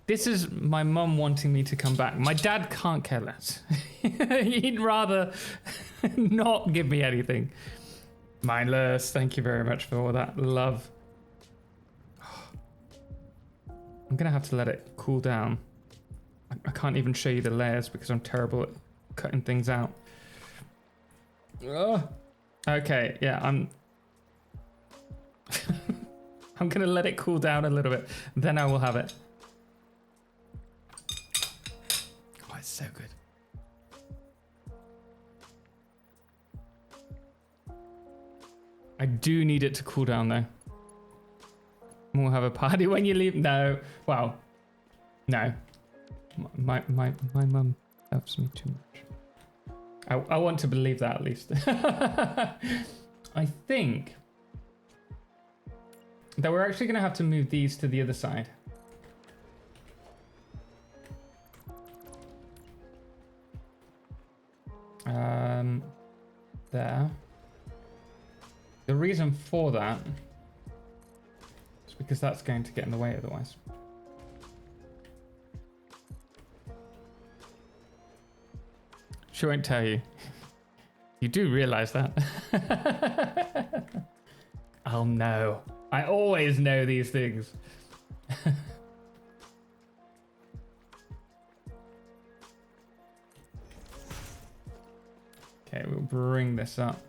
this is my mum wanting me to come back. My dad can't care less. He'd rather not give me anything. Mindless, thank you very much for all that love. I'm gonna have to let it cool down. I can't even show you the layers because I'm terrible at cutting things out. Ugh. Okay, yeah, I'm gonna let it cool down a little bit, then I will have it. Oh, it's so good. I do need it to cool down though. We'll have a party when you leave. No, well, no. My mum loves me too much. I want to believe that at least. I think that we're actually going to have to move these to the other side. There. The reason for that is because that's going to get in the way otherwise. She won't tell you. You do realize that. Oh no. I always know these things. Okay, we'll bring this up.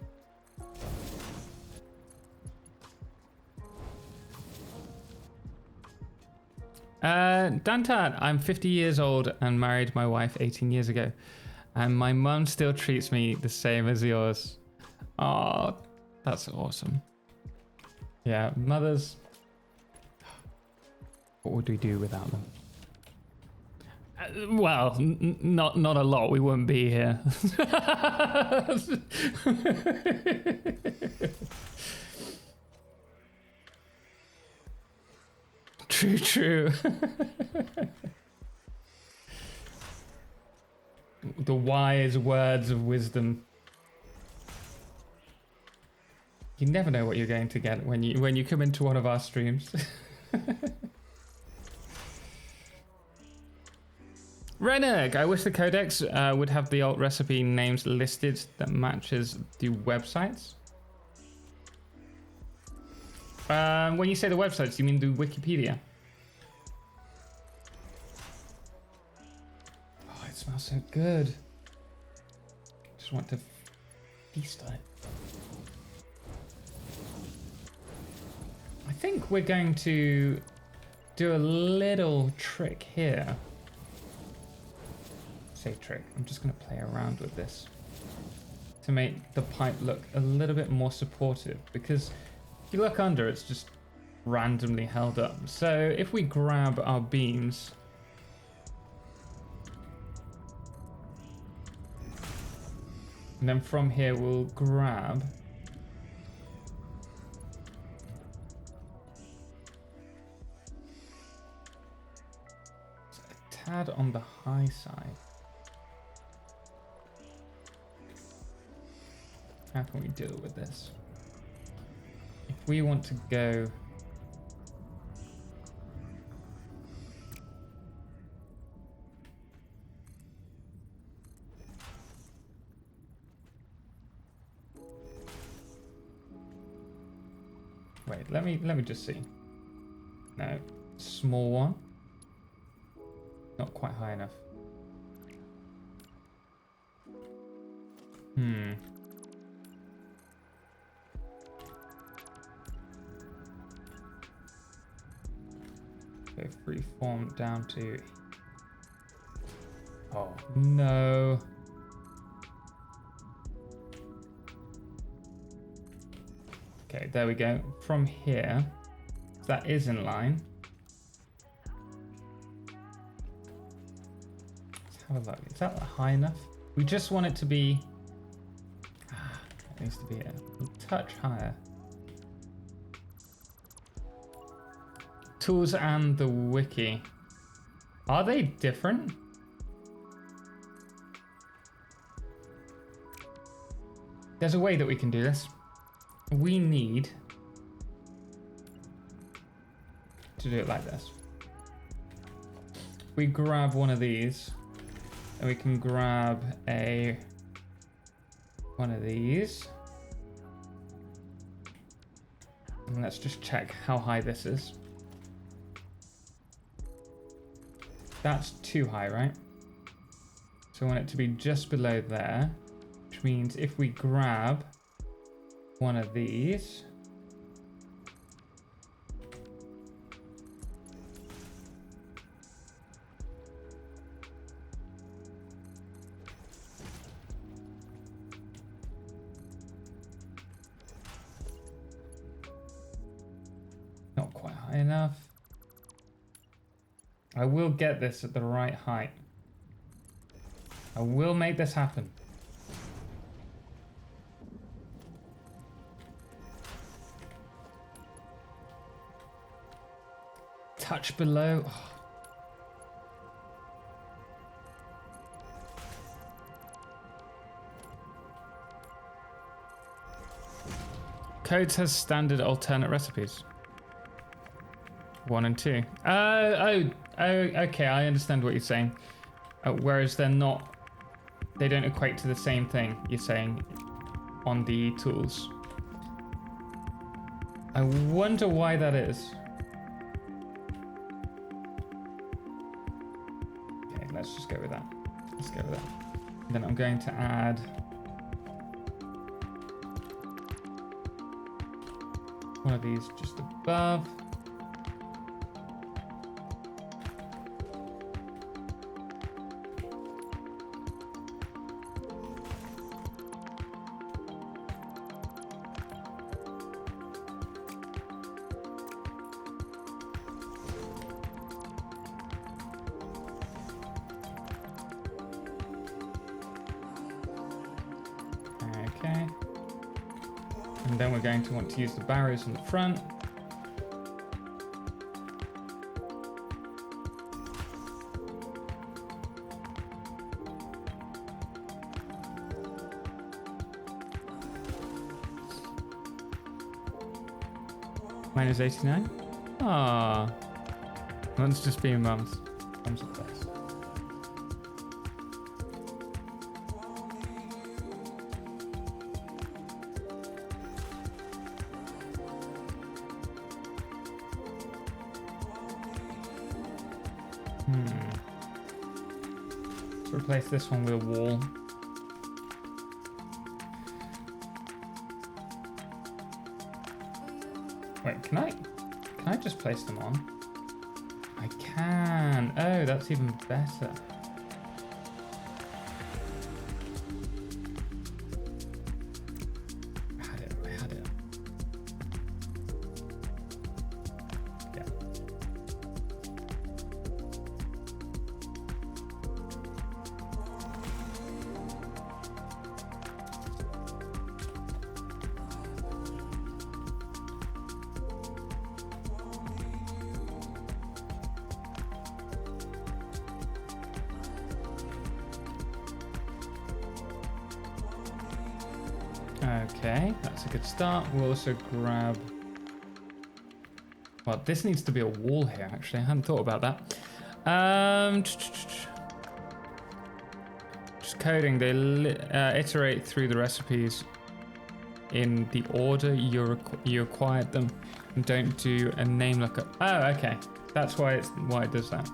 Dantan, I'm 50 years old and married my wife 18 years ago. And my mum still treats me the same as yours. Oh, that's awesome. Yeah, mothers. What would we do without them? Well, not a lot. We wouldn't be here. True. The wise words of wisdom. You never know what you're going to get when you come into one of our streams. Reneg, I wish the codex would have the alt recipe names listed that matches the websites. When you say the websites, you mean the Wikipedia? Oh, it smells so good. Just want to feast on it. I think we're going to do a little trick here. Say trick. I'm just going to play around with this to make the pipe look a little bit more supportive, because if you look under, it's just randomly held up. So if we grab our beams, and then from here we'll grab a tad on the high side. How can we deal with this? If we want to go wait, let me just see. No, small one. Not quite high enough. Go freeform down to. Oh no. Okay, there we go. From here, that is in line. Let's have a look. Is that high enough? We just want it to be. It needs to be a touch higher. tools and the wiki. Are they different? There's a way that we can do this. We need to do it like this. We grab one of these, and we can grab one of these. And let's just check how high this is. That's too high, right? So I want it to be just below there, which means if we grab one of these, not quite high enough. I will get this at the right height. I will make this happen. Touch below. Oh. Codes has standard alternate recipes. 1 and 2. Okay, I understand what you're saying. Whereas they're not, they don't equate to the same thing, you're saying, on the tools. I wonder why that is. Okay, let's just go with that. Let's go with that. And then I'm going to add one of these just above. Okay. And then we're going to want to use the barrows on the front. Minus 89? Ah, Mum's just being mums. Mums are the best. Let's replace this one with a wall. Wait, can I just place them on? I can. Oh, that's even better. I had it. Yeah. Okay, that's a good start. We'll also grab... Well, this needs to be a wall here, actually. I hadn't thought about that. Just coding. They iterate through the recipes in the order you acquired them, and don't do a name lookup. Oh, okay. That's why it does that.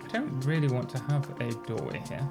I don't really want to have a doorway here.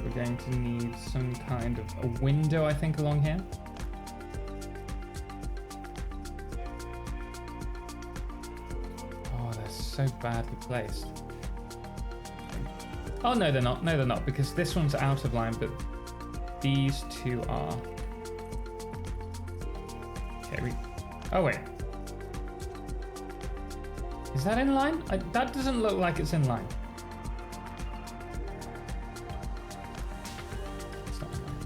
we're going to need some kind of a window, I think, along here. Oh, they're so badly placed. Oh, no, they're not. No, they're not, because this one's out of line, but these two are. Okay, oh, wait. Is that in line? That doesn't look like it's in line. It's not in line.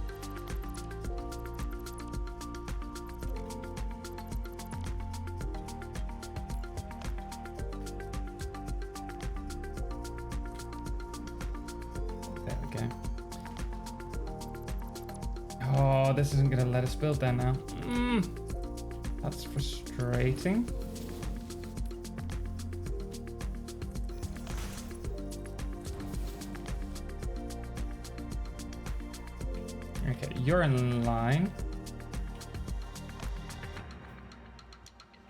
There we go. Oh, this isn't going to let us build there now. That's frustrating. Okay, you're in line.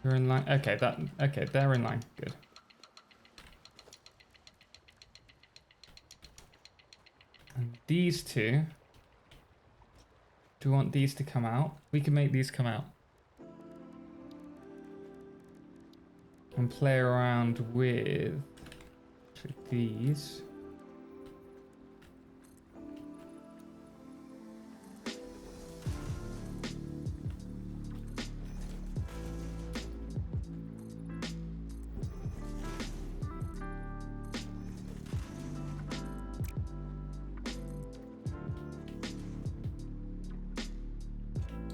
You're in line. Okay, they're in line. Good. And these two. Do we want these to come out? We can make these come out. And play around with these.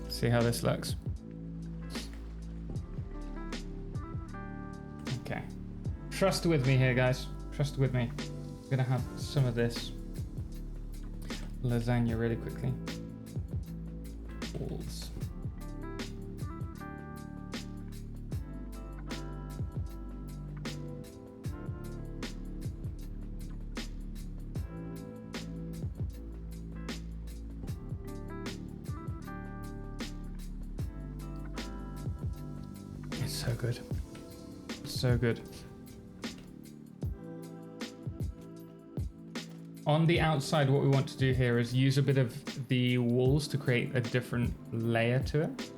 See how this looks. Okay. Trust with me here, guys. Trust with me. I'm gonna have some of this lasagna really quickly. Walls. So good. So good. On the outside, what we want to do here is use a bit of the walls to create a different layer to it.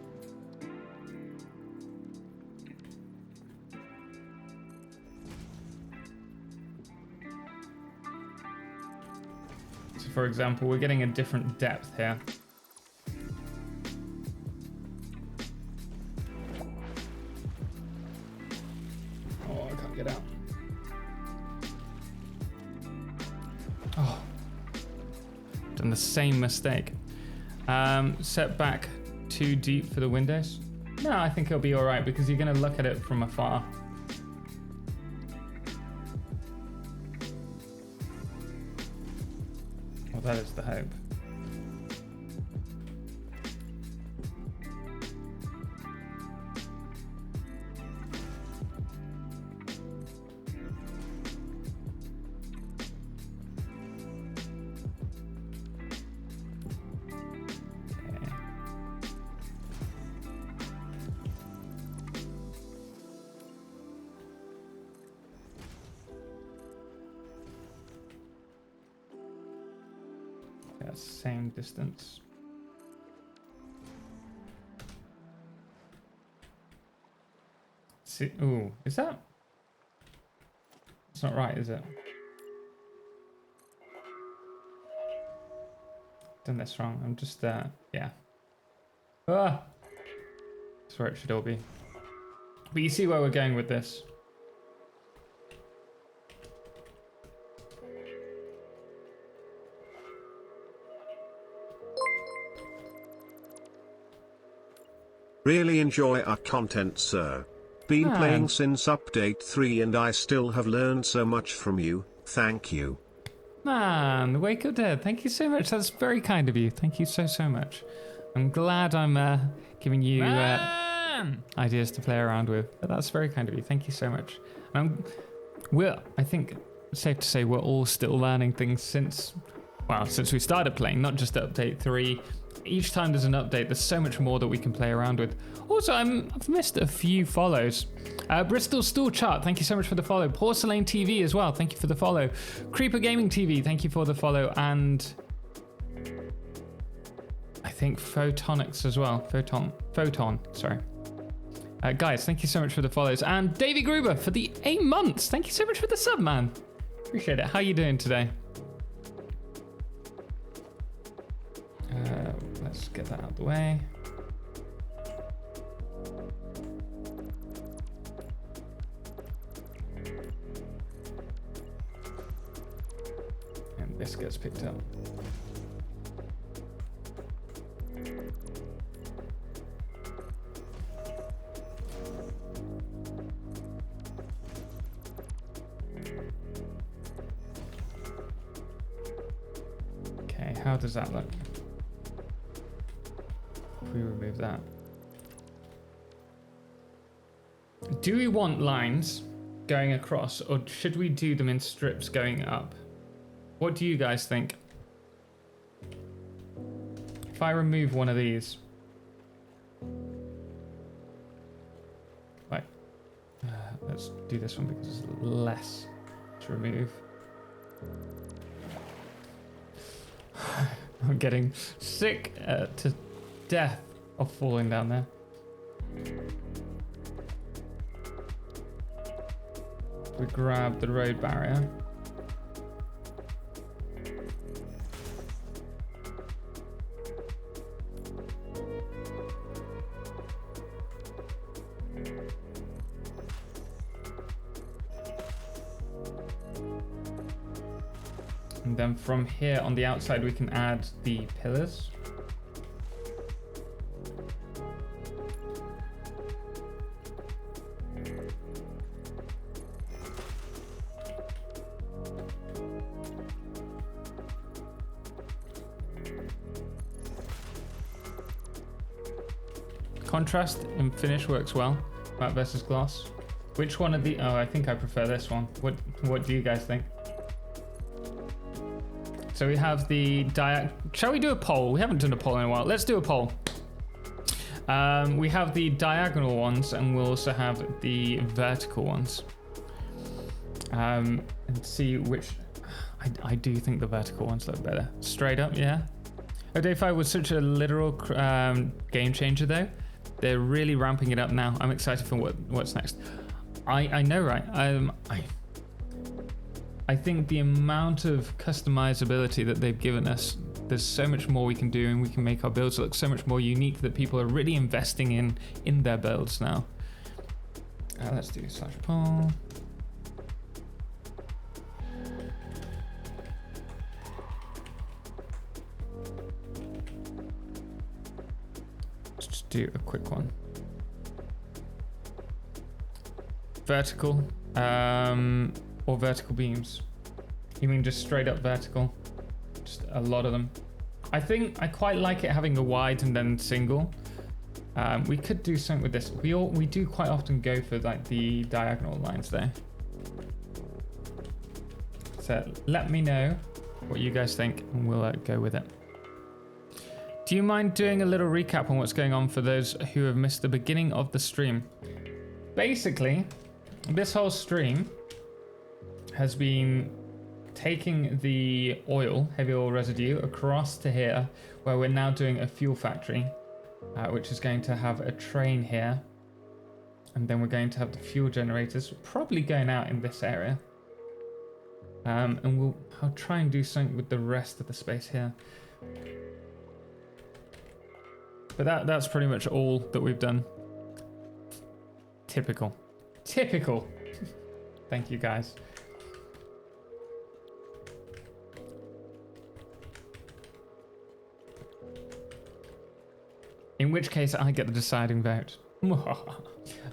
So for example, we're getting a different depth here. Get out. Oh, done the same mistake. Set back too deep for the windows. No, I think it'll be all right because you're going to look at it from afar. Well, that is the hope. Same distance. See, ooh, is that? It's not right, is it? Done this wrong. I'm just yeah. Ah, that's where it should all be. But you see where we're going with this. Really enjoy our content, sir. Been playing since update 3 and I still have learned so much from you. Thank you. Man, Wake Up Dead, thank you so much. That's very kind of you. Thank you so, so much. I'm glad I'm giving you ideas to play around with. But that's very kind of you. Thank you so much. I think it's safe to say we're all still learning things since we started playing, not just update 3. Each time there's an update, there's so much more that we can play around with. Also, I've missed a few follows. Bristol Stool Chart, thank you so much for the follow. Porcelain TV as well, thank you for the follow. Creeper Gaming TV, thank you for the follow. And think Photonics as well. Photon, sorry. Guys, thank you so much for the follows. And Davey Gruber for the 8 months. Thank you so much for the sub, man. Appreciate it. How you doing today? Let's get that out of the way. And this gets picked up. Okay, how does that look? If we remove that. Do we want lines going across, or should we do them in strips going up? What do you guys think? If I remove one of these, right, let's do this one because it's less to remove. I'm getting sick to death of falling down there. We grab the road barrier. And then from here on the outside, we can add the pillars. Contrast and finish works well. Matte versus gloss. Which one of the? Oh, I think I prefer this one. What do you guys think? So we have the shall we do a poll? We haven't done a poll in a while. Let's do a poll. We have the diagonal ones, and we'll also have the vertical ones. And see which. I do think the vertical ones look better. Straight up, yeah. Day5 was such a literal game changer, though. They're really ramping it up now. I'm excited for what's next. I know, right? I think the amount of customizability that they've given us, there's so much more we can do, and we can make our builds look so much more unique that people are really investing in their builds now. Let's do /poll. Just do a quick one. Vertical. Or vertical beams? You mean just straight up vertical? Just a lot of them. I think I quite like it having a wide and then single. We could do something with this. We do quite often go for like the diagonal lines there. So let me know what you guys think, and we'll go with it. Do you mind doing a little recap on what's going on for those who have missed the beginning of the stream? Basically, this whole stream has been taking the heavy oil residue across to here, where we're now doing a fuel factory, which is going to have a train here. And then we're going to have the fuel generators probably going out in this area. And I'll try and do something with the rest of the space here. But that's pretty much all that we've done. Typical. Thank you, guys. In which case, I get the deciding vote.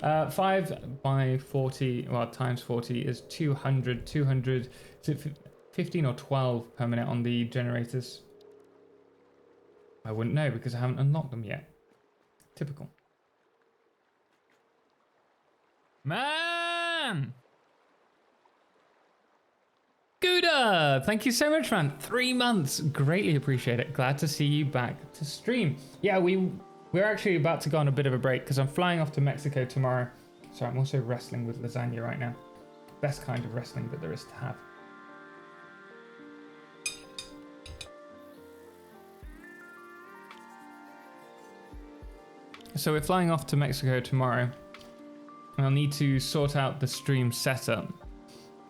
5 by 40, well, times 40 is 200. 200, is it 15 or 12 per minute on the generators? I wouldn't know because I haven't unlocked them yet. Typical. Man! Gouda! Thank you so much, man. 3 months. Greatly appreciate it. Glad to see you back to stream. Yeah, we're actually about to go on a bit of a break because I'm flying off to Mexico tomorrow. So I'm also wrestling with lasagna right now. Best kind of wrestling that there is to have. So we're flying off to Mexico tomorrow. I'll need to sort out the stream setup.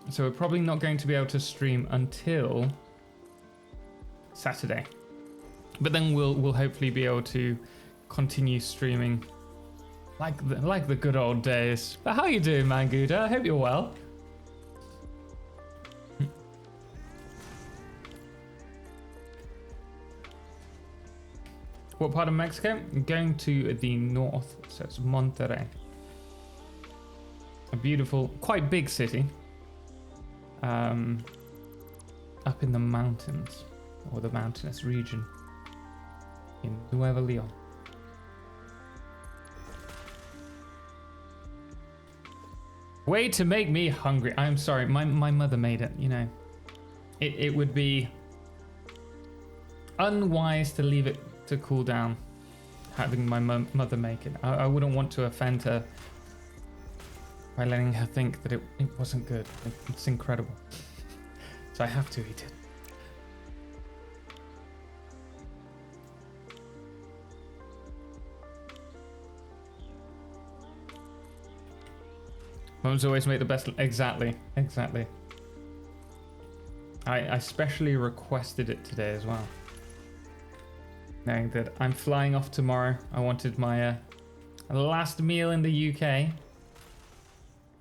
So we're probably not going to be able to stream until Saturday. But then we'll hopefully be able to continue streaming like the good old days. But how you doing, man, Gouda? I hope you're well. What part of Mexico? I'm going to the north, so it's Monterrey. A beautiful, quite big city. Up in the mountains, or the mountainous region in Nuevo León. Way to make me hungry. I'm sorry, my mother made it, you know. It would be unwise to leave it to cool down, having my mother make it. I wouldn't want to offend her by letting her think that it wasn't good. It's incredible. So I have to eat it. Mums always make the best. Exactly. I specially requested it today as well, knowing that I'm flying off tomorrow. I wanted my last meal in the UK,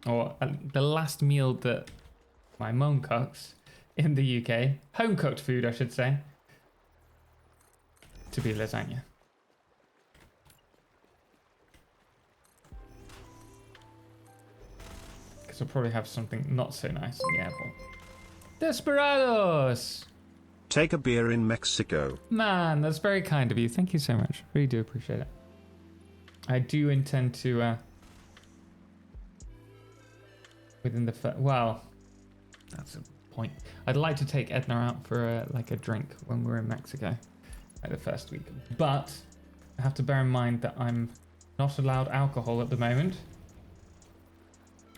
or the last meal that my mum cooks in the UK, home cooked food I should say, to be lasagna. Because I'll probably have something not so nice in the airport. Desperados! Take a beer in Mexico. Man, that's very kind of you. Thank you so much. Really do appreciate it. I do intend to, within the, well, that's a point. I'd like to take Edna out for like a drink when we're in Mexico, like the first week. But I have to bear in mind that I'm not allowed alcohol at the moment.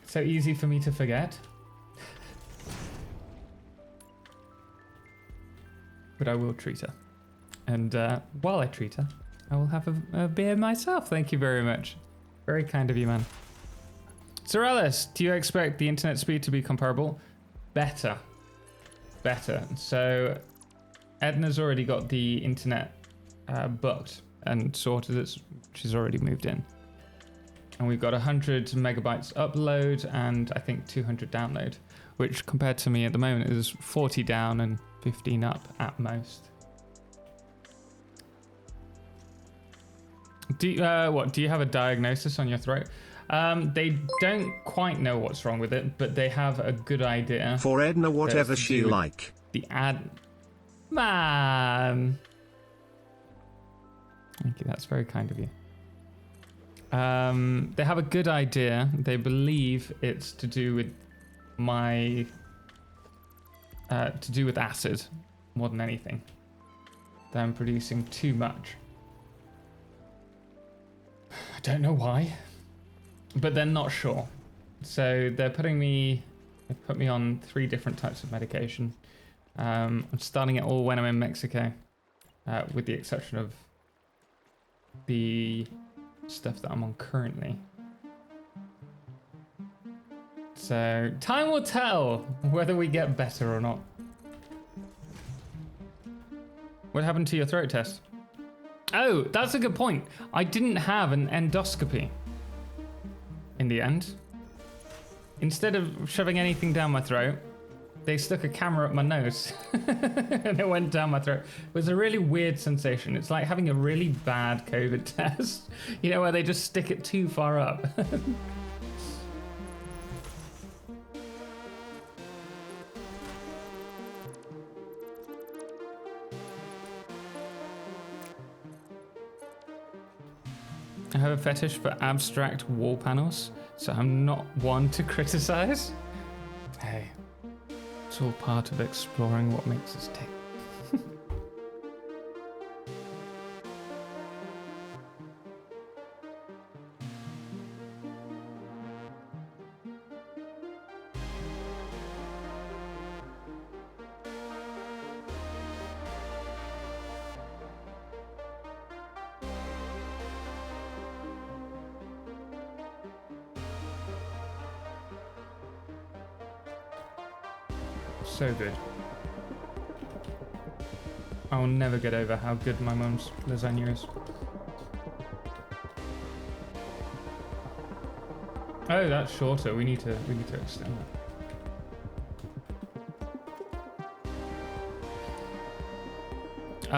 So easy for me to forget. But I will treat her. And while I treat her, I will have a beer myself. Thank you very much. Very kind of you, man. Sir Alice, do you expect the internet speed to be comparable? Better. So Edna's already got the internet booked and sorted. She's already moved in. And we've got 100 megabytes upload and I think 200 download, which compared to me at the moment is 40 down and 15 up at most. Do you have a diagnosis on your throat? They don't quite know what's wrong with it, but they have a good idea. For Edna, whatever she like. The ad... Man! Thank you, that's very kind of you. They have a good idea. They believe it's to do with my... to do with acid, more than anything. That I'm producing too much. I don't know why, but they're not sure. So they put me on 3 different types of medication. I'm starting it all when I'm in Mexico, with the exception of the stuff that I'm on currently. So time will tell whether we get better or not. What happened to your throat test? Oh, that's a good point. I didn't have an endoscopy in the end. Instead of shoving anything down my throat, they stuck a camera up my nose and it went down my throat. It was a really weird sensation. It's like having a really bad COVID test, you know, where they just stick it too far up. I have a fetish for abstract wall panels, so I'm not one to criticize. Hey, it's all part of exploring what makes us tick. So good. I'll never get over how good my mum's lasagna is. Oh, that's shorter. We need to extend that.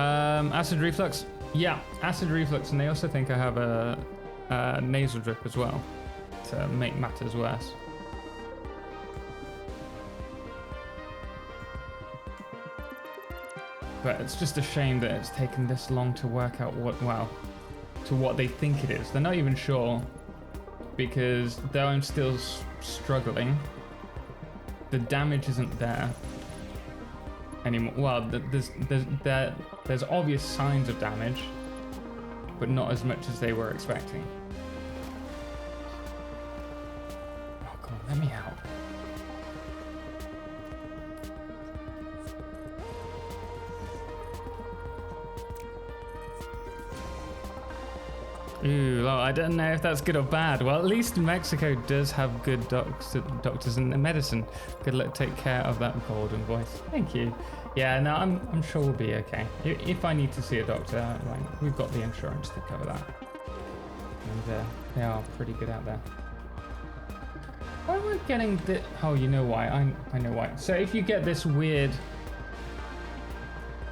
Acid reflux. Yeah, acid reflux, and they also think I have a nasal drip as well to make matters worse. But it's just a shame that it's taken this long to work out what they think it is. They're not even sure, because though I'm still struggling, the damage isn't there anymore. Well, there's obvious signs of damage, but not as much as they were expecting. Oh God, let me out. Ooh, well, I don't know if that's good or bad. Well, at least Mexico does have good doctors and medicine. Good luck, take care of that golden voice. Thank you. Yeah, no, I'm sure we'll be okay. If I need to see a doctor, like, we've got the insurance to cover that. And they are pretty good out there. Why am I getting the... Oh, you know why. I know why. So if you get this weird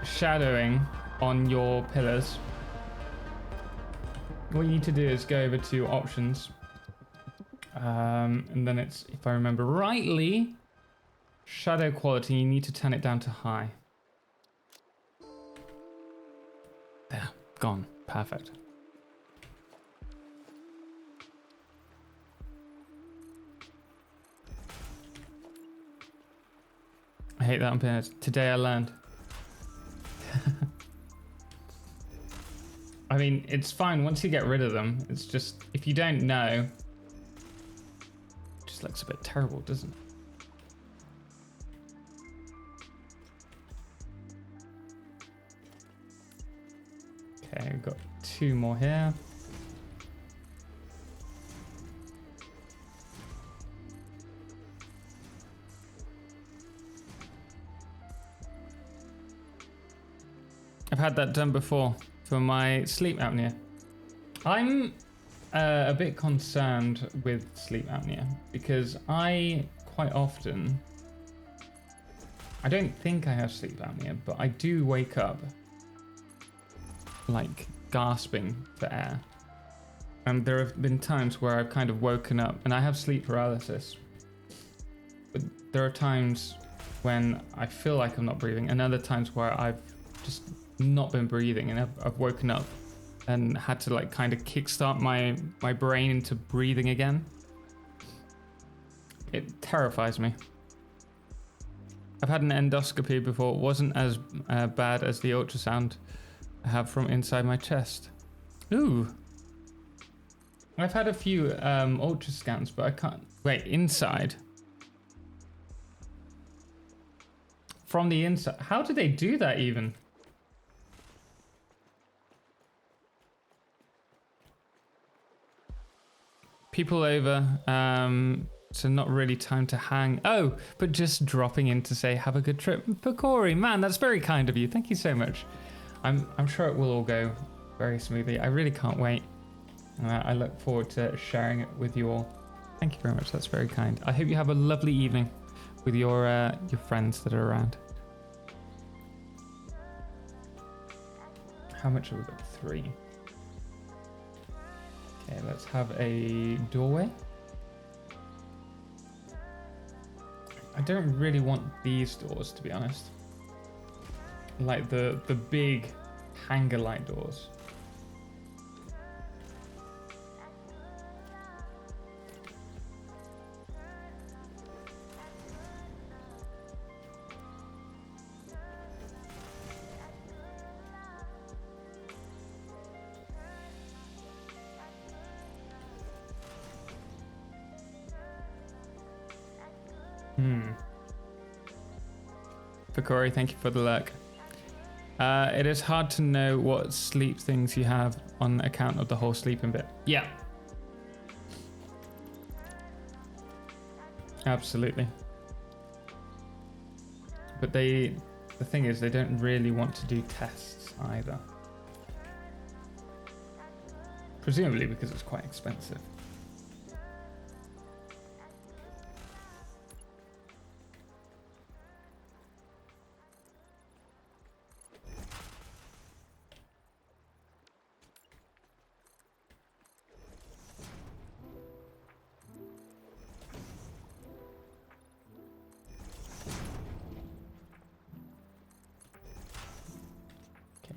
shadowing on your pillars, what you need to do is go over to options, and then it's, if I remember rightly, shadow quality. You need to turn it down to high. There, gone. Perfect. I hate that on piano. Today I learned. I mean, it's fine once you get rid of them. It's just, if you don't know, it just looks a bit terrible, doesn't it? Okay, we've got 2 more here. I've had that done before. For my sleep apnea. I'm a bit concerned with sleep apnea because I quite often, I don't think I have sleep apnea, but I do wake up like gasping for air. And there have been times where I've kind of woken up, and I have sleep paralysis. But there are times when I feel like I'm not breathing, and other times where I've just not been breathing, and I've woken up and had to like kind of kickstart my brain into breathing again. It terrifies me. I've had an endoscopy before. It wasn't as bad as the ultrasound I have from inside my chest. Ooh. I've had a few ultra scans, but I can't... Wait, inside? From the inside? How do they do that even? People over, so not really time to hang. Oh, but just dropping in to say have a good trip. For Corey, man, that's very kind of you. Thank you so much. I'm sure it will all go very smoothly. I really can't wait. I look forward to sharing it with you all. Thank you very much. That's very kind. I hope you have a lovely evening with your friends that are around. How much have we got? 3. Okay, let's have a doorway. I don't really want these doors, to be honest. Like the big hanger light doors. Corey, thank you for the lurk. It is hard to know what sleep things you have on account of the whole sleeping bit. Yeah. Absolutely. But the thing is, they don't really want to do tests either. Presumably because it's quite expensive.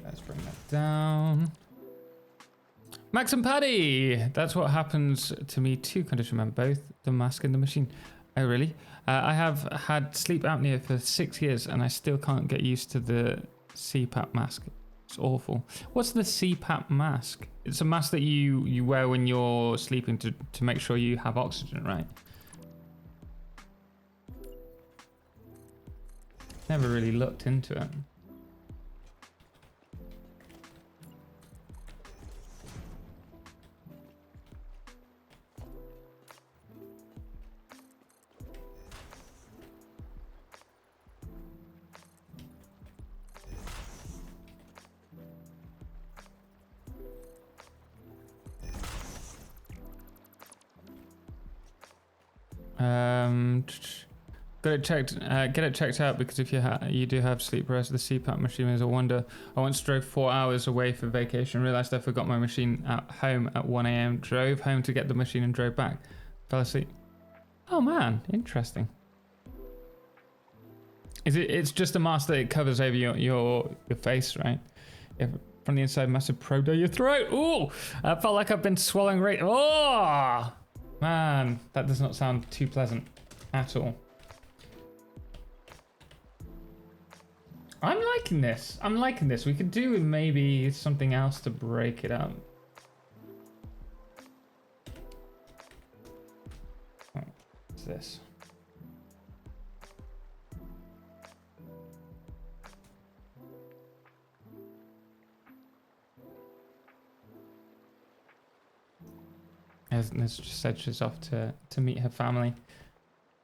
Let's bring that down. Max and Paddy! That's what happens to me too, condition man. Both the mask and the machine. Oh, really? I have had sleep apnea for 6 years and I still can't get used to the CPAP mask. It's awful. What's the CPAP mask? It's a mask that you wear when you're sleeping to make sure you have oxygen, right? Never really looked into it. Get it checked out because if you do have sleep paralysis, the CPAP machine is a wonder. I once drove 4 hours away for vacation, realized I forgot my machine at home at 1 a.m. Drove home to get the machine and drove back. Fell asleep. Oh man, interesting. It's just a mask that it covers over your face, right? From the inside, massive probe down your throat. Ooh, I felt like I've been swallowing right. Oh man, that does not sound too pleasant at all. I'm liking this. I'm liking this. We could do with maybe something else to break it up. Oh, what's this? As just said she's off to meet her family,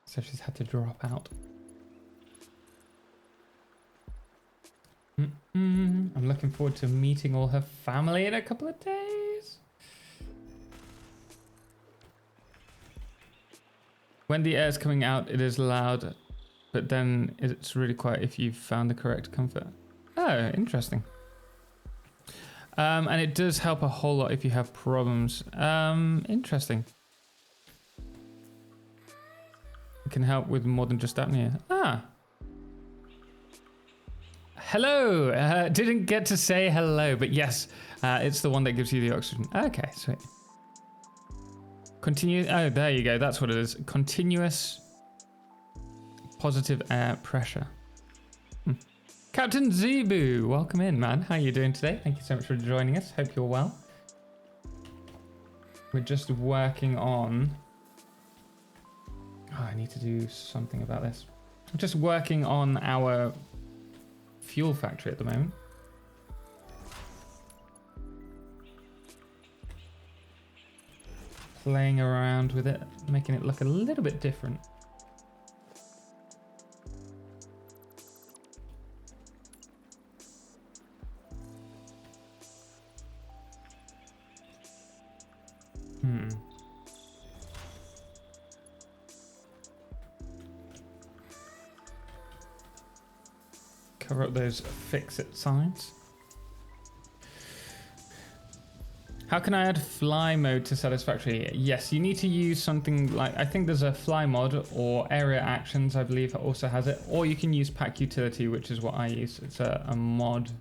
so she's had to drop out. I'm looking forward to meeting all her family in a couple of days. When the air's coming out, it is loud, but then it's really quiet if you've found the correct comfort. Oh, interesting. And it does help a whole lot if you have problems. Interesting. It can help with more than just apnea. Ah. Hello. Didn't get to say hello, but yes, it's the one that gives you the oxygen. Okay, sweet. Continue. Oh, there you go. That's what it is. Continuous positive air pressure. Captain Zebu, welcome in, man. How are you doing today? Thank you so much for joining us. Hope you're well. We're just working on... Oh, I need to do something about this. I'm just working on our fuel factory at the moment. Playing around with it, making it look a little bit different. Cover up those fix-it signs. How can I add fly mode to Satisfactory? Yes, you need to use something like, I think there's a fly mod, or area actions, I believe also has it, or you can use pack utility, which is what I use. It's a mod.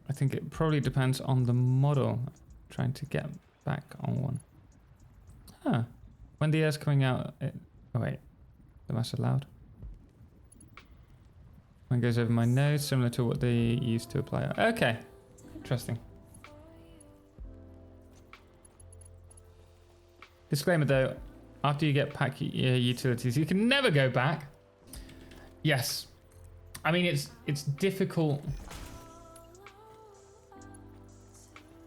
I think it probably depends on the model. I'm trying to get back on one. Huh. When the air's coming out, oh wait, the mask is loud. When it goes over my nose, similar to what they used to apply. Okay, interesting. Disclaimer though, after you get pack utilities, you can never go back. Yes, I mean it's difficult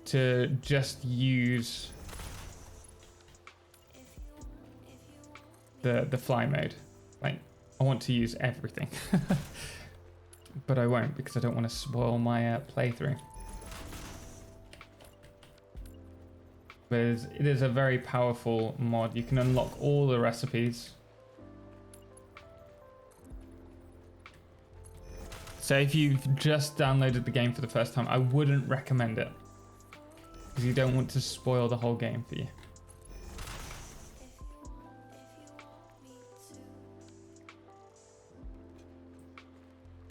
to just use the fly mode. Like, I want to use everything. But I won't because I don't want to spoil my playthrough. But it is a very powerful mod. You can unlock all the recipes. So if you've just downloaded the game for the first time, I wouldn't recommend it. Because you don't want to spoil the whole game for you.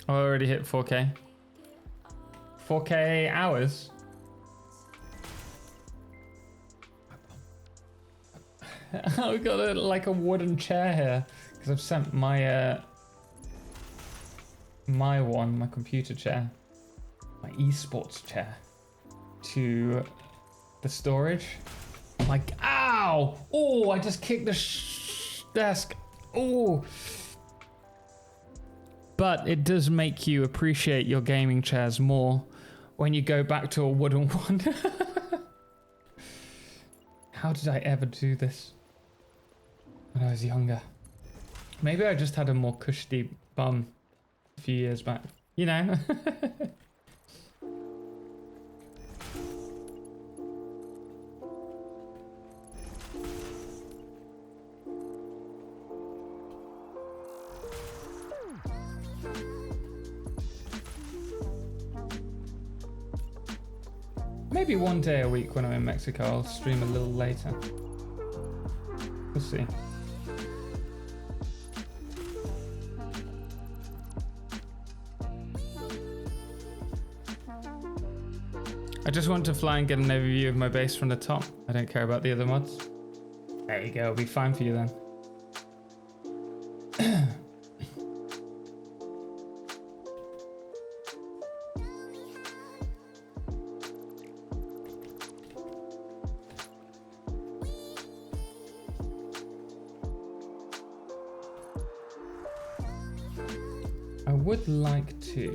I already hit 4K. 4K hours? I've got like a wooden chair here. Because I've sent my my computer chair, my esports chair, to the storage. I'm like, ow! Oh, I just kicked the desk. Oh. But it does make you appreciate your gaming chairs more when you go back to a wooden one. How did I ever do this when I was younger? Maybe I just had a more cushy bum a few years back, you know? Maybe one day a week when I'm in Mexico, I'll stream a little later. We'll see. I just want to fly and get an overview of my base from the top. I don't care about the other mods. There you go, it'll be fine for you then. I would like to...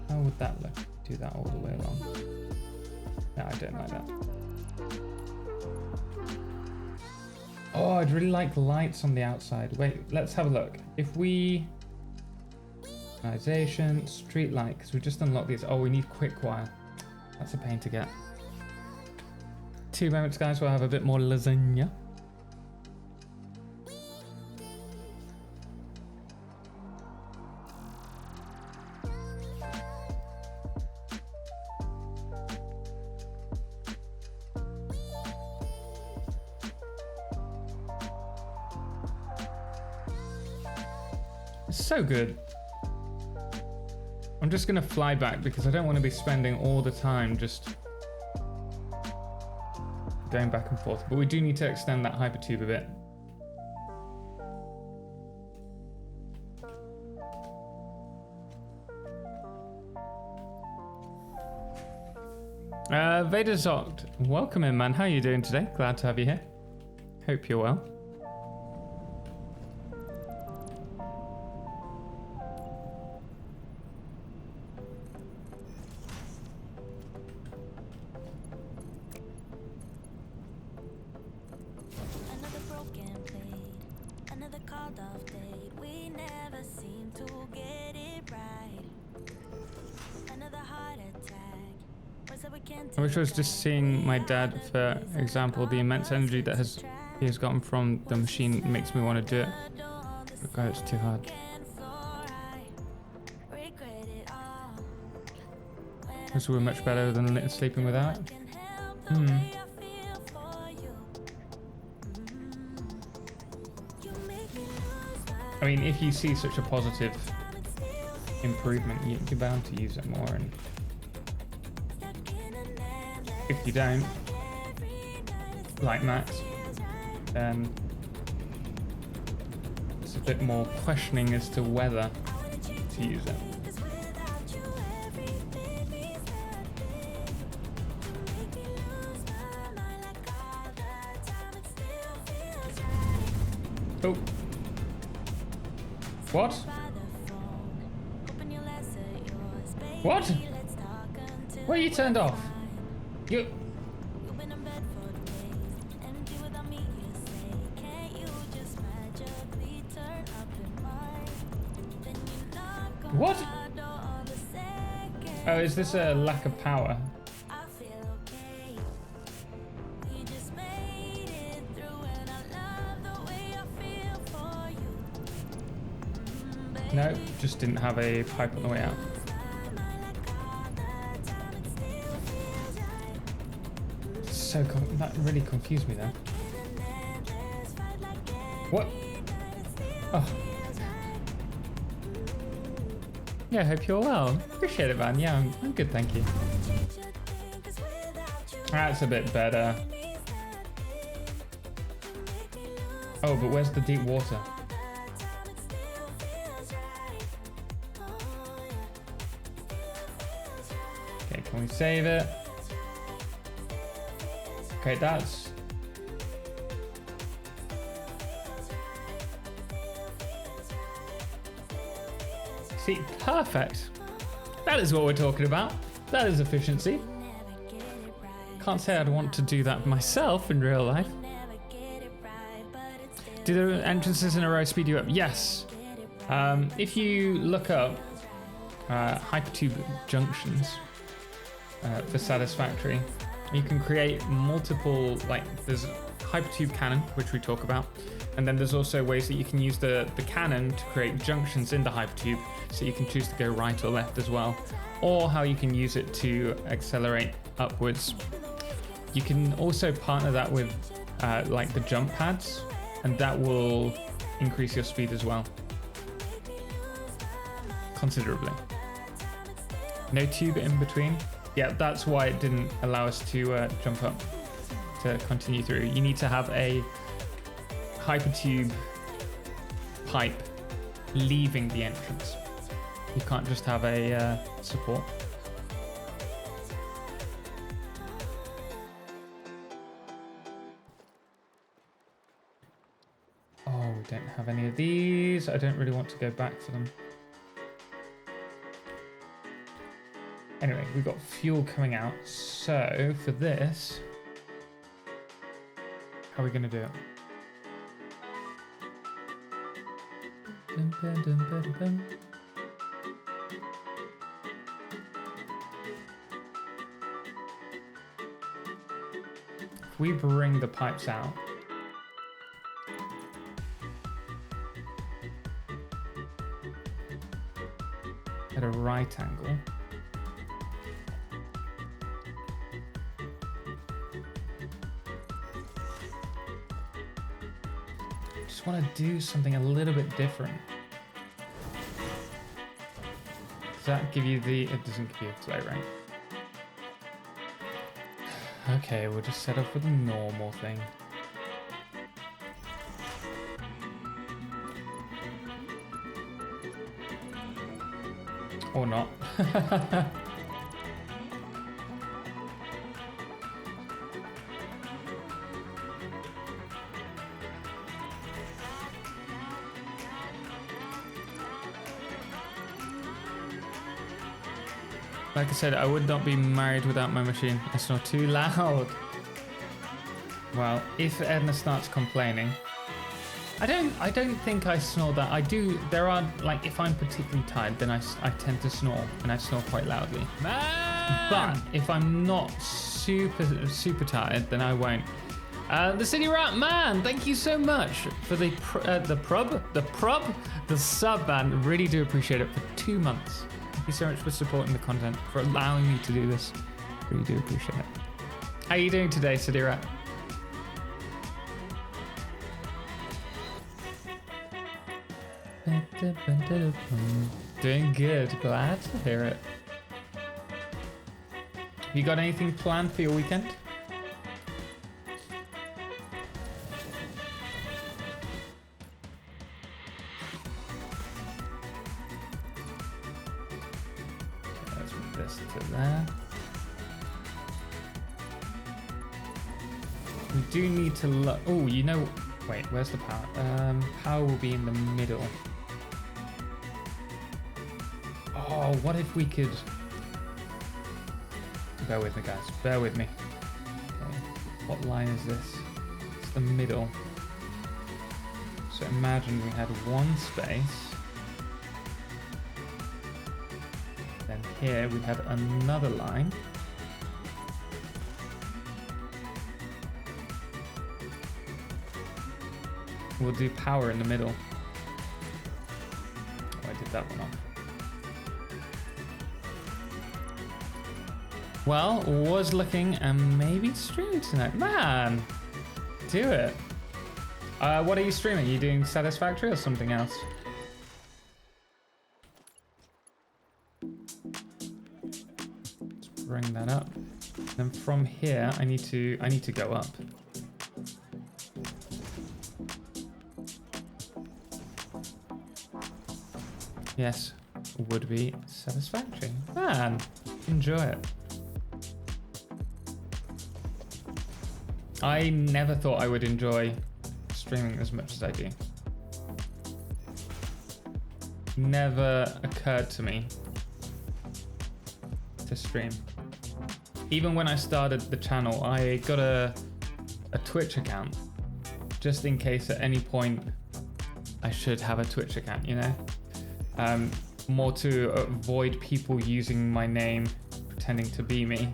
How would that look? Do that all the way along. No, I don't like that. Oh, I'd really like lights on the outside. Wait, let's have a look. If we... Organization, street light, because we just unlocked these. Oh, we need quick wire. That's a pain to get. 2 moments, guys. We'll have a bit more lasagna. It's so good. I'm just going to fly back because I don't want to be spending all the time just going back and forth. But we do need to extend that hypertube a bit. Vader's Oct, welcome in, man. How are you doing today? Glad to have you here. Hope you're well. I wish I was just seeing my dad, for example. The immense energy that he has gotten from the machine makes me want to do it. But God, it's too hard. This would be much better than sleeping without it. I mean, if you see such a positive improvement, you're bound to use it more. And if you don't, like Max, then it's a bit more questioning as to whether to use it. Oh. What? What? What are you turned off? You... What? Oh, is this a lack of power? No, just didn't have a pipe on the way out. That really confused me there. What? Oh. Yeah, I hope you're well. Appreciate it, man. Yeah, I'm good, thank you. That's a bit better. Oh, but where's the deep water? Okay, can we save it? Okay, that's... See, perfect. That is what we're talking about. That is efficiency. Can't say I'd want to do that myself in real life. Do the entrances in a row speed you up? Yes. If you look up hypertube junctions for Satisfactory, you can create multiple, like there's hypertube cannon, which we talk about, and then there's also ways that you can use the cannon to create junctions in the hypertube, so you can choose to go right or left as well, or how you can use it to accelerate upwards. You can also partner that with like the jump pads, and that will increase your speed as well considerably. No tube in between. Yeah, that's why it didn't allow us to jump up to continue through. You need to have a hypertube pipe leaving the entrance. You can't just have a support. Oh, we don't have any of these. I don't really want to go back for them. Anyway, we've got fuel coming out. So for this, how are we going to do it? If we bring the pipes out, at a right angle, just want to do something a little bit different. Does that give you the... It doesn't give you a flow, right? Okay, we'll just set off with a normal thing. Or not. Like I said, I would not be married without my machine. It's not too loud. Well, if Edna starts complaining, I don't think I snore that. I do. There are, like, if I'm particularly tired, then I tend to snore, and I snore quite loudly. Man! But if I'm not super tired, then I won't. The City Rat Man, thank you so much for the sub, man. Really do appreciate it for 2 months. Thank you so much for supporting the content, for allowing me to do this. Really do appreciate it. How are you doing today, City Rat? Doing good. Glad to hear it. You got anything planned for your weekend? We do need to look. Oh, you know. Wait, where's the power? Power will be in the middle. Oh, what if we could Bear with me, guys. Bear with me. Okay. What line is this? It's the middle. So imagine we had one space. Then here we had another line. We'll do power in the middle. Oh, I did that one off. Well, was looking and maybe stream tonight. Man, do it. What are you streaming? Are you doing Satisfactory or something else? Let's bring that up. Then from here, I need to go up. Yes, would be Satisfactory. Man, enjoy it. I never thought I would enjoy streaming as much as I do. Never occurred to me to stream. Even when I started the channel, I got a Twitch account just in case at any point I should have a Twitch account, you know? More to avoid people using my name, pretending to be me.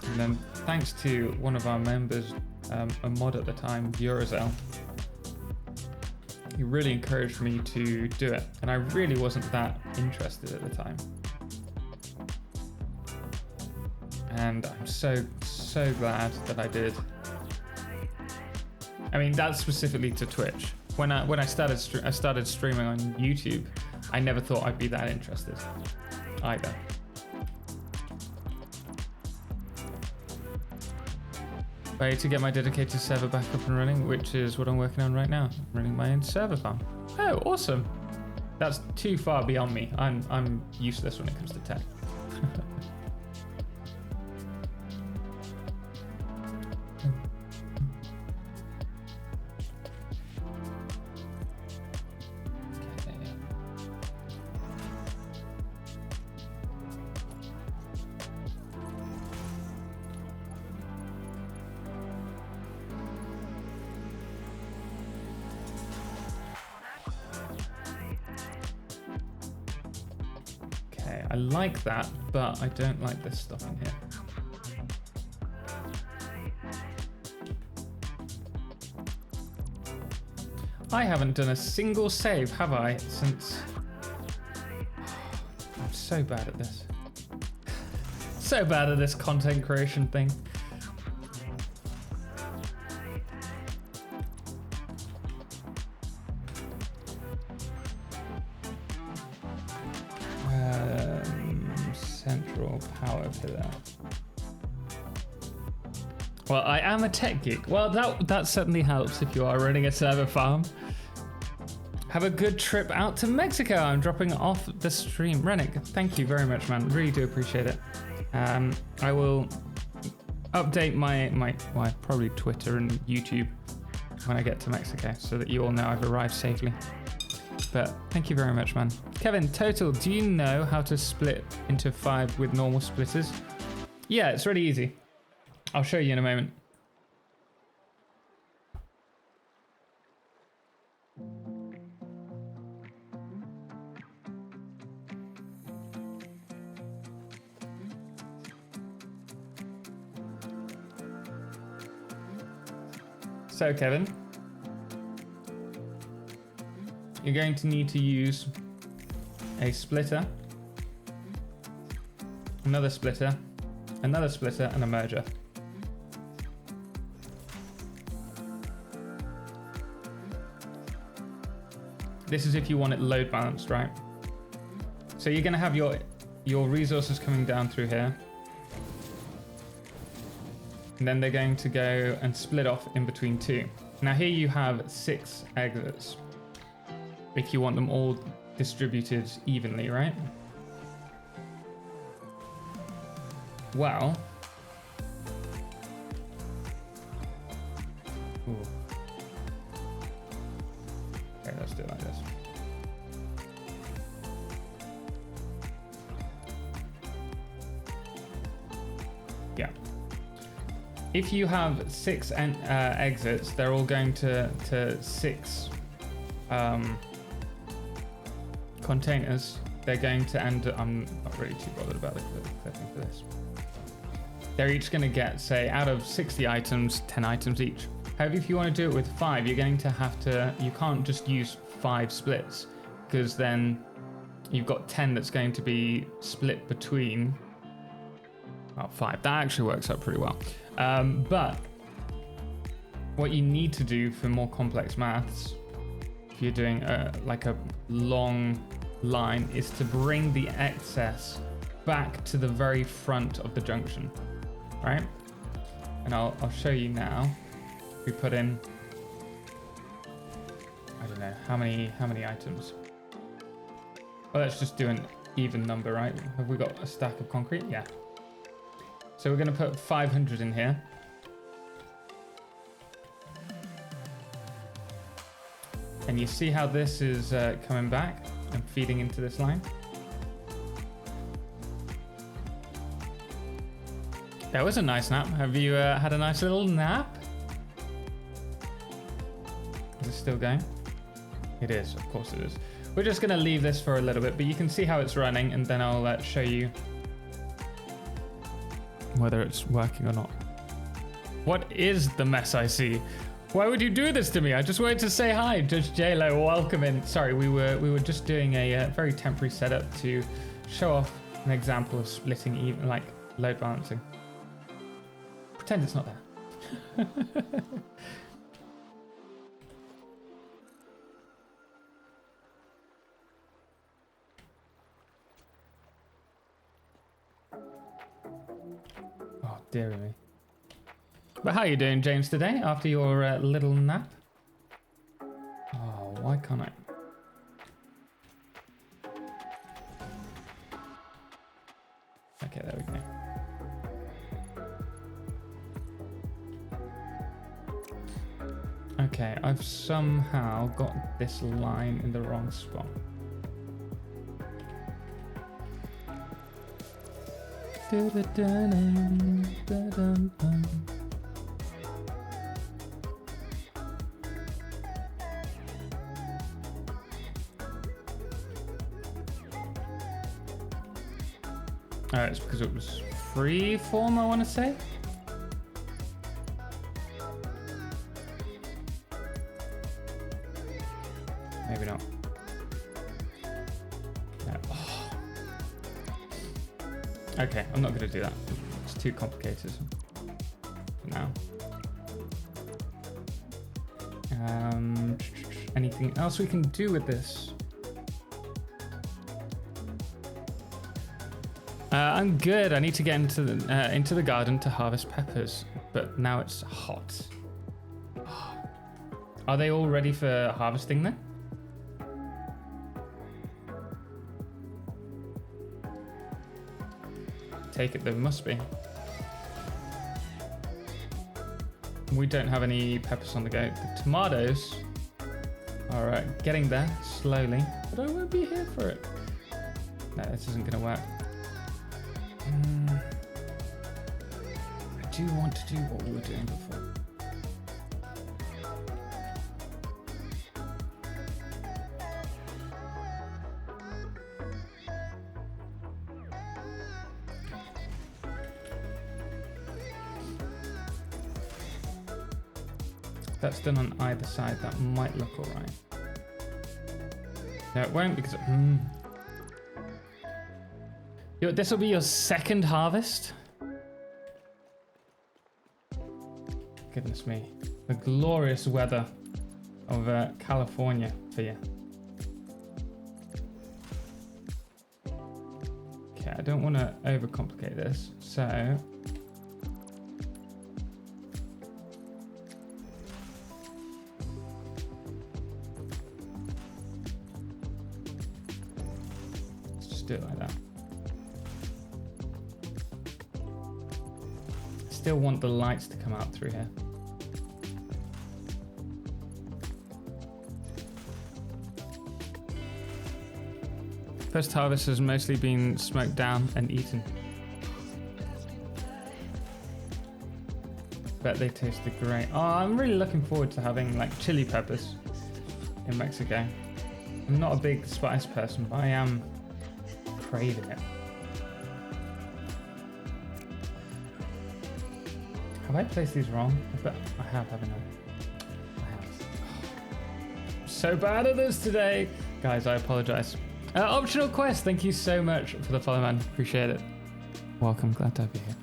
And then thanks to one of our members, a mod at the time, Eurozel, he really encouraged me to do it. And I really wasn't that interested at the time. And I'm so glad that I did. I mean, that's specifically to Twitch. When I started streaming on YouTube, I never thought I'd be that interested either. Ready to get my dedicated server back up and running, which is what I'm working on right now. I'm running my own server farm. Oh, awesome! That's too far beyond me. I'm useless when it comes to tech. I like that, but I don't like this stuff in here. I haven't done a single save, have I, since... I'm so bad at this. So bad at this content creation thing. Central power pillar. Well, I am a tech geek. Well, that certainly helps if you are running a server farm. Have a good trip out to Mexico. I'm dropping off the stream. Rennick, thank you very much, man. Really do appreciate it. I will update my probably Twitter and YouTube when I get to Mexico so that you all know I've arrived safely. But thank you very much, man. Kevin, Total, do you know how to split into 5 with normal splitters? Yeah, it's really easy. I'll show you in a moment. So, Kevin, you're going to need to use a splitter, another splitter, another splitter, and a merger. This is if you want it load balanced, right? So you're going to have your resources coming down through here. And then they're going to go and split off in between 2. Now here you have 6 exits. If you want them all distributed evenly, right? Well. Ooh. Okay, let's do it like this. if you have 6 exits, they're all going to 6 containers. They're going to end. I'm not really too bothered about the clipping for this. They're each going to get, say, out of 60 items, 10 items each. However, if you want to do it with 5, you're going to have to. You can't just use 5 splits, because then you've got 10 that's going to be split between 5. That actually works out pretty well. But what you need to do for more complex maths, if you're doing like a long line, is to bring the excess back to the very front of the junction, right? And I'll show you now. We put in, I don't know how many items. Well, let's just do an even number, right? Have we got a stack of concrete? Yeah. So we're going to put 500 in here. And you see how this is coming back and feeding into this line? That was a nice nap. Have you had a nice little nap? Is it still going? It is, of course it is. We're just going to leave this for a little bit, but you can see how it's running, and then I'll show you whether it's working or not. What is the mess I see? Why would you do this to me? I just wanted to say hi. Judge JLo, welcome in. Sorry, we were just doing a very temporary setup to show off an example of splitting even, like load balancing. Pretend it's not there. Oh, dearie me. But how are you doing, James, today after your little nap? Oh, why can't I? Okay, there we go. Okay, I've somehow got this line in the wrong spot. It's because it was free form, I want to say. Maybe not. No. Oh. Okay, I'm not going to do that. It's too complicated for now. Anything else we can do with this? I'm good. I need to get into the garden to harvest peppers, but now it's hot. Oh. Are they all ready for harvesting then? Take it, they must be. We don't have any peppers on the go. The tomatoes are getting there slowly, but I won't be here for it. No, this isn't going to work. I do want to do what we were doing before. That's done on either side. That might look all right. No, it won't because this will be your second harvest. Goodness me, the glorious weather of California for you. Okay, I don't want to overcomplicate this, so. Do it like that. Still want the lights to come out through here. First harvest has mostly been smoked down and eaten. Bet they tasted great. Oh, I'm really looking forward to having like chili peppers in Mexico. I'm not a big spice person, but I am craving it. Have I placed these wrong? I bet I have, haven't I? I have. I'm so bad at this today. Guys, I apologize. Optional quest, thank you so much for the follow, man. Appreciate it. Welcome, glad to have you here.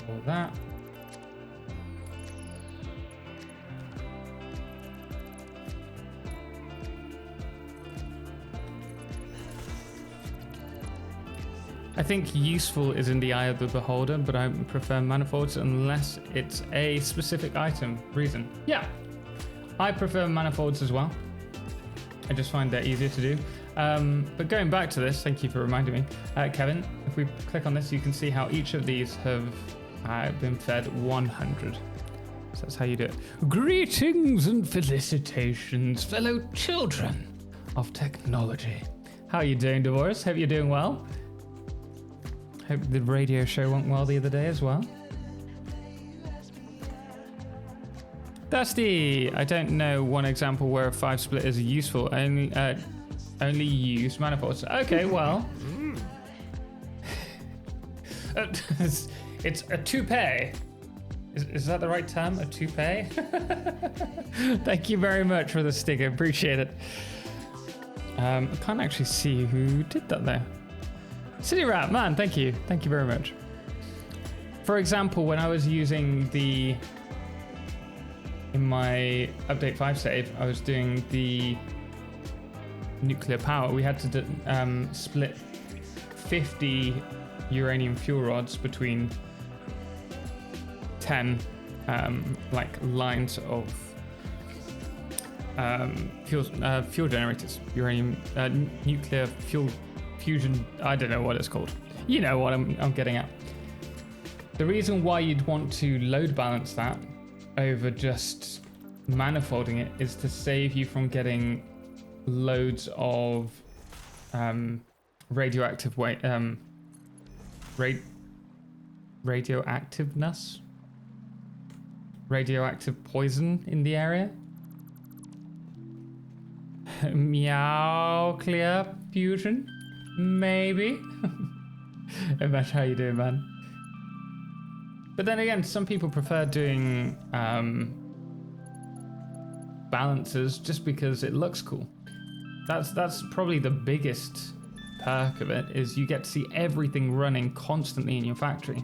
All that. I think useful is in the eye of the beholder, but I prefer manifolds unless it's a specific item reason. Yeah, I prefer manifolds as well. I just find they're easier to do. But going back to this, thank you for reminding me, Kevin, if we click on this, you can see how each of these have been fed 100. So that's how you do it. Greetings and felicitations, fellow children of technology. How are you doing, Dolores? Hope you're doing well. Hope the radio show went well the other day as well. Dusty, I don't know one example where a 5 split is useful. Only use manifolds. Okay, well, it's a toupee. Is that the right term? A toupee? Thank you very much for the sticker. Appreciate it. I can't actually see who did that there. City Rat, man, thank you. Thank you very much. For example, when I was using in my update 5 save, I was doing the nuclear power. We had to split 50 uranium fuel rods between 10 like lines of fuel generators, uranium nuclear fuel fusion. I don't know what it's called. You know what I'm getting at. The reason why you'd want to load balance that over just manifolding it is to save you from getting loads of radioactive radioactiveness, radioactive poison in the area. Meow, clear fusion, maybe. Imagine how you do, man. But then again, some people prefer doing balances just because it looks cool. That's probably the biggest perk of it, is you get to see everything running constantly in your factory,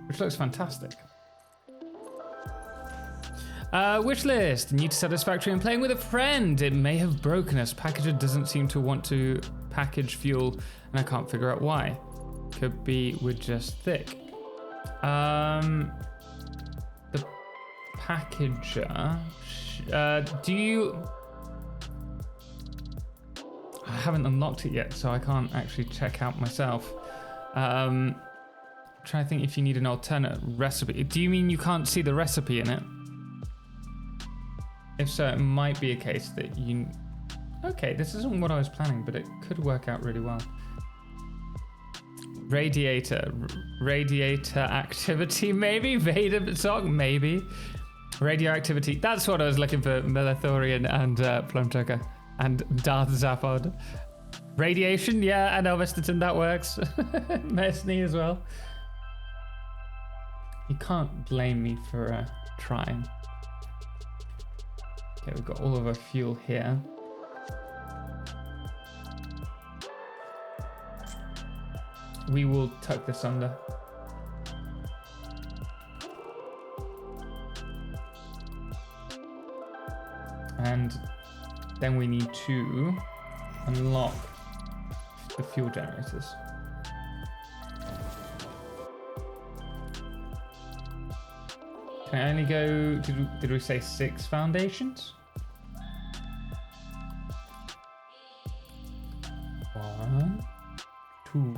which looks fantastic. Wish list, new to Satisfactory and playing with a friend. It may have broken us. Packager doesn't seem to want to package fuel, and I can't figure out why. Could be we're just thick. The packager, do you... I haven't unlocked it yet, so I can't actually check out myself. I'm trying to think if you need an alternate recipe. Do you mean you can't see the recipe in it? If so, it might be a case that you... Okay, this isn't what I was planning, but it could work out really well. Radiator activity, maybe? Vader song, maybe? Radioactivity, that's what I was looking for. Melathorian and Plumchucker and Darth Zaphod. Radiation, yeah, and Elvisterton, that works. Mesney as well. You can't blame me for trying. Okay, we've got all of our fuel here. We will tuck this under. And then we need to unlock the fuel generators. Can I only go, did we say 6 foundations? 1, 2,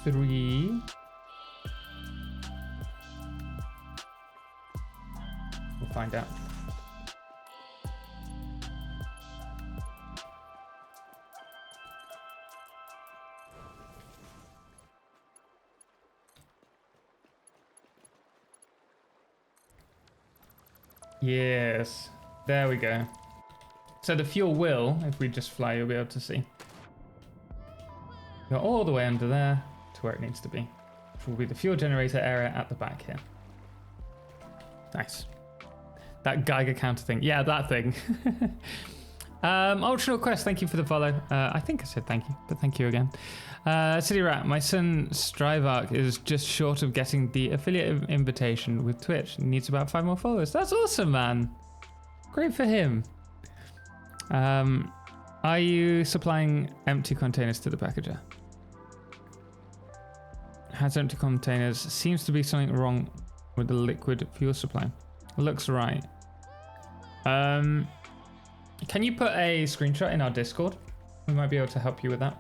3, find out. Yes, there we go. So the fuel will, if we just fly, you'll be able to see. Go all the way under there to where it needs to be, which will be the fuel generator area at the back here. Nice. That Geiger counter thing. Yeah, that thing. Optional Quest, thank you for the follow. I think I said thank you, but thank you again. City Rat, my son Strivark is just short of getting the affiliate invitation with Twitch. He needs about 5 more followers. That's awesome, man. Great for him. Are you supplying empty containers to the packager? Has empty containers. Seems to be something wrong with the liquid fuel supply. Looks right. Can you put a screenshot in our Discord? We might be able to help you with that.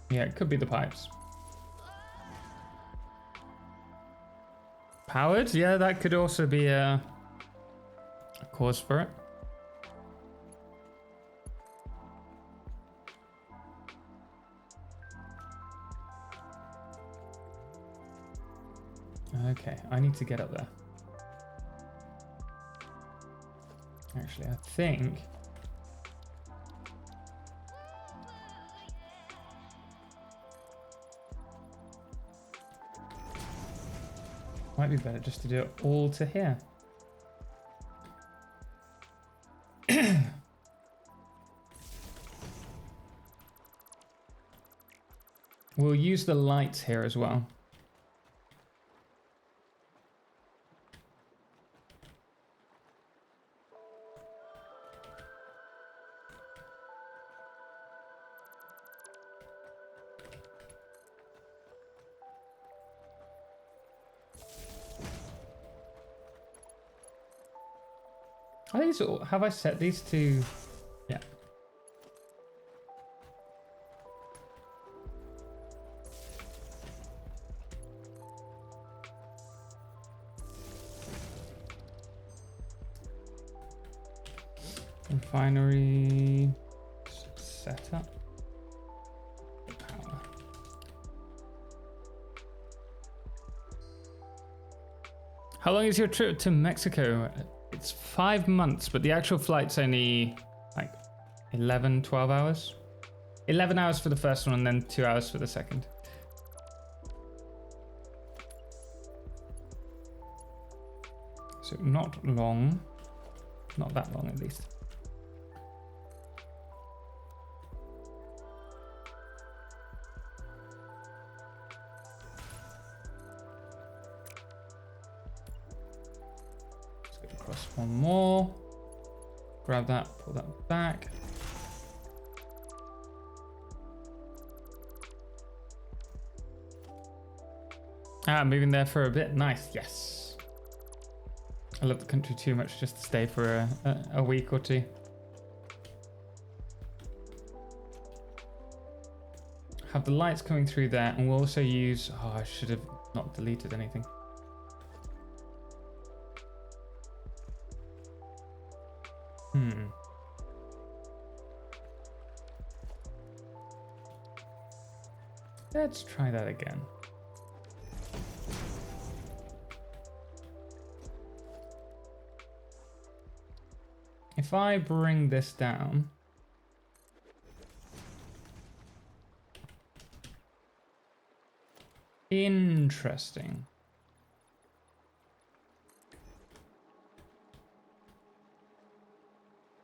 Yeah, it could be the pipes. Powered? Yeah, that could also be a cause for it. Okay, I need to get up there. Actually, I think... might be better just to do it all to here. We'll use the lights here as well. Are these all, have I set these to... yeah. Refinery setup. Power. How long is your trip to Mexico? It's 5 months, but the actual flight's only like 11, 12 hours. 11 hours for the first one and then 2 hours for the second. So not long. Not that long at least. Across one more. Grab that, pull that back. Moving there for a bit. Nice, yes. I love the country too much just to stay for a week or two. Have the lights coming through there, and we'll also use... oh, I should have not deleted anything. Let's try that again. If I bring this down... interesting.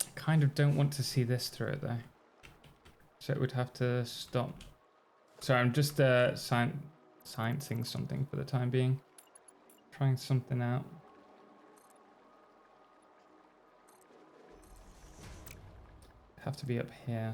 I kind of don't want to see this through it though. So it would have to stop. Sorry, I'm just sciencing something for the time being. Trying something out. Have to be up here.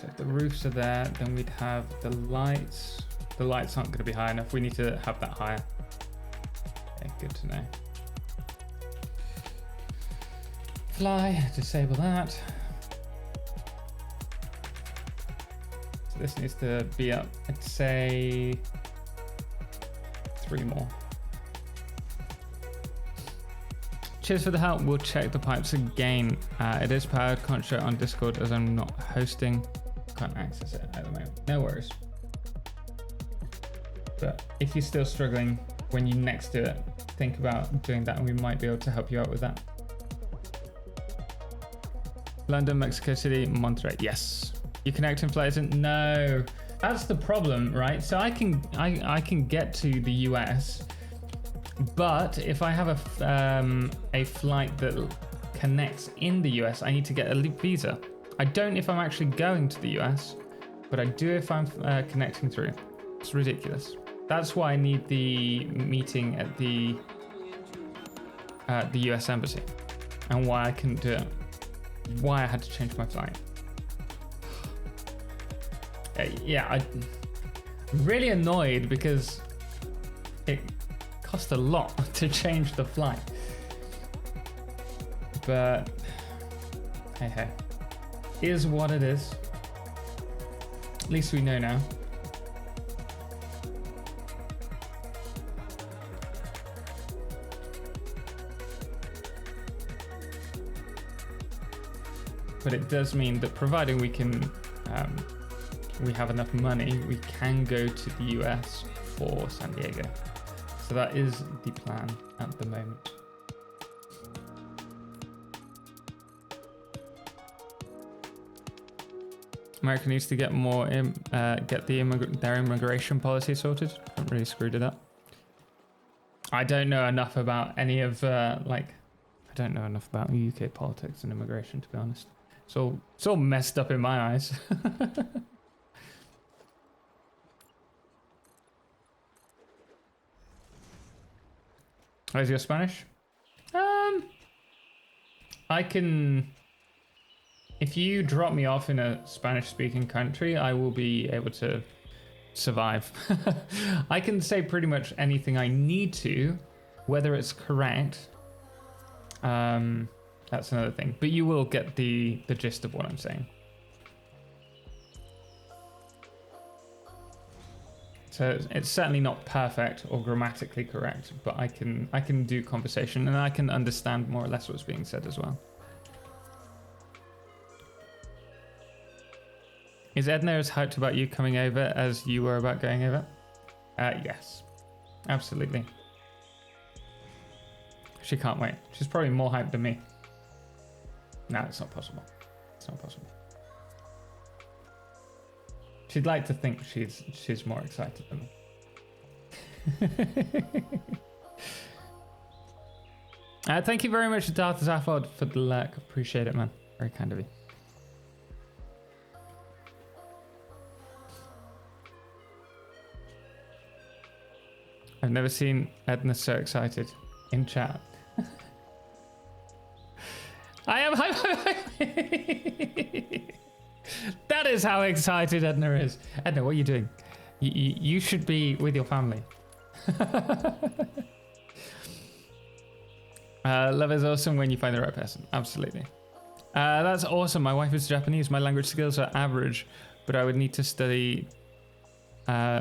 So if the roofs are there, then we'd have the lights. The lights aren't going to be high enough. We need to have that higher. Okay, good to know. Fly, disable that. So this needs to be up, I'd say 3 more. Cheers for the help. We'll check the pipes again. It is powered. Can't show it on Discord as I'm not hosting. Can't access it at the moment. No worries. But if you're still struggling when you next do it, think about doing that and we might be able to help you out with that. London, Mexico City, Monterey. Yes. You connecting flights in? No. That's the problem, right? So I can get to the US, but if I have a flight that connects in the US, I need to get a visa. I don't if I'm actually going to the US, but I do if I'm connecting through. It's ridiculous. That's why I need the meeting at the US Embassy, and why I couldn't do it. Why I had to change my flight. Yeah, I'm really annoyed because it cost a lot to change the flight. But hey, is what it is. At least we know now. But it does mean that providing we can, we have enough money, we can go to the US for San Diego. So that is the plan at the moment. America needs to get more, get their immigration policy sorted. Haven't really screwed it up. I don't know enough about any of, I don't know enough about UK politics and immigration, to be honest. It's all messed up in my eyes. How's your Spanish? I can... If you drop me off in a Spanish-speaking country, I will be able to survive. I can say pretty much anything I need to, whether it's correct. That's another thing. But you will get the gist of what I'm saying. So it's certainly not perfect or grammatically correct, but I can do conversation and I can understand more or less what's being said as well. Is Edna as hyped about you coming over as you were about going over? Yes, absolutely. She can't wait. She's probably more hyped than me. No, it's not possible. It's not possible. She'd like to think she's more excited than me. Thank you very much, Darth Zaphod, for the lurk. Appreciate it, man. Very kind of you. I've never seen Edna so excited in chat. I am That is how excited Edna is. Edna, what are you doing? You should be with your family. Love is awesome when you find the right person. Absolutely. That's awesome. My wife is Japanese. My language skills are average, but I would need to study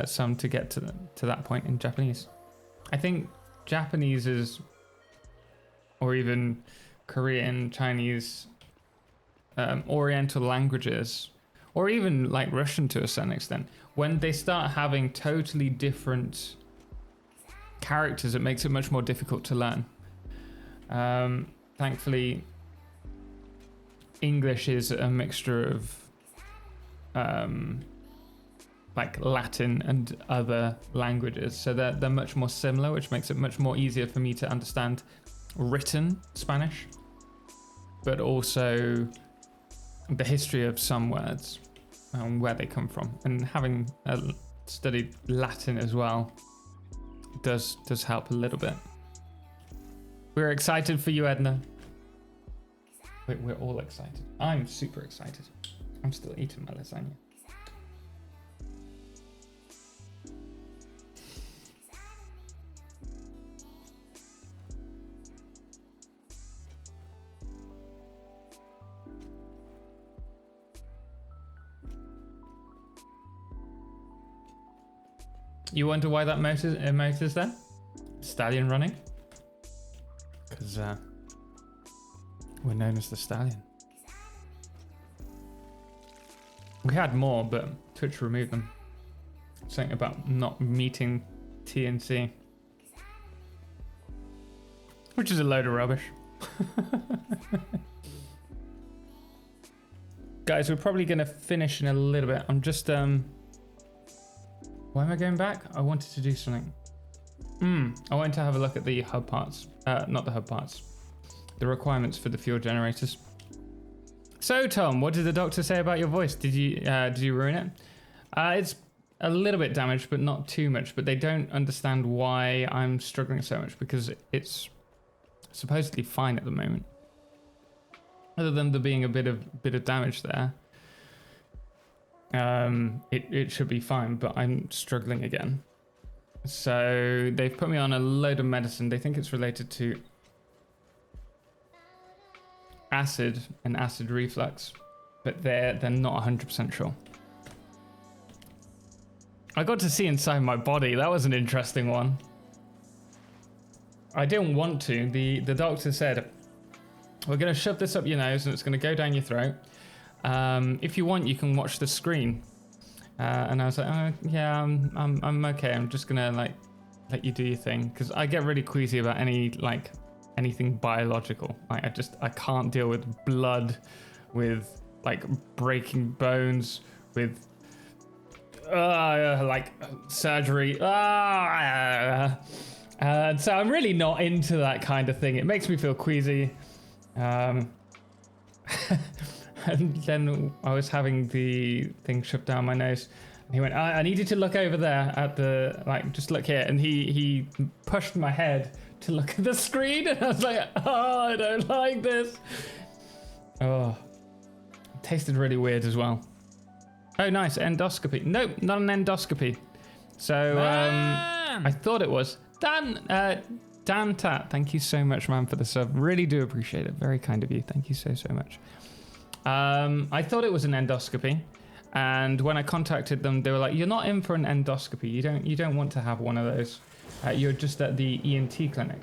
some to get to that point in Japanese. I think Japanese is, or even Korean, Chinese, Oriental languages, or even like Russian to a certain extent, when they start having totally different characters, it makes it much more difficult to learn. Thankfully, English is a mixture of like Latin and other languages, so they're much more similar, which makes it much more easier for me to understand written Spanish, but also the history of some words and where they come from. And having studied Latin as well does help a little bit. We're excited for you, Edna. We're all excited. I'm super excited. I'm still eating my lasagna. You wonder why that motor's there? Stallion running? Because we're known as the Stallion. We had more, but Twitch removed them. Something about not meeting TNC. Which is a load of rubbish. Guys, we're probably going to finish in a little bit. I'm just... Why am I going back? I wanted to do something. I wanted to have a look at the hub parts. Not the hub parts. The requirements for the fuel generators. So, Tom, what did the doctor say about your voice? Did you ruin it? It's a little bit damaged, but not too much. But they don't understand why I'm struggling so much because it's supposedly fine at the moment. Other than there being a bit of damage there. It should be fine, but I'm struggling again. So they've put me on a load of medicine. They think it's related to acid and acid reflux, but they're not 100% sure. I got to see inside my body. That was an interesting one. I didn't want to. The doctor said, we're going to shove this up your nose and it's going to go down your throat. If you want, you can watch the screen. And I was like, oh, yeah, I'm okay. I'm just gonna let you do your thing, because I get really queasy about anything biological. I can't deal with blood, with breaking bones, with surgery. And so I'm really not into that kind of thing. It makes me feel queasy. And then I was having the thing shoved down my nose. And he went, I need you to look over there at the, just look here. And he pushed my head to look at the screen. And I was like, oh, I don't like this. Oh, it tasted really weird as well. Oh, nice, endoscopy. Nope, not an endoscopy. So I thought it was. Dan Tat, thank you so much, man, for the sub. Really do appreciate it. Very kind of you. Thank you so much. I thought it was an endoscopy, and when I contacted them, they were like, "You're not in for an endoscopy. You don't want to have one of those. You're just at the ENT clinic."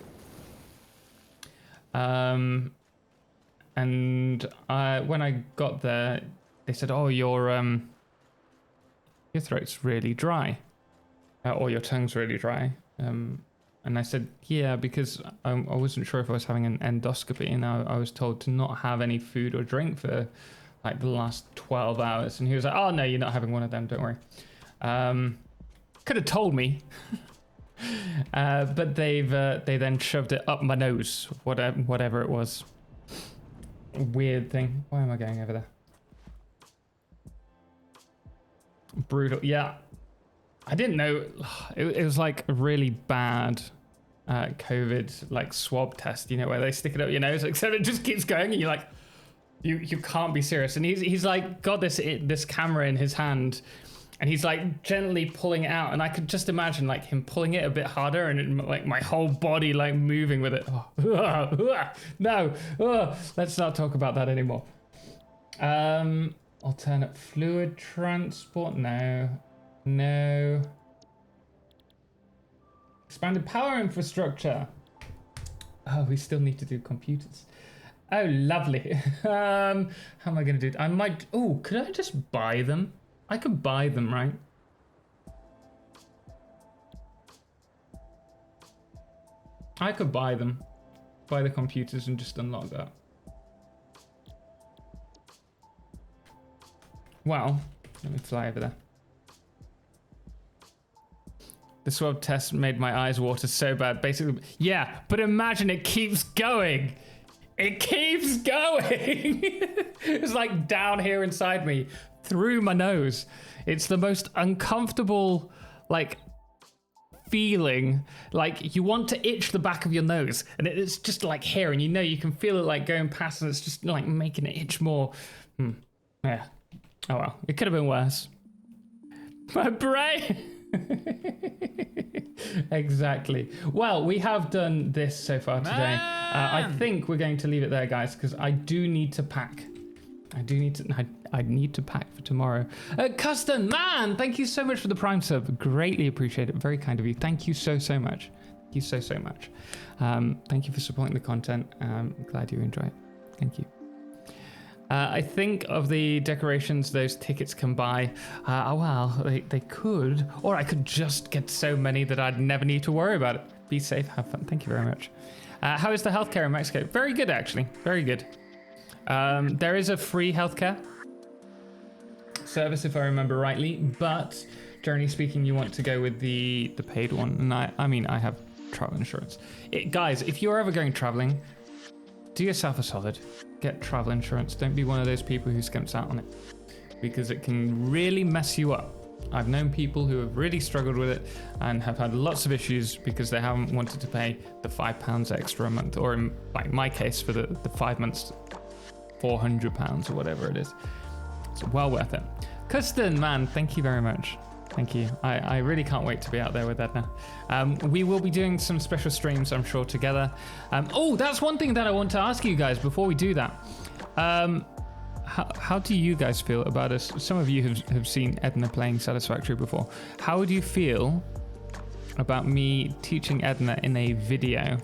And when I got there, they said, "Oh, your throat's really dry, or your tongue's really dry." And I said, yeah, because I wasn't sure if I was having an endoscopy, and I was told to not have any food or drink for the last 12 hours. And he was like, oh, no, you're not having one of them, don't worry. Could have told me. But they then shoved it up my nose, whatever it was. Weird thing. Why am I going over there? Brutal. Yeah. I didn't know. It was a really bad COVID swab test, where they stick it up your nose, except it just keeps going, and you're like, you can't be serious. And he's got this camera in his hand, and he's gently pulling it out, and I could just imagine him pulling it a bit harder, and my whole body moving with it. No, let's not talk about that anymore. Alternate fluid transport, no. Expanded power infrastructure. Oh, we still need to do computers. Oh, lovely. How am I going to do it? I might... Oh, could I just buy them? I could buy them, right? I could buy them. Buy the computers and just unlock that. Well, let me fly over there. The swab test made my eyes water so bad. Basically, yeah, but imagine it keeps going. It keeps going. It's down here inside me, through my nose. It's the most uncomfortable, feeling. You want to itch the back of your nose, and it's just here, and you can feel it going past, and it's just making it itch more. Yeah. Oh well, it could have been worse. My brain. Exactly. Well, we have done this so far today. I think we're going to leave it there, guys, because I do need to pack. I need to pack for tomorrow. Custon, man, thank you so much for the Prime sub. Greatly appreciate it. Very kind of you. Thank you so much. Thank you so much. Thank you for supporting the content. I'm glad you enjoy it. Thank you. I think of the decorations those tickets can buy. Well, they could. Or I could just get so many that I'd never need to worry about it. Be safe, have fun. Thank you very much. How is the healthcare in Mexico? Very good, actually. Very good. There is a free healthcare service, if I remember rightly. But generally speaking, you want to go with the paid one. And I mean, I have travel insurance. Guys, if you're ever going traveling, do yourself a solid. Get travel insurance. Don't be one of those people who skimps out on it, because it can really mess you up. I've known people who have really struggled with it and have had lots of issues because they haven't wanted to pay the £5 extra a month, or in like my case for the 5 months, £400 or whatever it is. It's well worth it. Custon, man, thank you very much. Thank you. I really can't wait to be out there with Edna. We will be doing some special streams, I'm sure, together. Oh, that's one thing that I want to ask you guys before we do that. How do you guys feel about us? Some of you have seen Edna playing Satisfactory before. How would you feel about me teaching Edna in a video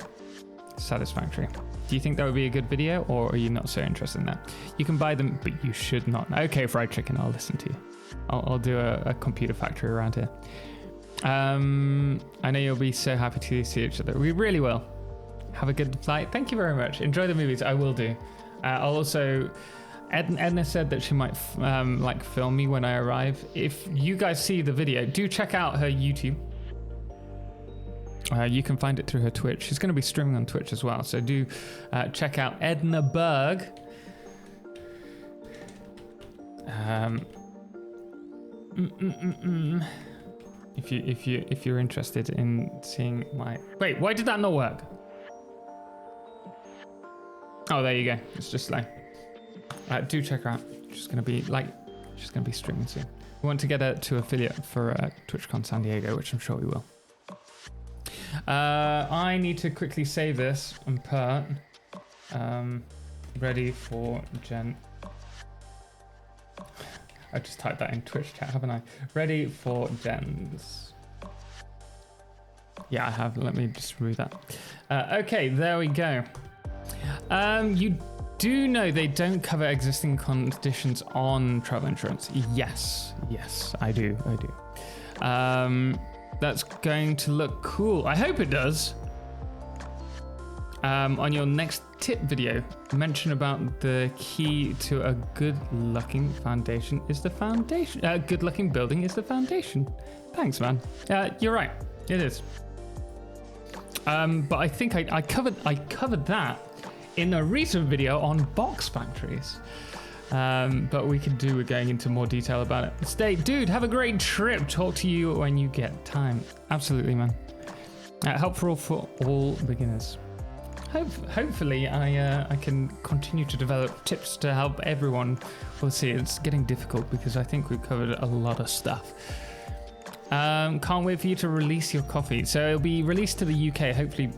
Satisfactory? Do you think that would be a good video, or are you not so interested in that? You can buy them, but you should not. Okay, fried chicken, I'll listen to you. I'll do a computer factory around here. I know you'll be so happy to see each other. We really will. Have a good flight. Thank you very much. Enjoy the movies. I will do. I'll also... Edna said that she might film me when I arrive. If you guys see the video, do check out her YouTube. You can find it through her Twitch. She's going to be streaming on Twitch as well. So do check out Edna Berg. If you're interested in seeing my... Wait, why did that not work? Oh, there you go. It's just like... do check her out. She's going to be streaming soon. We want to get her to affiliate for TwitchCon San Diego, which I'm sure we will. I need to quickly save this and put ready for Jen. I just typed that in Twitch chat, haven't I? Ready for Jens. Yeah, I have. Let me just remove that. Okay, there we go. You do know they don't cover existing conditions on travel insurance. Yes, I do. That's going to look cool. I hope it does. On your next tip video, mention about the key to a good-looking foundation is the foundation. Good-looking building is the foundation. Thanks, man. You're right. It is. But I think I covered that in a recent video on box factories. But we could do with going into more detail about it. Dude, have a great trip. Talk to you when you get time. Absolutely, man. Helpful for all beginners. Hopefully I can continue to develop tips to help everyone. We'll see. It's getting difficult because I think we've covered a lot of stuff. Can't wait for you to release your coffee. So it'll be released to the UK hopefully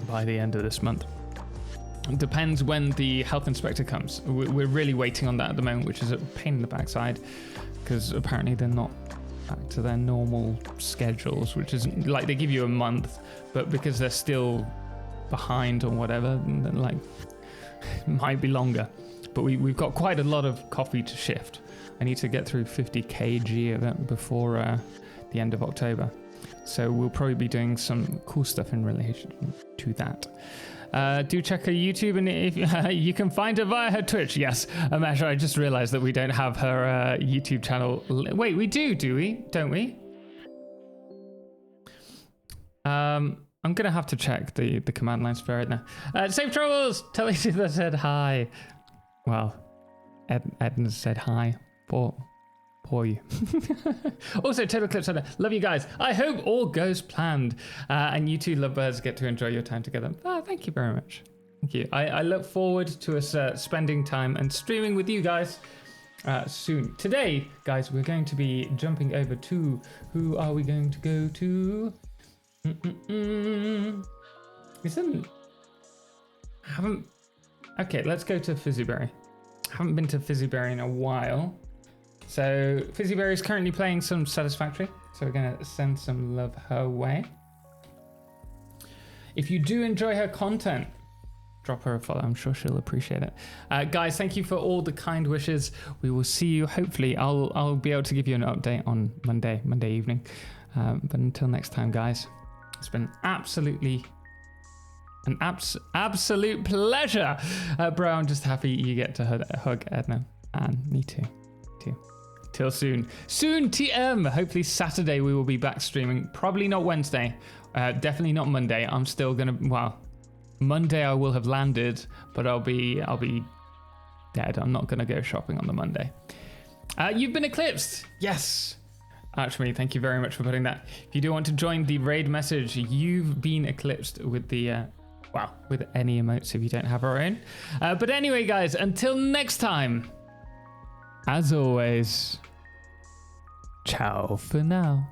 by the end of this month. It depends when the health inspector comes. We're really waiting on that at the moment, which is a pain in the backside because apparently they're not back to their normal schedules, which is like they give you a month, but because they're still behind or whatever, like it might be longer. But we've got quite a lot of coffee to shift. I need to get through 50 kg of it before the end of October. So we'll probably be doing some cool stuff in relation to that. Do check her YouTube, and if you can find her via her Twitch. Yes, Amasha, I just realized that we don't have her YouTube channel. Wait, we do we? Don't we? I'm gonna have to check the command lines for it now. Safe travels. Tell Lisa that I said hi. Well, Edna said hi. Poor you. Also, Totalxclipse said, love you guys. I hope all goes planned. And you two lovebirds get to enjoy your time together. Thank you very much. Thank you. I look forward to us spending time and streaming with you guys soon. Today, guys, we're going to be jumping over to... Who are we going to go to? Okay, let's go to Fizzyberry. Haven't been to Fizzyberry in a while. So Fizzyberry is currently playing some Satisfactory. So we're going to send some love her way. If you do enjoy her content, drop her a follow. I'm sure she'll appreciate it. Guys, thank you for all the kind wishes. We will see you. Hopefully, I'll be able to give you an update on Monday evening. But until next time, guys, it's been absolute pleasure. Bro, I'm just happy you get to hug Edna. And me too. Till soon. Soon, TM. Hopefully Saturday we will be back streaming. Probably not Wednesday. Definitely not Monday. I'm still gonna. Well, Monday I will have landed, but I'll be dead. I'm not gonna go shopping on the Monday. You've been eclipsed. Yes. Actually, thank you very much for putting that. If you do want to join the raid message, you've been eclipsed with the. With any emotes if you don't have our own. But anyway, guys, until next time. As always, ciao for now.